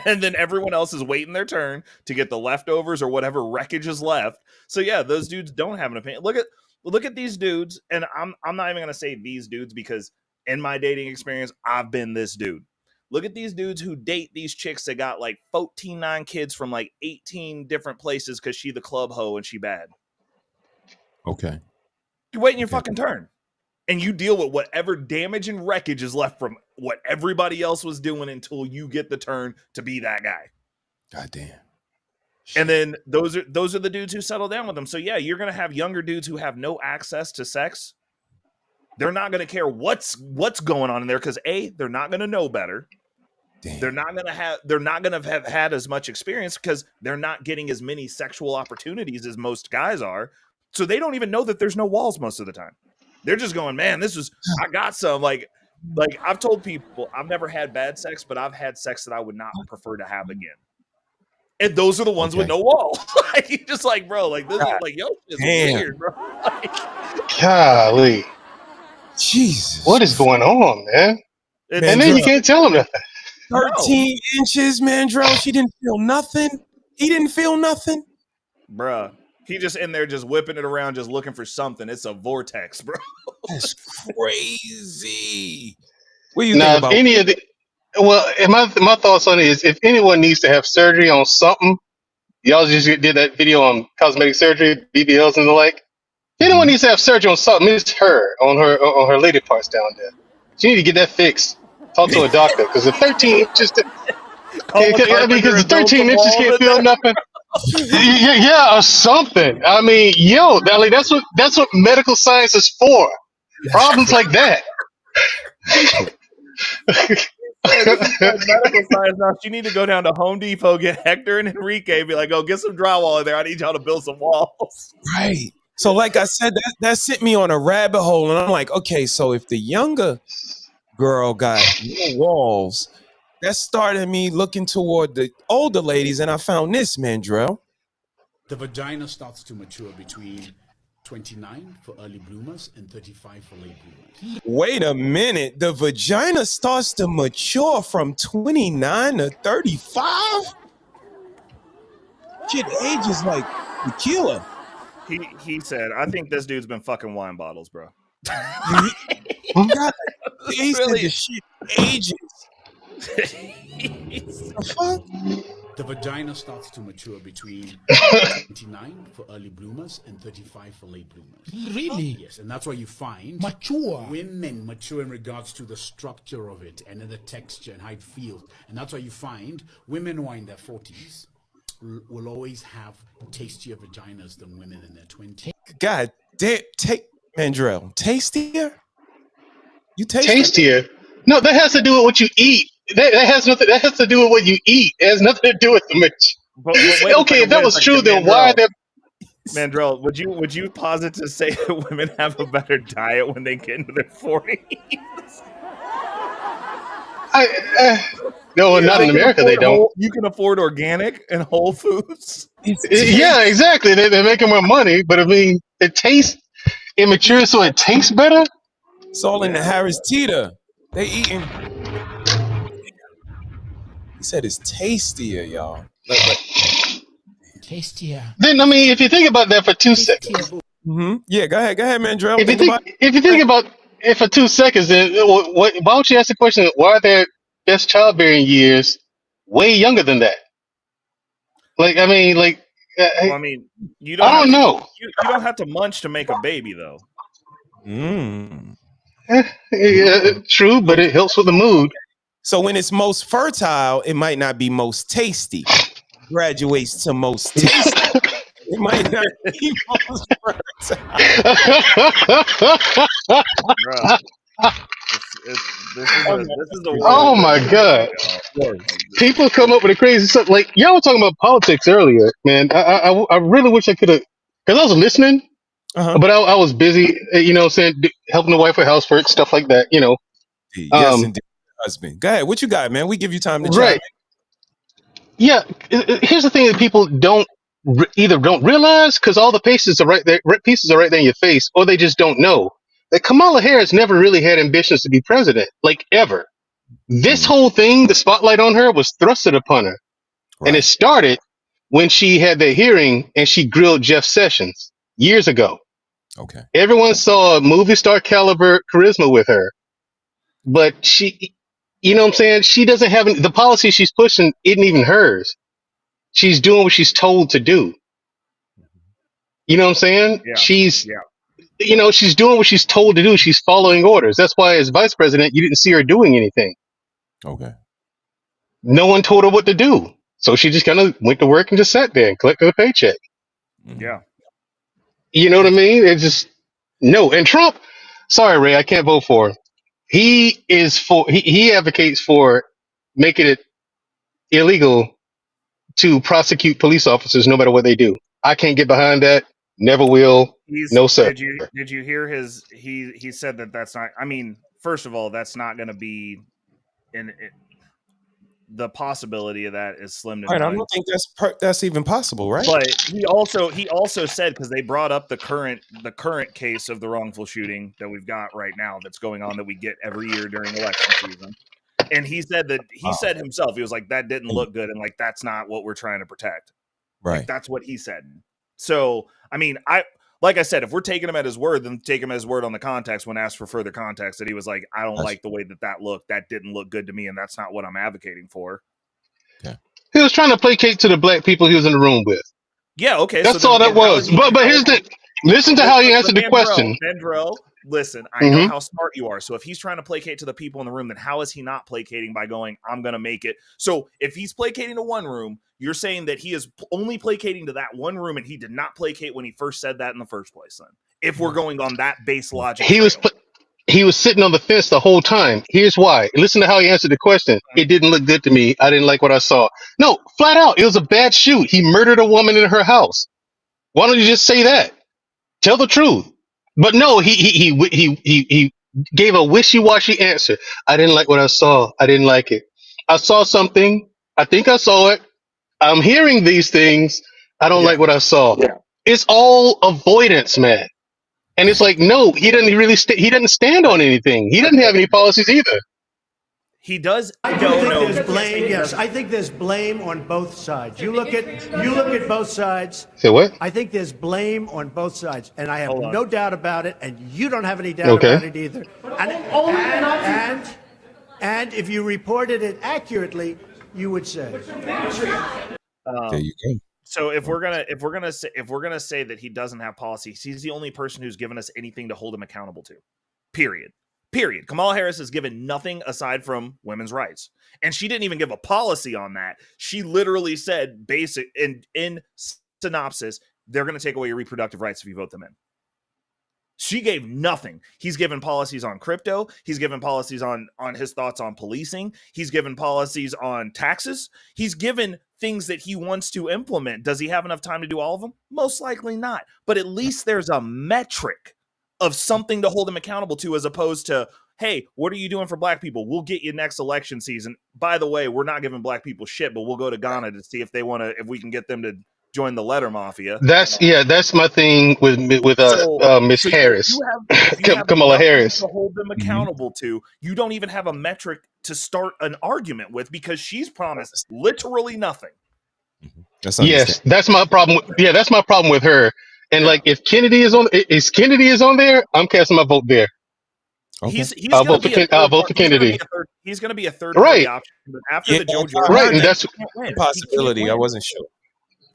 And then everyone else is waiting their turn to get the leftovers or whatever wreckage is left. So yeah, those dudes don't have an opinion. Look at these dudes, and I'm not even gonna say these dudes because in my dating experience, I've been this dude. Look at these dudes who date these chicks that got like 14 kids from like 18 different places because she the club hoe and she bad. Okay. You're waiting your fucking turn. And you deal with whatever damage and wreckage is left from what everybody else was doing until you get the turn to be that guy. God damn. And then those are the dudes who settle down with them. So yeah, you're gonna have younger dudes who have no access to sex. They're not gonna care what's going on in there because A, they're not gonna know better. Damn. They're not gonna have had as much experience because they're not getting as many sexual opportunities as most guys are. So they don't even know that there's no walls most of the time. They're just going, man, I got some. Like I've told people I've never had bad sex, but I've had sex that I would not prefer to have again. And those are the ones with no walls. Like, just like, bro, like this is like, yo, it's weird, bro. Like, golly. Jesus. What is going on, man? And then you can't tell him nothing. 13 inches, Mandrell. She didn't feel nothing. He didn't feel nothing. Bruh. He just in there just whipping it around, just looking for something. It's a vortex, bro. That's crazy. What do you think about any of the? Well, my thoughts on it is, if anyone needs to have surgery on something, y'all just did that video on cosmetic surgery, BBLs and the like. If anyone needs to have surgery on something, it's her on her lady parts down there. She need to get that fixed. Talk to a doctor because the 13 inches. Because the 13 inches can't feel nothing. Yeah, or something. I mean, yo, Dally, that's what medical science is for. Problems like that. This is like medical science now. You need to go down to Home Depot, get Hector and Enrique, and be like, "Oh, get some drywall in there. I need y'all to build some walls." Right. So, like I said, that sent me on a rabbit hole, and I'm like, okay, so if the younger girl got no walls, that started me looking toward the older ladies, and I found this, Mandrell. The vagina starts to mature between 29 for early bloomers and 35 for late bloomers. Wait a minute. The vagina starts to mature from 29 to 35? Shit, age is like the killer. He said, I think this dude's been fucking wine bottles, bro. God, he said the shit ages. The fuck? The vagina starts to mature between 29 for early bloomers and 35 for late bloomers. Really? Yes, and that's why you find Mature. women mature in regards to the structure of it and the texture and how it feels. And that's why you find women who are in their 40s will always have tastier vaginas than women in their 20s. God damn, Mandrell, tastier? You tastier? No, that has to do with what you eat. That has nothing. That has to do with what you eat. It has nothing to do with the mix. But wait Okay, if that was true, then why are there? Mandrell, would you posit to say that women have a better diet when they get into their 40s? No, not in America. They don't. You can afford organic and whole foods. Yeah, exactly. They're making more money, but I mean, it tastes immature, so it tastes better. It's all in the Harristribemediagroup. They eating. He said it's tastier, y'all. Tastier. Then I mean, if you think about that for 2 seconds. Yeah, go ahead, Mandrell. If you think about it for 2 seconds, then why don't you ask the question? Why are their best childbearing years way younger than that? Like, I mean, like. Well, I mean, you don't. I don't know. You don't have to munch to make a baby, though. Yeah, true, but it helps with the mood. So when it's most fertile, it might not be most tasty. Graduates to most tasty. It might not be most fertile. Oh my God! People come up with a crazy stuff. Like y'all were talking about politics earlier, man. I really wish I could have, because I was listening, but I was busy. You know, saying helping the wife with housework, stuff like that. You know. Yes, indeed, husband. Go ahead. What you got, man? We give you time to right. Yeah. Here's the thing that people either don't realize, because all the pieces are right there. Pieces are right there in your face, or they just don't know that Kamala Harris never really had ambitions to be president, like ever. This whole thing, the spotlight on her, was thrusted upon her, and it started when she had the hearing and she grilled Jeff Sessions years ago. Okay. Everyone saw a movie star caliber charisma with her, but she, you know what I'm saying? She doesn't have the policy she's pushing isn't even hers. She's doing what she's told to do. You know what I'm saying? Yeah. You know, she's doing what she's told to do. She's following orders. That's why as vice president, you didn't see her doing anything. Okay. No one told her what to do. So she just kind of went to work and just sat there and collected a paycheck. Yeah. You know what I mean? It's just, no. And Trump, sorry, Ray, I can't vote for him. He advocates for making it illegal to prosecute police officers no matter what they do. I can't get behind that. Never will. No, sir. Did you hear his? He said that that's not. I mean, first of all, that's not going to be the possibility of that is slim to none. I don't think that's even possible, right? But he also said, because they brought up the current case of the wrongful shooting that we've got right now that's going on, that we get every year during election season. And he said that said himself, he was like, that didn't look good, and like that's not what we're trying to protect. Right. Like, that's what he said. So I mean, like I said, if we're taking him at his word, then take him at his word on the context when asked for further context, that he was like, I don't like the way that looked. That didn't look good to me, and that's not what I'm advocating for. Okay. He was trying to placate to the black people he was in the room with. Yeah, okay. That's all that was. But here's listen to how he answered the question. Mandrell, listen, I know how smart you are. So if he's trying to placate to the people in the room, then how is he not placating by going, I'm going to make it? So if he's placating to one room, you're saying that he is only placating to that one room, and he did not placate when he first said that in the first place, then? If we're going on that base logic. He was sitting on the fence the whole time. Here's why. Listen to how he answered the question. It didn't look good to me. I didn't like what I saw. No, flat out. It was a bad shoot. He murdered a woman in her house. Why don't you just say that? Tell the truth. But no, he gave a wishy-washy answer. I didn't like what I saw. I didn't like it. I saw something. I think I saw it. I'm hearing these things. I don't like what I saw. Yeah. It's all avoidance, man. And it's like, no, he doesn't really. He doesn't stand on anything. He doesn't have any policies either. He does. There's blame. Yes, I think there's blame on both sides. You look at both sides. Say what? I think there's blame on both sides, and I have no doubt about it. And you don't have any doubt about it either. And if you reported it accurately, you would say? There you go. So if we're gonna say that he doesn't have policies, he's the only person who's given us anything to hold him accountable to. Period. Kamala Harris has given nothing aside from women's rights, and she didn't even give a policy on that. She literally said, basic in synopsis, they're going to take away your reproductive rights if you vote them in. She gave nothing. He's given policies on crypto. He's given policies on his thoughts on policing. He's given policies on taxes. He's given things that he wants to implement. Does he have enough time to do all of them? Most likely not. But at least there's a metric of something to hold him accountable to, as opposed to, hey, what are you doing for black people? We'll get you next election season. By the way, we're not giving black people shit, but we'll go to Ghana to see if we can get them to join the letter mafia. That's my thing with Miss Harris, you have Kamala Harris. To hold them accountable to, you don't even have a metric to start an argument with, because she's promised literally nothing. Yes, that's my problem. That's my problem with her. And like, if Kennedy is on there, I'm casting my vote there. Okay. I'll vote for Kennedy. He's going to be a third right. party option. But after the Joe Jordan, right, and that's a possibility. I wasn't sure.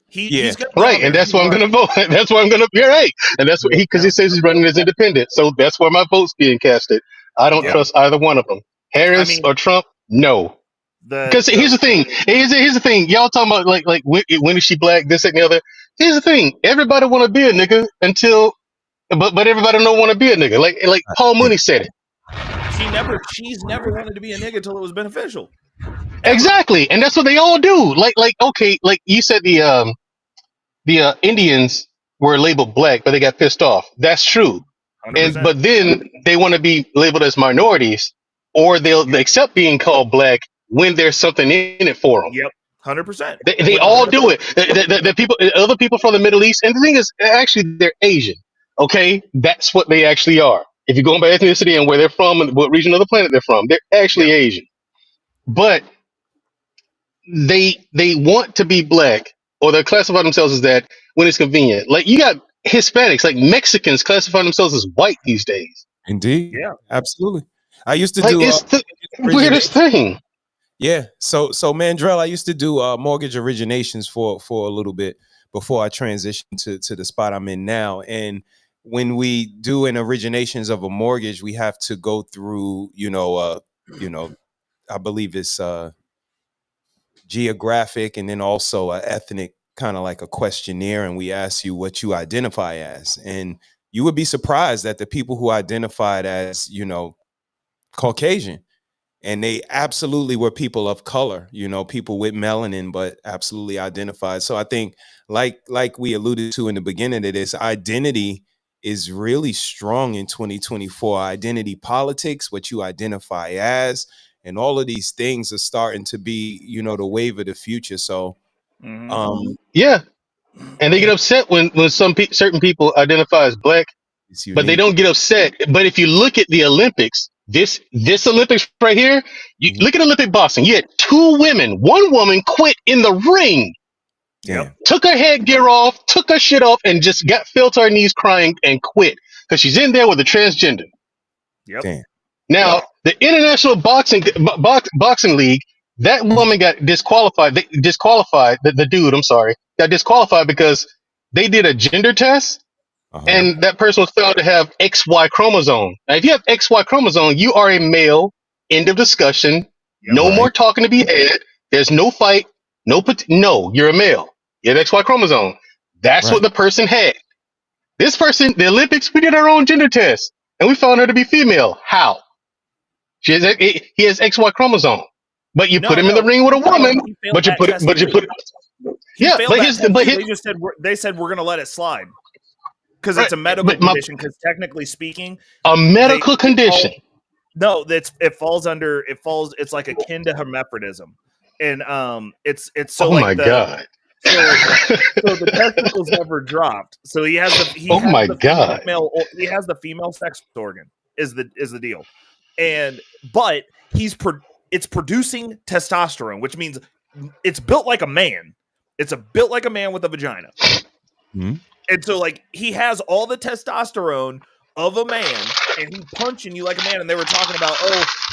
He's right, and that's why I'm going to vote. That's why I'm going to be right, and that's what because he says he's running as independent. So that's where my vote's being casted. I don't trust either one of them, Harris or Trump. No, because here's the thing. Here's the thing. Y'all talking about like when is she black? This and the other. Here's the thing. Everybody want to be a nigga but everybody don't want to be a nigga. Like Paul Mooney said it. She's never wanted to be a nigga until it was beneficial. Exactly, and that's what they all do. Like okay, like you said, the Indians were labeled black, but they got pissed off. That's true. 100%. But then they want to be labeled as minorities, or they'll accept being called black when there's something in it for them. Yep, 100%. They all do it. The people, other people from the Middle East, and the thing is, actually, they're Asian. Okay, that's what they actually are. If you're going by ethnicity and where they're from and what region of the planet they're from, they're actually Asian. But they want to be black, or they classify themselves as that when it's convenient. Like, you got Hispanics, like Mexicans classify themselves as white these days. Indeed. Yeah, absolutely. I used to like, do it's the weirdest thing. Yeah. So Mandrell, I used to do mortgage originations for a little bit before I transitioned to the spot I'm in now. And when we do an originations of a mortgage, we have to go through, I believe it's geographic and then also a ethnic, kind of like a questionnaire, and we ask you what you identify as. And you would be surprised at the people who identified as, Caucasian, and they absolutely were people of color, people with melanin, but absolutely identified. So I think like we alluded to in the beginning of this, identity is really strong in 2024. Identity politics, what you identify as, and all of these things are starting to be, the wave of the future. So, yeah. And they get upset when certain people identify as black, but they don't get upset. But if you look at the Olympics, this Olympics right here, you look at Olympic boxing. You had two women. One woman quit in the ring. Yep. Took her headgear off, took her shit off, and just fell to her knees crying and quit because she's in there with a transgender. Yep. Damn. Now, the International Boxing League, that woman got disqualified. They disqualified the dude. I'm sorry, got disqualified because they did a gender test, and that person was found to have XY chromosome. Now, if you have XY chromosome, you are a male. End of discussion. Yep. No more talking to be had. There's no fight. No, you're a male. You have XY chromosome. That's what the person had. This person, the Olympics, we did our own gender test, and we found her to be female. How? He has XY chromosome, but you put him in the ring with a woman. But you put yeah. They said we're going to let it slide because it's a medical condition. Because technically speaking, a medical condition. It falls. It's like akin to hermaphroditism, and it's so. Oh my god. So the testicles never dropped. So he has the female sex organ is the deal. But it's producing testosterone, which means it's built like a man. It's built like a man with a vagina. Mm-hmm. And so like he has all the testosterone of a man and he's punching you like a man. And they were talking about,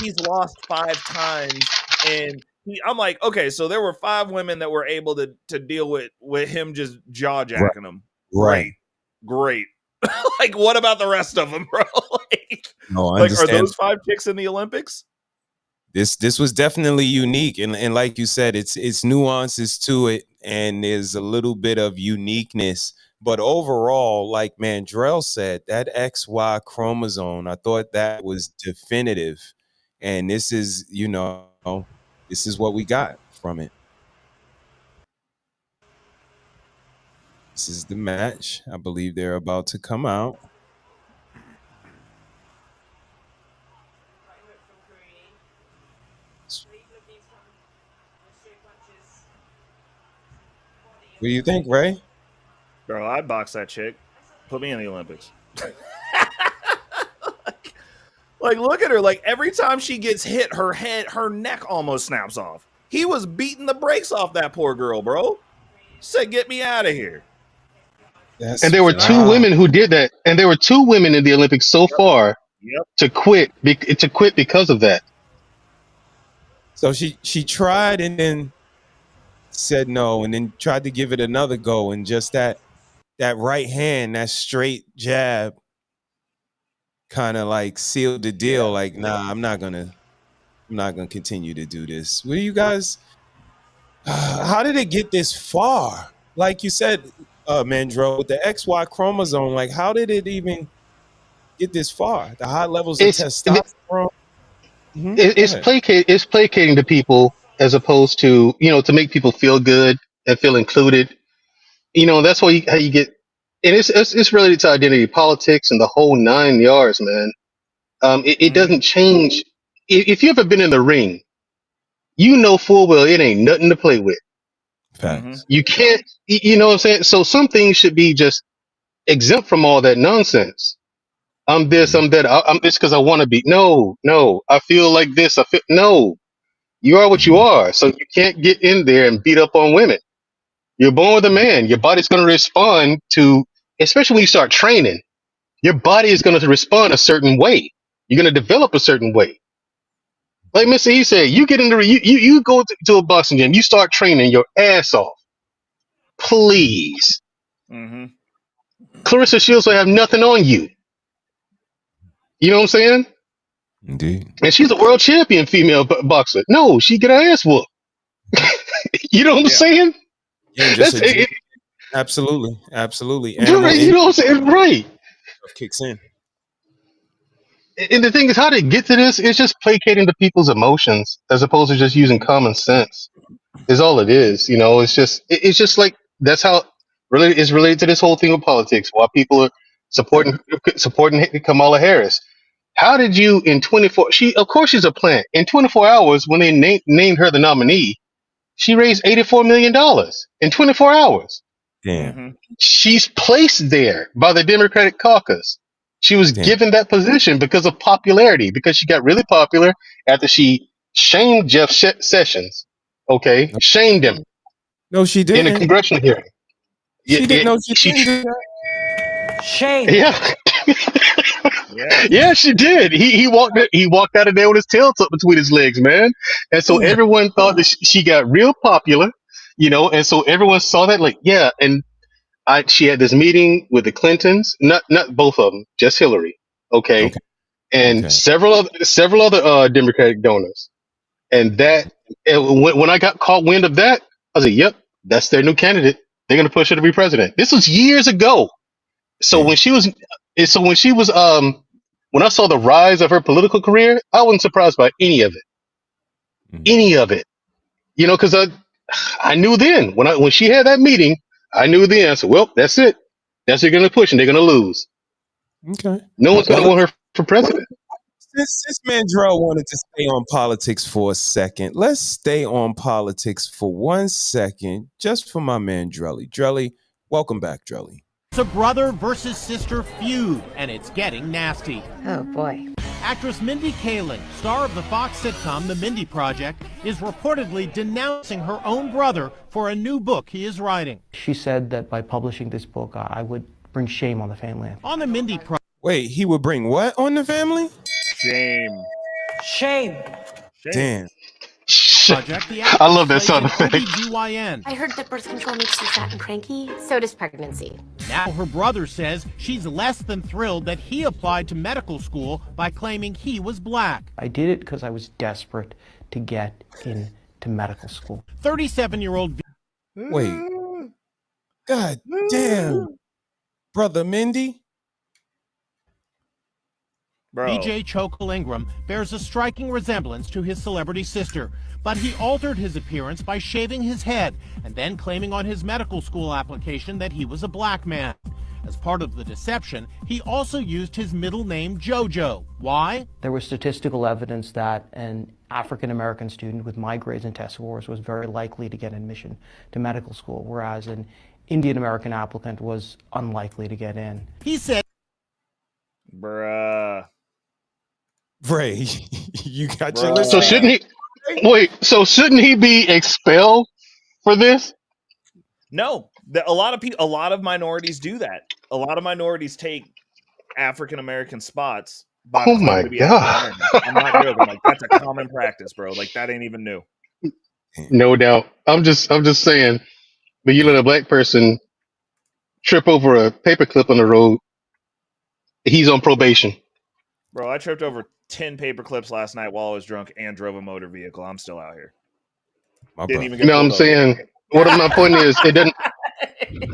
he's lost 5 times and I'm like, okay, so there were 5 women that were able to deal with him just jaw jacking them. Right. Great. Like, what about the rest of them, bro? No, I like, are understand. those 5 chicks in the Olympics? This was definitely unique, and like you said, it's nuances to it, and there's a little bit of uniqueness. But overall, like Mandrell said, that XY chromosome, I thought that was definitive, and this is, this is what we got from it. This is the match. I believe they're about to come out. What do you think, Ray? Girl, I'd box that chick. Put me in the Olympics. Like, look at her. Like, every time she gets hit, her neck almost snaps off. He was beating the brakes off that poor girl, bro. Said, get me out of here. And there were 2 women who did that, and there were 2 women in the Olympics so far to quit because of that. So she tried and then said no, and then tried to give it another go, and just that right hand, that straight jab, kind of like sealed the deal. Like, nah, I'm not gonna continue to do this. What do you guys? How did it get this far? Like you said, Mandro, with the XY chromosome, like, how did it even get this far? The high levels of testosterone. It's placating to people as opposed to, to make people feel good and feel included. That's how you get, and it's related to identity politics and the whole 9 yards, man. It doesn't change. If you've ever been in the ring, you know full well it ain't nothing to play with. Facts. You can't, you know what I'm saying? So some things should be just exempt from all that nonsense. I'm this, I'm that, I'm this because I want to be. No, I feel like this. No, you are what you are. So you can't get in there and beat up on women. You're born with a man. Your body's going to respond to, especially when you start training, your body is going to respond a certain way. You're going to develop a certain way. Like Mr.HeSaiD, you get in the you go to a boxing gym, you start training your ass off. Please. Clarissa Shields will have nothing on you. You know what I'm saying? Indeed. And she's a world champion female boxer. No, she get her ass whooped. You know what I'm saying? That's it. Absolutely. You know what I'm saying? Right. Kicks in. And the thing is, how to get to this is just placating to people's emotions as opposed to just using common sense. Is all it is. It's just like that's how really is related to this whole thing with politics. Why people are supporting Kamala Harris. How did you in 24? Of course she's a plant. In 24 hours, when they named her the nominee, she raised $84 million in 24 hours. Damn. She's placed there by the Democratic caucus. She was given that position because of popularity, because she got really popular after she shamed Jeff Sessions. Okay, shamed him. No, she didn't. In a congressional hearing. She didn't know she didn't. Shame. Yeah. Yeah, she did. He walked out of there with his tail tucked between his legs, man. And so everyone thought that she got real popular, and so everyone saw that, like, yeah. And she had this meeting with the Clintons, not both of them, just Hillary, okay. And several other Democratic donors. And when I got caught wind of that, I was like, yep, that's their new candidate. They're gonna push her to be president. This was years ago. So when she was when I saw the rise of her political career, I wasn't surprised by any of it. Because I knew then when she had that meeting, I knew then. I said, well, that's it. That's what they're gonna push, and they're gonna lose. Okay. No one's gonna want her for president. Since Mandrell wanted to stay on politics for a second, let's stay on politics for 1 second, just for my man Drelly. Drelly, welcome back, Drelly. It's a brother versus sister feud, and it's getting nasty. Oh, boy. Actress Mindy Kaling, star of the Fox sitcom The Mindy Project, is reportedly denouncing her own brother for a new book he is writing. She said that by publishing this book, I would bring shame on the family. On The Mindy Project. Wait, he would bring what on the family? Shame. Shame. Damn. Shame. project, the I love that sound actress effect. played an OBGYN. I heard that birth control makes you fat and cranky. So does pregnancy. Now her brother says she's less than thrilled that he applied to medical school by claiming he was black. I did it because I was desperate to get into medical school. 37-year-old. Wait. God damn. Brother Mindy? BJ Chokal Ingram bears a striking resemblance to his celebrity sister, but he altered his appearance by shaving his head and then claiming on his medical school application that he was a black man. As part of the deception, he also used his middle name JoJo. Why? There was statistical evidence that an African-American student with my grades and test scores was very likely to get admission to medical school, whereas an Indian-American applicant was unlikely to get in. He said, Bruh. Ray, you got your Bruh. list. So shouldn't he be expelled for this? No, a lot of minorities do that. A lot of minorities take African American spots. By Oh my God. I'm not joking. Like, that's a common practice, bro. Like, that ain't even new. No doubt. I'm just saying, but you let a black person trip over a paperclip on the road, he's on probation. Bro, I tripped over 10 paper clips last night while I was drunk and drove a motor vehicle. I'm still out here. Didn't even get You know what I'm pulled over. saying? What my point is, it doesn't.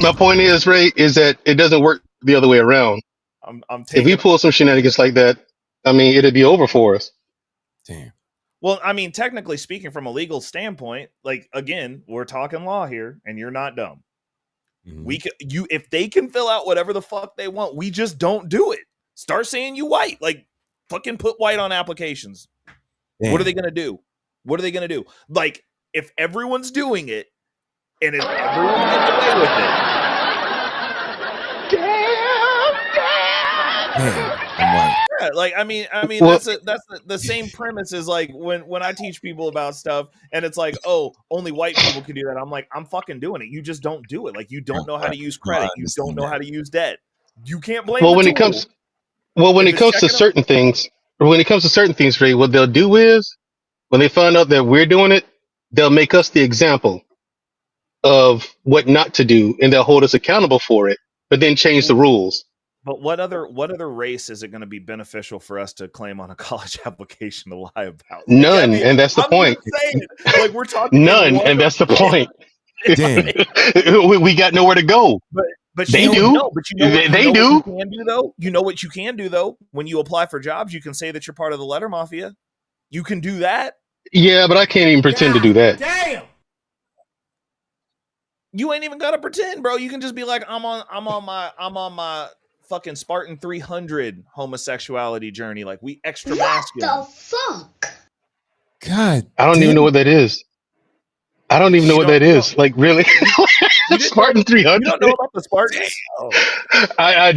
My point is, Ray, is that it doesn't work the other way around. I'm If taking. we pull some shenanigans like that, I mean, it'd be over for us. Damn. Well, I mean, technically speaking, from a legal standpoint, like, again, we're talking law here, and you're not dumb. We can, if they can fill out whatever the fuck they want, we just don't do it. Start saying you white, like, fucking put white on applications. Damn. What are they gonna do? What are they gonna do? Like, if everyone's doing it, and if everyone's getting away with it, yeah, like, I mean, Well- that's the same premise as, like, when I teach people about stuff, and it's like, oh, only white people can do that. I'm like, I'm fucking doing it. You just don't do it. Like, you don't know how to use credit. You don't know how to use debt. You can't blame. Well, the when it tool. comes, when If it it's comes to checking certain things, Ray, what they'll do is when they find out that we're doing it, they'll make us the example of what not to do, and they'll hold us accountable for it, but then change the rules. But what other race is it going to be beneficial for us to claim on a college application to lie about? Like, None, I mean, and that's the I'm point. just saying, like, we're talking None, and that's the point. we got nowhere to go. But They you do. know, no, but you know, They you know do. what you can do though. You know what you can do though. When you apply for jobs, you can say that you're part of the letter mafia. You can do that. Yeah, but I can't even pretend to do that. Damn. You ain't even gotta pretend, bro. You can just be like, I'm on my fucking Spartan 300 homosexuality journey. Like, we extra masculine. What the fuck? God, I don't even know what that is. I don't even know what that is. Like, really? Spartan 300? You don't know about the Spartans? Oh. I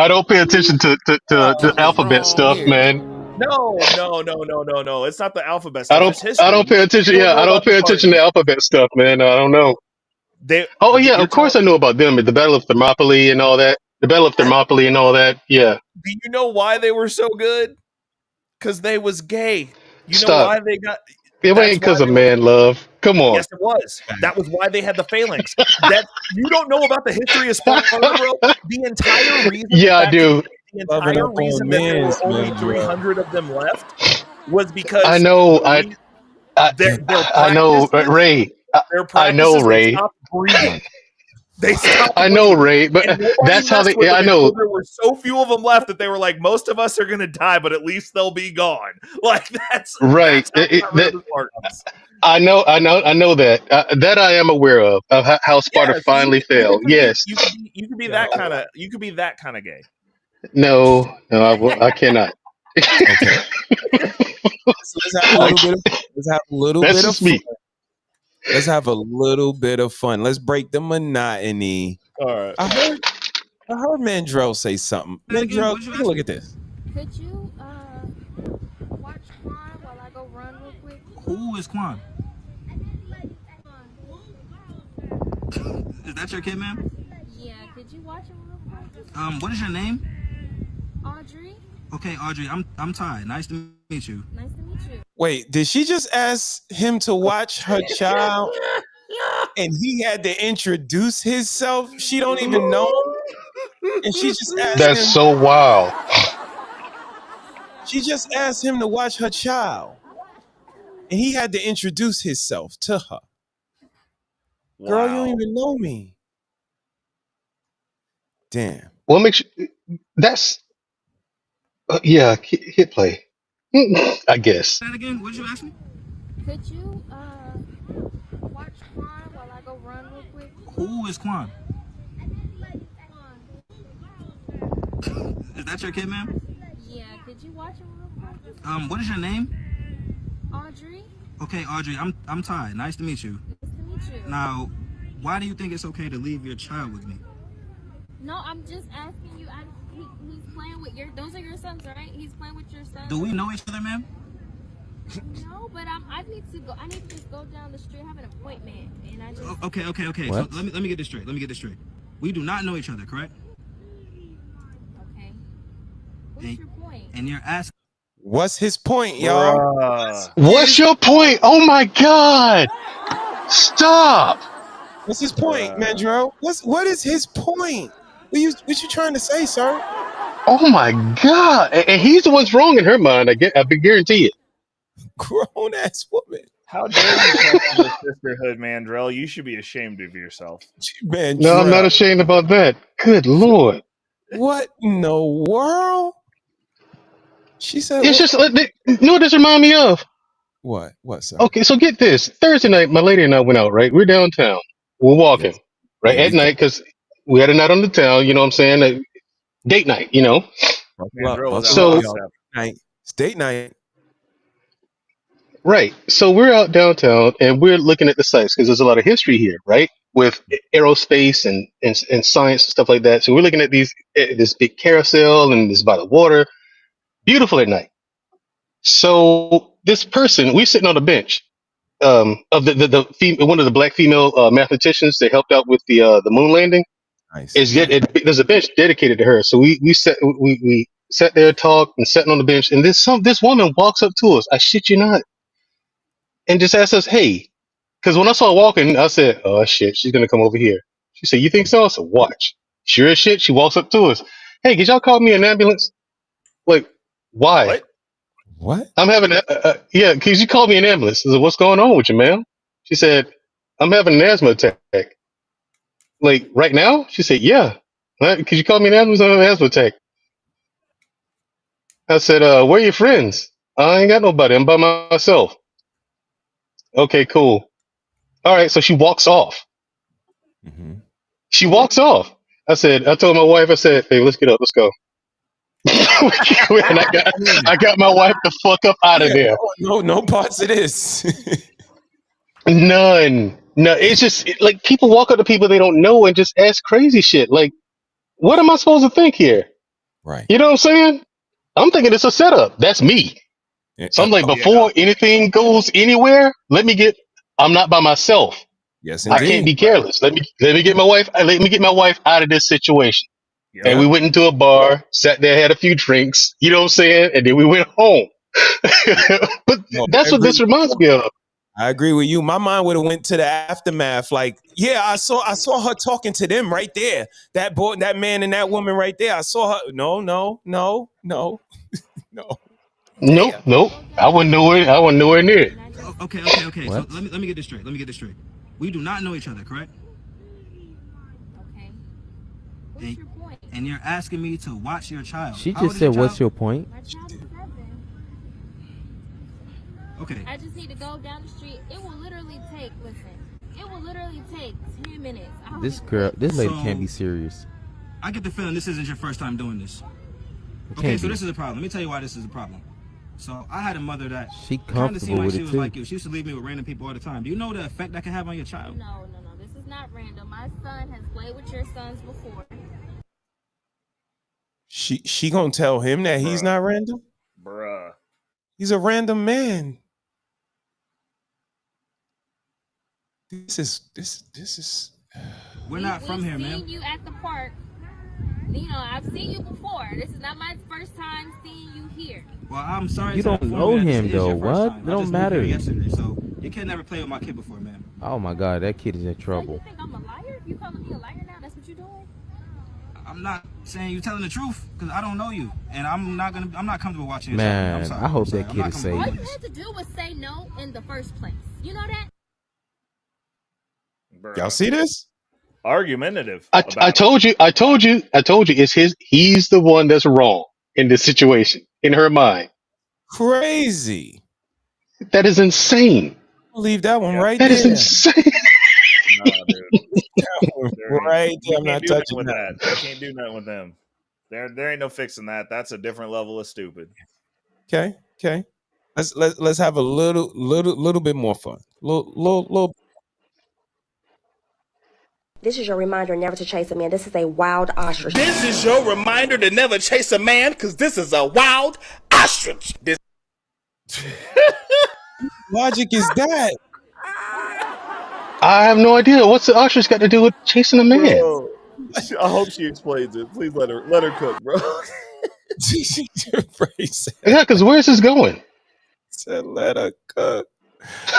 don't pay attention to the alphabet stuff, man. No. It's not the alphabet I stuff. don't It's history. I don't pay attention. You don't Yeah, know I don't about the pay attention to alphabet stuff, man. I don't know. Oh yeah, of course I know about them. The Battle of Thermopylae and all that. The Battle of Thermopylae and all that. Yeah. Do you know why they were so good? Because they was gay. You know Stop. why they got? It ain't because of man love. Come on. Yes, it was. That was why they had the phalanx. That you don't know about the history of Sparta, bro. The entire reason. Yeah, I do. The entire reason that there were only 300 of them left was because I know. their I know, practices- Ray. Their I know, practices, Ray. They stopped breathing. They stopped. I know, Ray, but And nobody that's how messed they. with Yeah, I them know. until there were so few of them left that they were like, most of us are going to die, but at least they'll be gone. Like, that's Right. That's how they got rid of the Spartans. I know that. That I am aware of how Sparta Yeah, so finally failed. Yes. You could be that kind of. You could be that kind of gay. No, I cannot. So let's have a little That's bit of just me. fun. Let's have a little bit of fun. Let's break the monotony. All right. I heard Mandrell say something. Mandrell, take a look at this. Could you watch Quan while I go run real quick? Who is Quan? Is that your kid, ma'am? Yeah, could you watch him real quick? What is your name? Audrey. Okay, Audrey, I'm Ty. Nice to meet you. Nice to meet you. Wait, did she just ask him to watch her child? And he had to introduce himself? She don't even know him? And she just asked That's him. so wild. She just asked him to watch her child. And he had to introduce himself to her. Wow. Girl, you don't even know me. Damn. What makes you, that's, yeah, hit play. I guess. That again? What did you ask me? Could you watch Quan while I go run real quick? Who is Quan? Is that your kid, ma'am? Yeah, could you watch him real quick? What is your name? Audrey. Okay, Audrey, I'm Ty. Nice to meet you. Nice to meet you. Now, why do you think it's okay to leave your child with me? No, I'm just asking you. He's playing with those are your sons, right? He's playing with your sons. Do we know each other, ma'am? No, but I need to go. I need to just go down the street. I have an appointment, and I just. Okay. What? So let me get this straight. We do not know each other, correct? Okay. What's your point? And you're asking. What's his point, y'all? What's your point? Oh my God! Stop! What's his point, Mandro? What is his point? What you trying to say, sir? Oh my God! And he's the one's wrong in her mind. I guarantee it. Grown ass woman. How dare you talk about sisterhood, Mandrell? You should be ashamed of yourself. Mandrell. No, I'm not ashamed about that. Good Lord. What in the world? She said. It's just, you know what this remind me of? What? What, sir? Okay, so get this. Thursday night, my lady and I went out, right? We're downtown. We're walking, Yes. right? Yeah, At night, because we had a night on the town, you know what I'm saying? Date night, you know? So, night. It's date night. Right. So we're out downtown and we're looking at the sites because there's a lot of history here, right? With aerospace and science and stuff like that. So we're looking at this big carousel and this by the water. Beautiful at night. So this person, we're sitting on a bench of one of the black female mathematicians that helped out with the moon landing. Nice. There's a bench dedicated to her. So we sat there, talked, and sat on the bench. And this woman walks up to us. I shit you not, and just asked us, "Hey," because when I saw her walking, I said, "Oh shit, she's gonna come over here." She said, "You think so?" I said, "Watch." Sure as shit, she walks up to us. "Hey, could y'all call me an ambulance?" Like, why? What? I'm having yeah, because you called me an ambulance. I said, "What's going on with you, ma'am?" She said, "I'm having an asthma attack." Like, right now? She said, "Yeah." Could you call me an ambulance? I'm having an asthma attack. I said, "Where are your friends?" "I ain't got nobody. I'm by myself." "Okay, cool. All right." So she walks off. Mm-hmm. She walks off. I told my wife, I said, "Hey, let's get up. Let's go." And I got my wife the fuck up out of there. No parts of this. None. No, it's just like people walk up to people they don't know and just ask crazy shit. Like, what am I supposed to think here? Right. You know what I'm saying? I'm thinking it's a setup. That's me. So I'm like, before anything goes anywhere, I'm not by myself. Yes, I can't be careless. Let me get my wife. Let me get my wife out of this situation. Yeah. And we went into a bar, sat there, had a few drinks. You know what I'm saying? And then we went home. But that's what this reminds me of. I agree with you. My mind would have went to the aftermath. Like, yeah, I saw her talking to them right there. That boy, that man, and that woman right there. I saw her. No. Nope. I wasn't nowhere near it. Okay. What? So let me get this straight. We do not know each other, correct? Okay. What's your point? And you're asking me to watch your child. She just said, "What's your point?" My child is 7. Okay. I just need to go down the street. It will literally take 10 minutes. This lady can't be serious. I get the feeling this isn't your first time doing this. Okay, so this is a problem. Let me tell you why this is a problem. So I had a mother that She kind of seemed comfortable like with she it was too. like you. She used to leave me with random people all the time. Do you know the effect that can have on your child? No. This is not random. My son has played with your sons before. She gonna tell him that he's not random? Bruh. He's a random man. This is. We're not from here, man. I've seen you at the park. You know, I've seen you before. This is not my first time seeing you here. Well, I'm sorry. You to don't inform know that this him is though. your first What? time. It I don't just moved here matter. yesterday, so your kid never played with my kid before, man. Oh my God, that kid is in trouble. You think I'm a liar? You calling me a liar now? That's what you're doing? I'm not saying you're telling the truth because I don't know you, and I'm not comfortable watching this. Man, I'm sorry. I hope I'm sorry. that I'm kid not is comfortable safe. All with you this. had to do was say no in the first place. You know that? Y'all see this? Argumentative. I told you. He's the one that's wrong in this situation in her mind. Crazy. That is insane. Leave that one right That is there. insane. Nah, dude. That one right there. I'm You not can't do nothing touching with that. that. You can't do nothing with them. There ain't no fixing that. That's a different level of stupid. Okay. Let's have a little bit more fun. Little. This is your reminder never to chase a man. This is a wild ostrich. This is your reminder to never chase a man, because this is a wild ostrich. This logic is that? I have no idea. What's the ostrich got to do with chasing a man? Bro, I hope she explains it. Please let her cook, bro. Yeah, because where's this going? Said let her cook.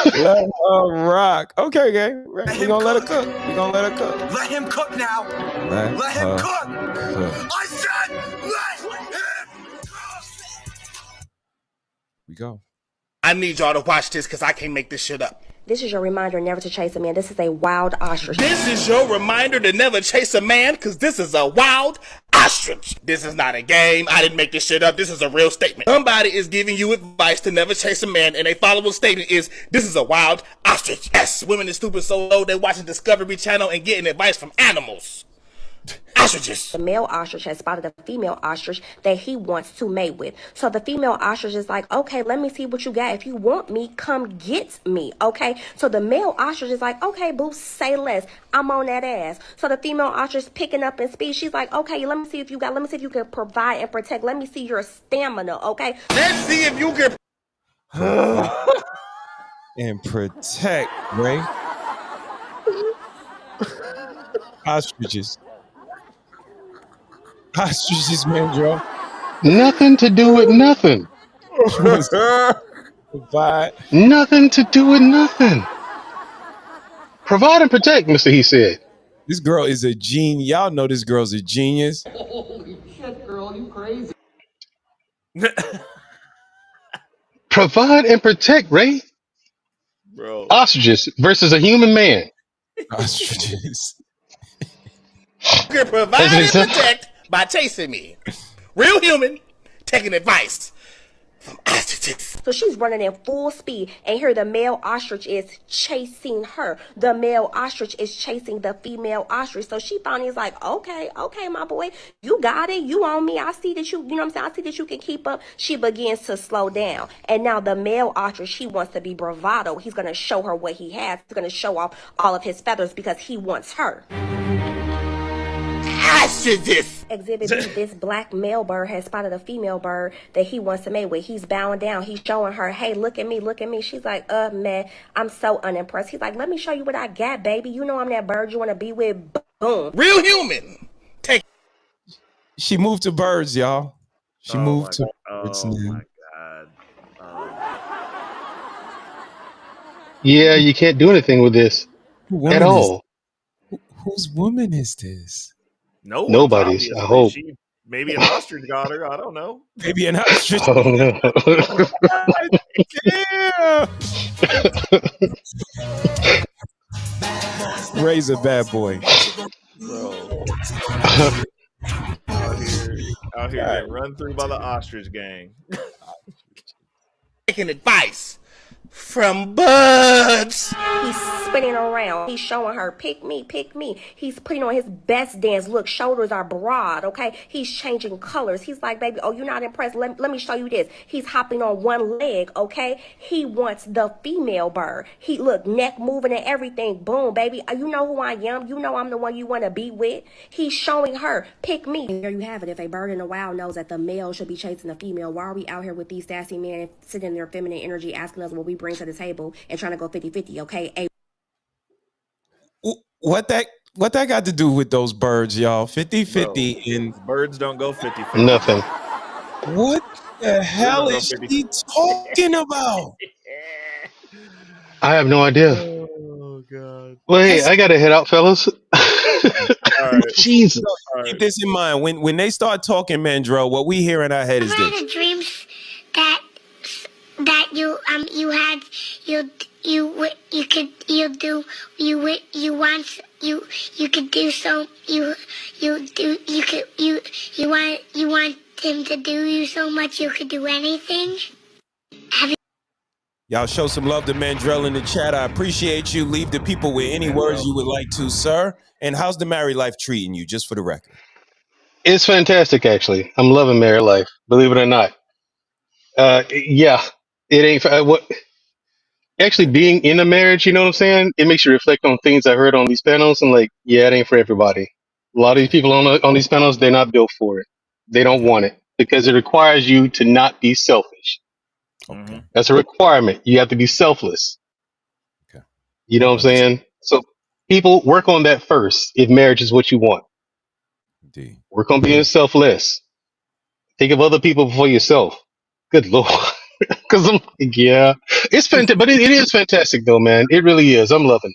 Let her rock. Okay, gang. We're gonna let her cook. We're gonna let her cook. Let him cook now. Let him her cook. cook. I said let him. We go. I need y'all to watch this because I can't make this shit up. This is your reminder never to chase a man. This is a wild ostrich. This is your reminder to never chase a man, because this is a wild ostrich. This is not a game. I didn't make this shit up. This is a real statement. Somebody is giving you advice to never chase a man, and a followable statement is, this is a wild ostrich. Yes, women is stupid so low, they're watching Discovery Channel and getting advice from animals. Ostriches. The male ostrich has spotted a female ostrich that he wants to mate with. So the female ostrich is like, okay, let me see what you got. If you want me, come get me, okay? So the male ostrich is like, okay, boo, say less. I'm on that ass. So the female ostrich picking up in speed. She's like, okay, let me see if you can provide and protect. Let me see your stamina, okay? Let's see if you can and protect, Ray. Ostriches, man, Joe. Nothing to do with nothing. Provide. Nothing to do with nothing. Provide and protect, Mr.HeSaiD. This girl is a genius. Y'all know this girl's a genius. Holy shit, girl, you crazy. Provide and protect, Ray. Bro. Ostriches versus a human man. Ostriches. You can provide and protect by chasing me. Real human, taking advice from ostriches. So she's running in full speed, and here the male ostrich is chasing her. The male ostrich is chasing the female ostrich. So she finally is like, okay, my boy, you got it. You on me. I see that you know what I'm saying? I see that you can keep up. She begins to slow down. And now the male ostrich, he wants to be bravado. He's going to show her what he has. He's going to show off all of his feathers because he wants her. Ostriches. Exhibit B, this black male bird has spotted a female bird that he wants to mate with. He's bowing down. He's showing her, hey, look at me, look at me. She's like, man, I'm so unimpressed. He's like, let me show you what I got, baby. You know I'm that bird you want to be with. Boom. Real human. Take. She moved to birds, y'all. She moved to birds. Oh my God. Yeah, you can't do anything with this at all. Whose woman is this? No one's, Nobody's, I hope. Maybe an ostrich got her. I don't know. Maybe an ostrich. Oh, no. Ray's a bad boy. Bro. out here getting run through by the ostrich gang. Taking advice from birds. He's spinning around. He's showing her, pick me, pick me. He's putting on his best dance look. Shoulders are broad, okay? He's changing colors. He's like, baby, oh, you're not impressed? Let me show you this. He's hopping on one leg, okay? He wants the female bird. He, look, neck moving and everything. Boom, baby. You know who I am. You know I'm the one you want to be with. He's showing her, pick me. There you have it. If a bird in the wild knows that the male should be chasing the female, why are we out here with these sassy men sitting in their feminine energy asking us what we bring to the table and trying to go 50-50, okay? What that got to do with those birds, y'all? 50-50 and birds don't go 50-50. Nothing. What? The hell is she talking about? I have no idea. Oh God. Well, hey, I gotta head out, fellas. All right. Jesus. All Keep right. this in mind. When they start talking, Mandrell, what we hear in our head is Ever this. had a dreams that you had you could you want you could do so you do you want him to do you so much you could do anything. Y'all show some love to Mandrell in the chat. I appreciate you. Leave the people with any words you would like to, sir. And how's the married life treating you, just for the record? It's fantastic, actually. I'm loving married life, believe it or not. Yeah, it ain't what actually being in a marriage. You know what I'm saying? It makes you reflect on things I heard on these panels, and like, yeah, it ain't for everybody. A lot of these people on these panels, they're not built for it. They don't want it because it requires you to not be selfish. Okay. That's a requirement. You have to be selfless. Okay. You know what I'm saying? So people work on that first. If marriage is what you want, Indeed. work on being selfless. Think of other people before yourself. Good lord. Because I'm like, yeah, it's fantastic, but it is fantastic though, man. It really is. I'm loving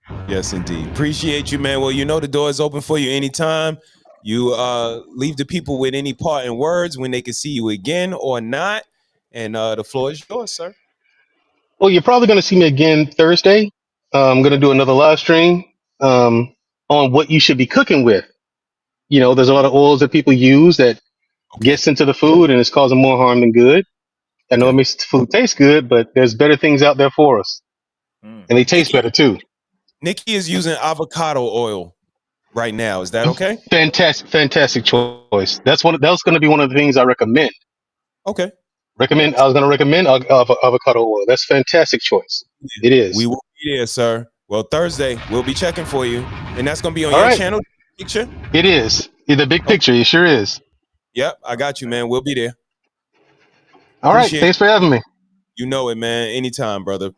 it. Yes, indeed. Appreciate you, man. Well, you know the door is open for you anytime. You leave the people with any parting words when they can see you again or not. And the floor is yours, sir. Well, you're probably going to see me again Thursday. I'm going to do another live stream on what you should be cooking with. You know, there's a lot of oils that people use that gets into the food and it's causing more harm than good. I know it makes the food taste good, but there's better things out there for us, and they taste better too. Nikki is using avocado oil right now. Is that okay? Fantastic choice. That's going to be one of the things I recommend. Okay. I was going to recommend avocado oil. That's a fantastic choice. It is. We will be there, sir. Well, Thursday, we'll be checking for you. And that's going to be on All your right. channel picture? It is. The big picture. It sure is. Yep, I got you, man. We'll be there. All right. Thanks for having me. You know it, man. Anytime, brother.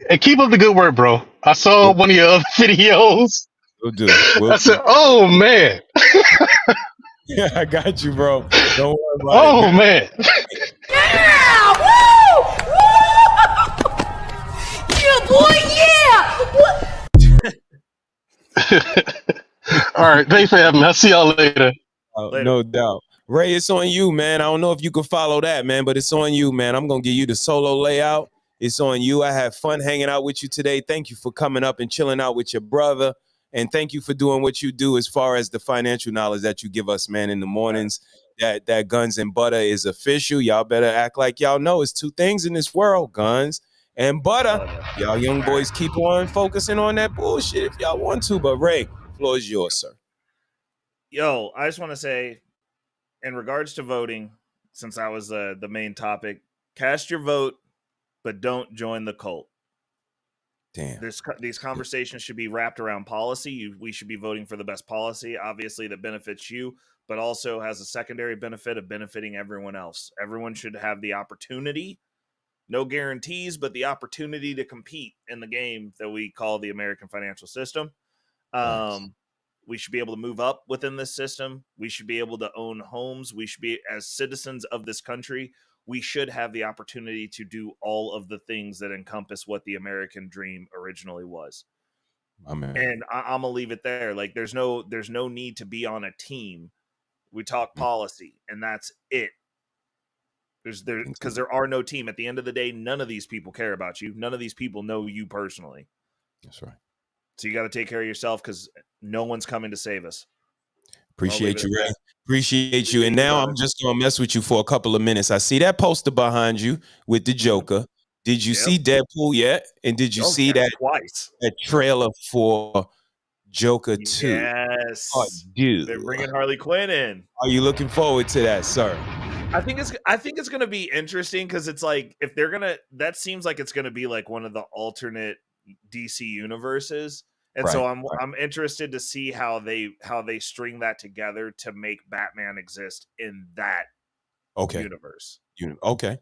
And keep up the good work, bro. I saw one of your other videos. We'll do. I said, oh, man. Yeah, I got you, bro. Don't worry about it. Oh, man. Yeah! Woo! Woo! Yeah, boy, yeah! All right. Thanks for having me. I'll see y'all later. No doubt. Ray, it's on you, man. I don't know if you can follow that, man, but it's on you, man. I'm going to give you the solo layout. It's on you. I had fun hanging out with you today. Thank you for coming up and chilling out with your brother. And thank you for doing what you do as far as the financial knowledge that you give us, man, in the mornings. That guns and butter is official. Y'all better act like y'all know it's two things in this world, guns and butter. Y'all young boys keep on focusing on that bullshit if y'all want to. But Ray, floor is yours, sir. Yo, I just want to say, in regards to voting, since that was the main topic, cast your vote, but don't join the cult. Damn. These conversations should be wrapped around policy. We should be voting for the best policy, obviously, that benefits you, but also has a secondary benefit of benefiting everyone else. Everyone should have the opportunity, no guarantees, but the opportunity to compete in the game that we call the American financial system. Nice. We should be able to move up within this system. We should be able to own homes. We should be, as citizens of this country, we should have the opportunity to do all of the things that encompass what the American dream originally was. And I'm gonna leave it there. Like, there's no need to be on a team. We talk policy, and that's it. Because there are no team. At the end of the day, none of these people care about you. None of these people know you personally. That's right. So you got to take care of yourself, because no one's coming to save us. Appreciate you, Ray. Appreciate you. And now I'm just going to mess with you for a couple of minutes. I see that poster behind you with the Joker. Did you see Deadpool yet? And did you see that twice? That trailer for Joker 2? Yes. Oh, dude. They're bringing Harley Quinn in. Are you looking forward to that, sir? I think it's going to be interesting, because it's like, if they're going to, that seems like it's going to be like one of the alternate DC universes. And so I'm interested to see how they string that together to make Batman exist in that universe. Okay.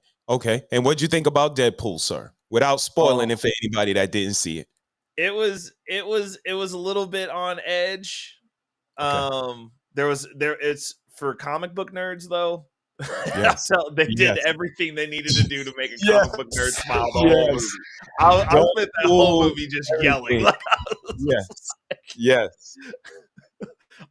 And what'd you think about Deadpool, sir? Without spoiling it for anybody that didn't see it. It was a little bit on edge. It's for comic book nerds though. Yes. So they did Yes. everything they needed to do to make a Yes. comic book nerd smile the whole Yes. movie. I Don't spent that whole fool movie just yelling. everything. Like, I was Yes. just Yes.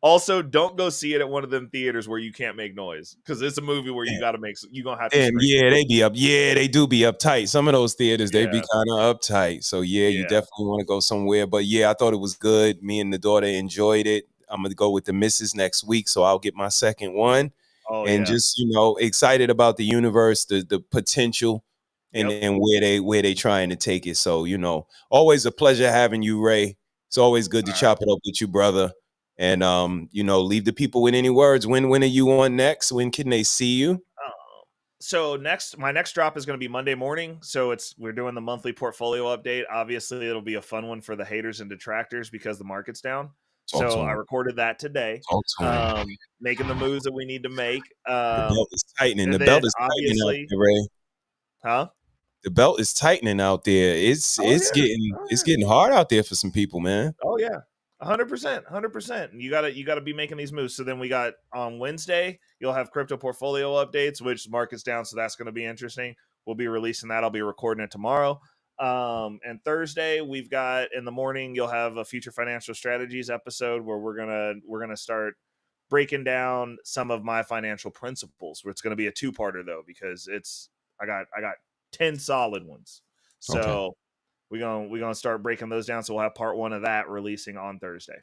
Also, don't go see it at one of them theaters where you can't make noise, because it's a movie where you got to make. You gonna have to Damn, scream. yeah, they be up. Yeah, they do be uptight. Some of those theaters, they be Yeah. kind of uptight. So yeah, you Yeah. definitely want to go somewhere. But yeah, I thought it was good. Me and the daughter enjoyed it. I'm gonna go with the missus next week, so I'll get my second one. Oh, And yeah. just, excited about the universe, the potential, and Yep. and where they trying to take it. So always a pleasure having you, Ray. It's always good to chop it up with you, brother. And leave the people with any words. When are you on next? When can they see you? So my next drop is going to be Monday morning. So we're doing the monthly portfolio update. Obviously, it'll be a fun one for the haters and detractors because the market's down. Talk to So 'em. I recorded that today. Talk to 'em. Making the moves that we need to make. The belt is tightening. And The then belt is tightening out obviously, there, Ray. huh? The belt is tightening out there. It's getting hard out there for some people, man. Oh yeah, 100%, 100%. You gotta be making these moves. So then we got on Wednesday, you'll have crypto portfolio updates, which market's down, so that's going to be interesting. We'll be releasing that. I'll be recording it tomorrow. And Thursday we've got in the morning, you'll have a future financial strategies episode where we're gonna start breaking down some of my financial principles. It's going to be a two-parter though, because I got 10 solid ones. So Okay. we're gonna start breaking those down. So we'll have part 1 of that releasing on Thursday.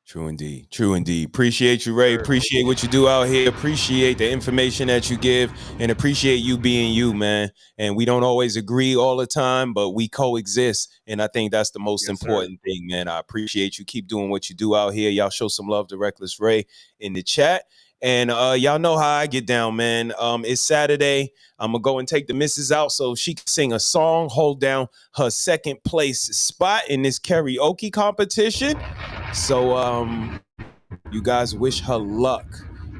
True indeed. True indeed. Appreciate you, Ray. Appreciate what you do out here. Appreciate the information that you give, and appreciate you being you, man. And we don't always agree all the time, but we coexist. And I think that's the most important thing, man. I appreciate you. Keep doing what you do out here. Y'all show some love to Reckless Ray in the chat. And y'all know how I get down, man. It's Saturday. I'm going to go and take the missus out so she can sing a song, hold down her second place spot in this karaoke competition. So you guys wish her luck.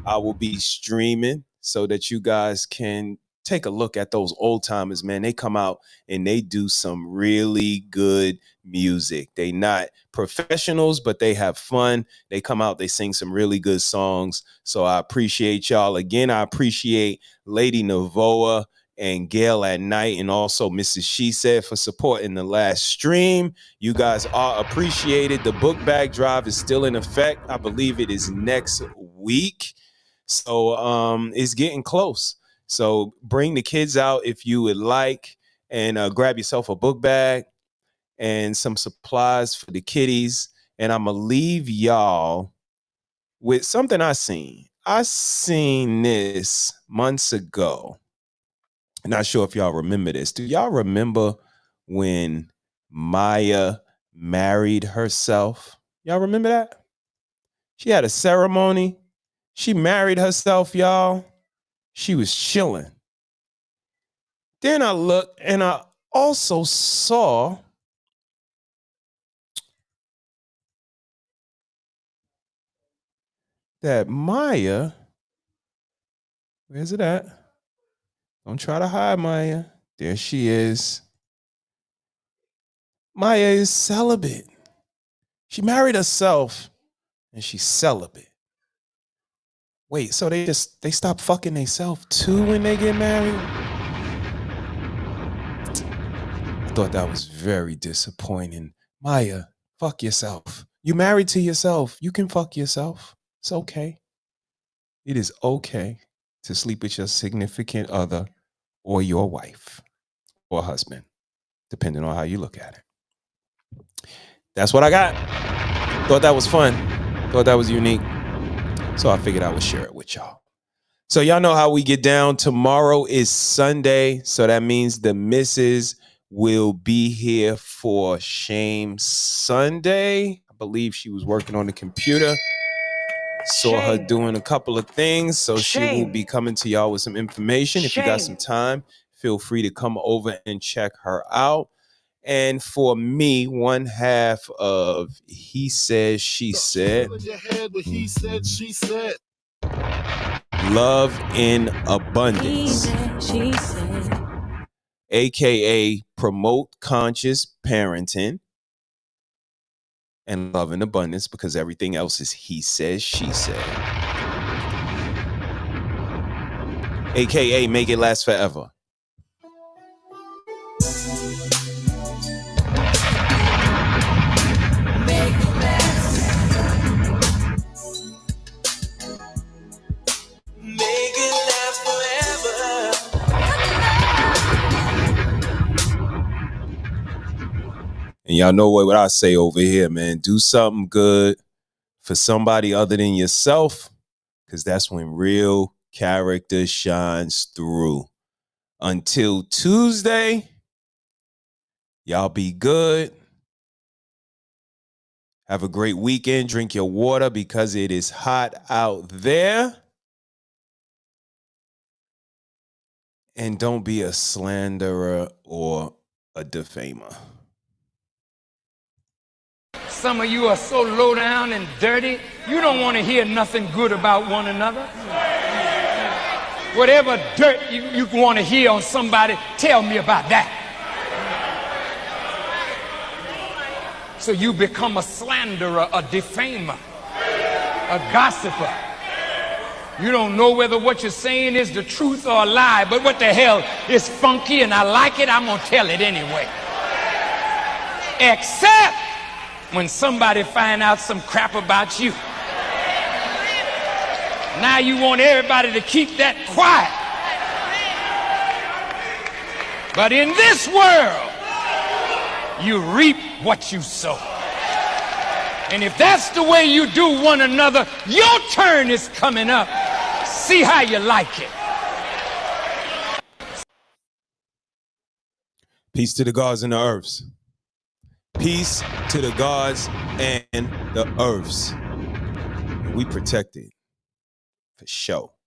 I will be streaming so that you guys can take a look at those old timers, man. They come out and they do some really good music. They not professionals, but they have fun. They come out, they sing some really good songs. So I appreciate y'all. Again, I appreciate Lady Navoa and Gail at Night, and also Mrs. SheSaiD for supporting the last stream. You guys are appreciated. The book bag drive is still in effect. I believe it is next week. So it's getting close. So bring the kids out if you would like, and grab yourself a book bag and some supplies for the kiddies. And I'm going to leave y'all with something I seen. I seen this months ago. Not sure if y'all remember this. Do y'all remember when Maya married herself? Y'all remember that? She had a ceremony. She married herself, y'all. She was chilling. Then I looked and I also saw that Maya, where's it at? Don't try to hide Maya. There she is. Maya is celibate. She married herself and she's celibate. Wait, so they stop fucking themselves too when they get married? I thought that was very disappointing. Maya, fuck yourself. You married to yourself. You can fuck yourself. It's okay. It is okay to sleep with your significant other or your wife or husband, depending on how you look at it. That's what I got. Thought that was fun. Thought that was unique. So I figured I would share it with y'all. So y'all know how we get down. Tomorrow is Sunday. So that means the missus will be here for Shame Sunday. I believe she was working on the computer. Saw her doing a couple of things. So she will be coming to y'all with some information. If you got some time, feel free to come over and check her out. And for me, one half of He Said, She Said. Love in Abundance. She said. AKA promote conscious parenting and love in abundance, because everything else is he says, she said. aka Make It Last Forever. Make it last forever. And y'all know what I say over here, man. Do something good for somebody other than yourself, because that's when real character shines through. Until Tuesday, y'all be good. Have a great weekend. Drink your water because it is hot out there. And don't be a slanderer or a defamer. Some of you are so low down and dirty, you don't want to hear nothing good about one another. Whatever dirt you want to hear on somebody, tell me about that. So you become a slanderer, a defamer, a gossiper. You don't know whether what you're saying is the truth or a lie, but what the hell is funky and I like it, I'm going to tell it anyway. Except when somebody find out some crap about you. Now you want everybody to keep that quiet. But in this world, you reap what you sow. And if that's the way you do one another, your turn is coming up. See how you like it. Peace to the gods and the earths. Peace to the gods and the earths. We protect it for sure.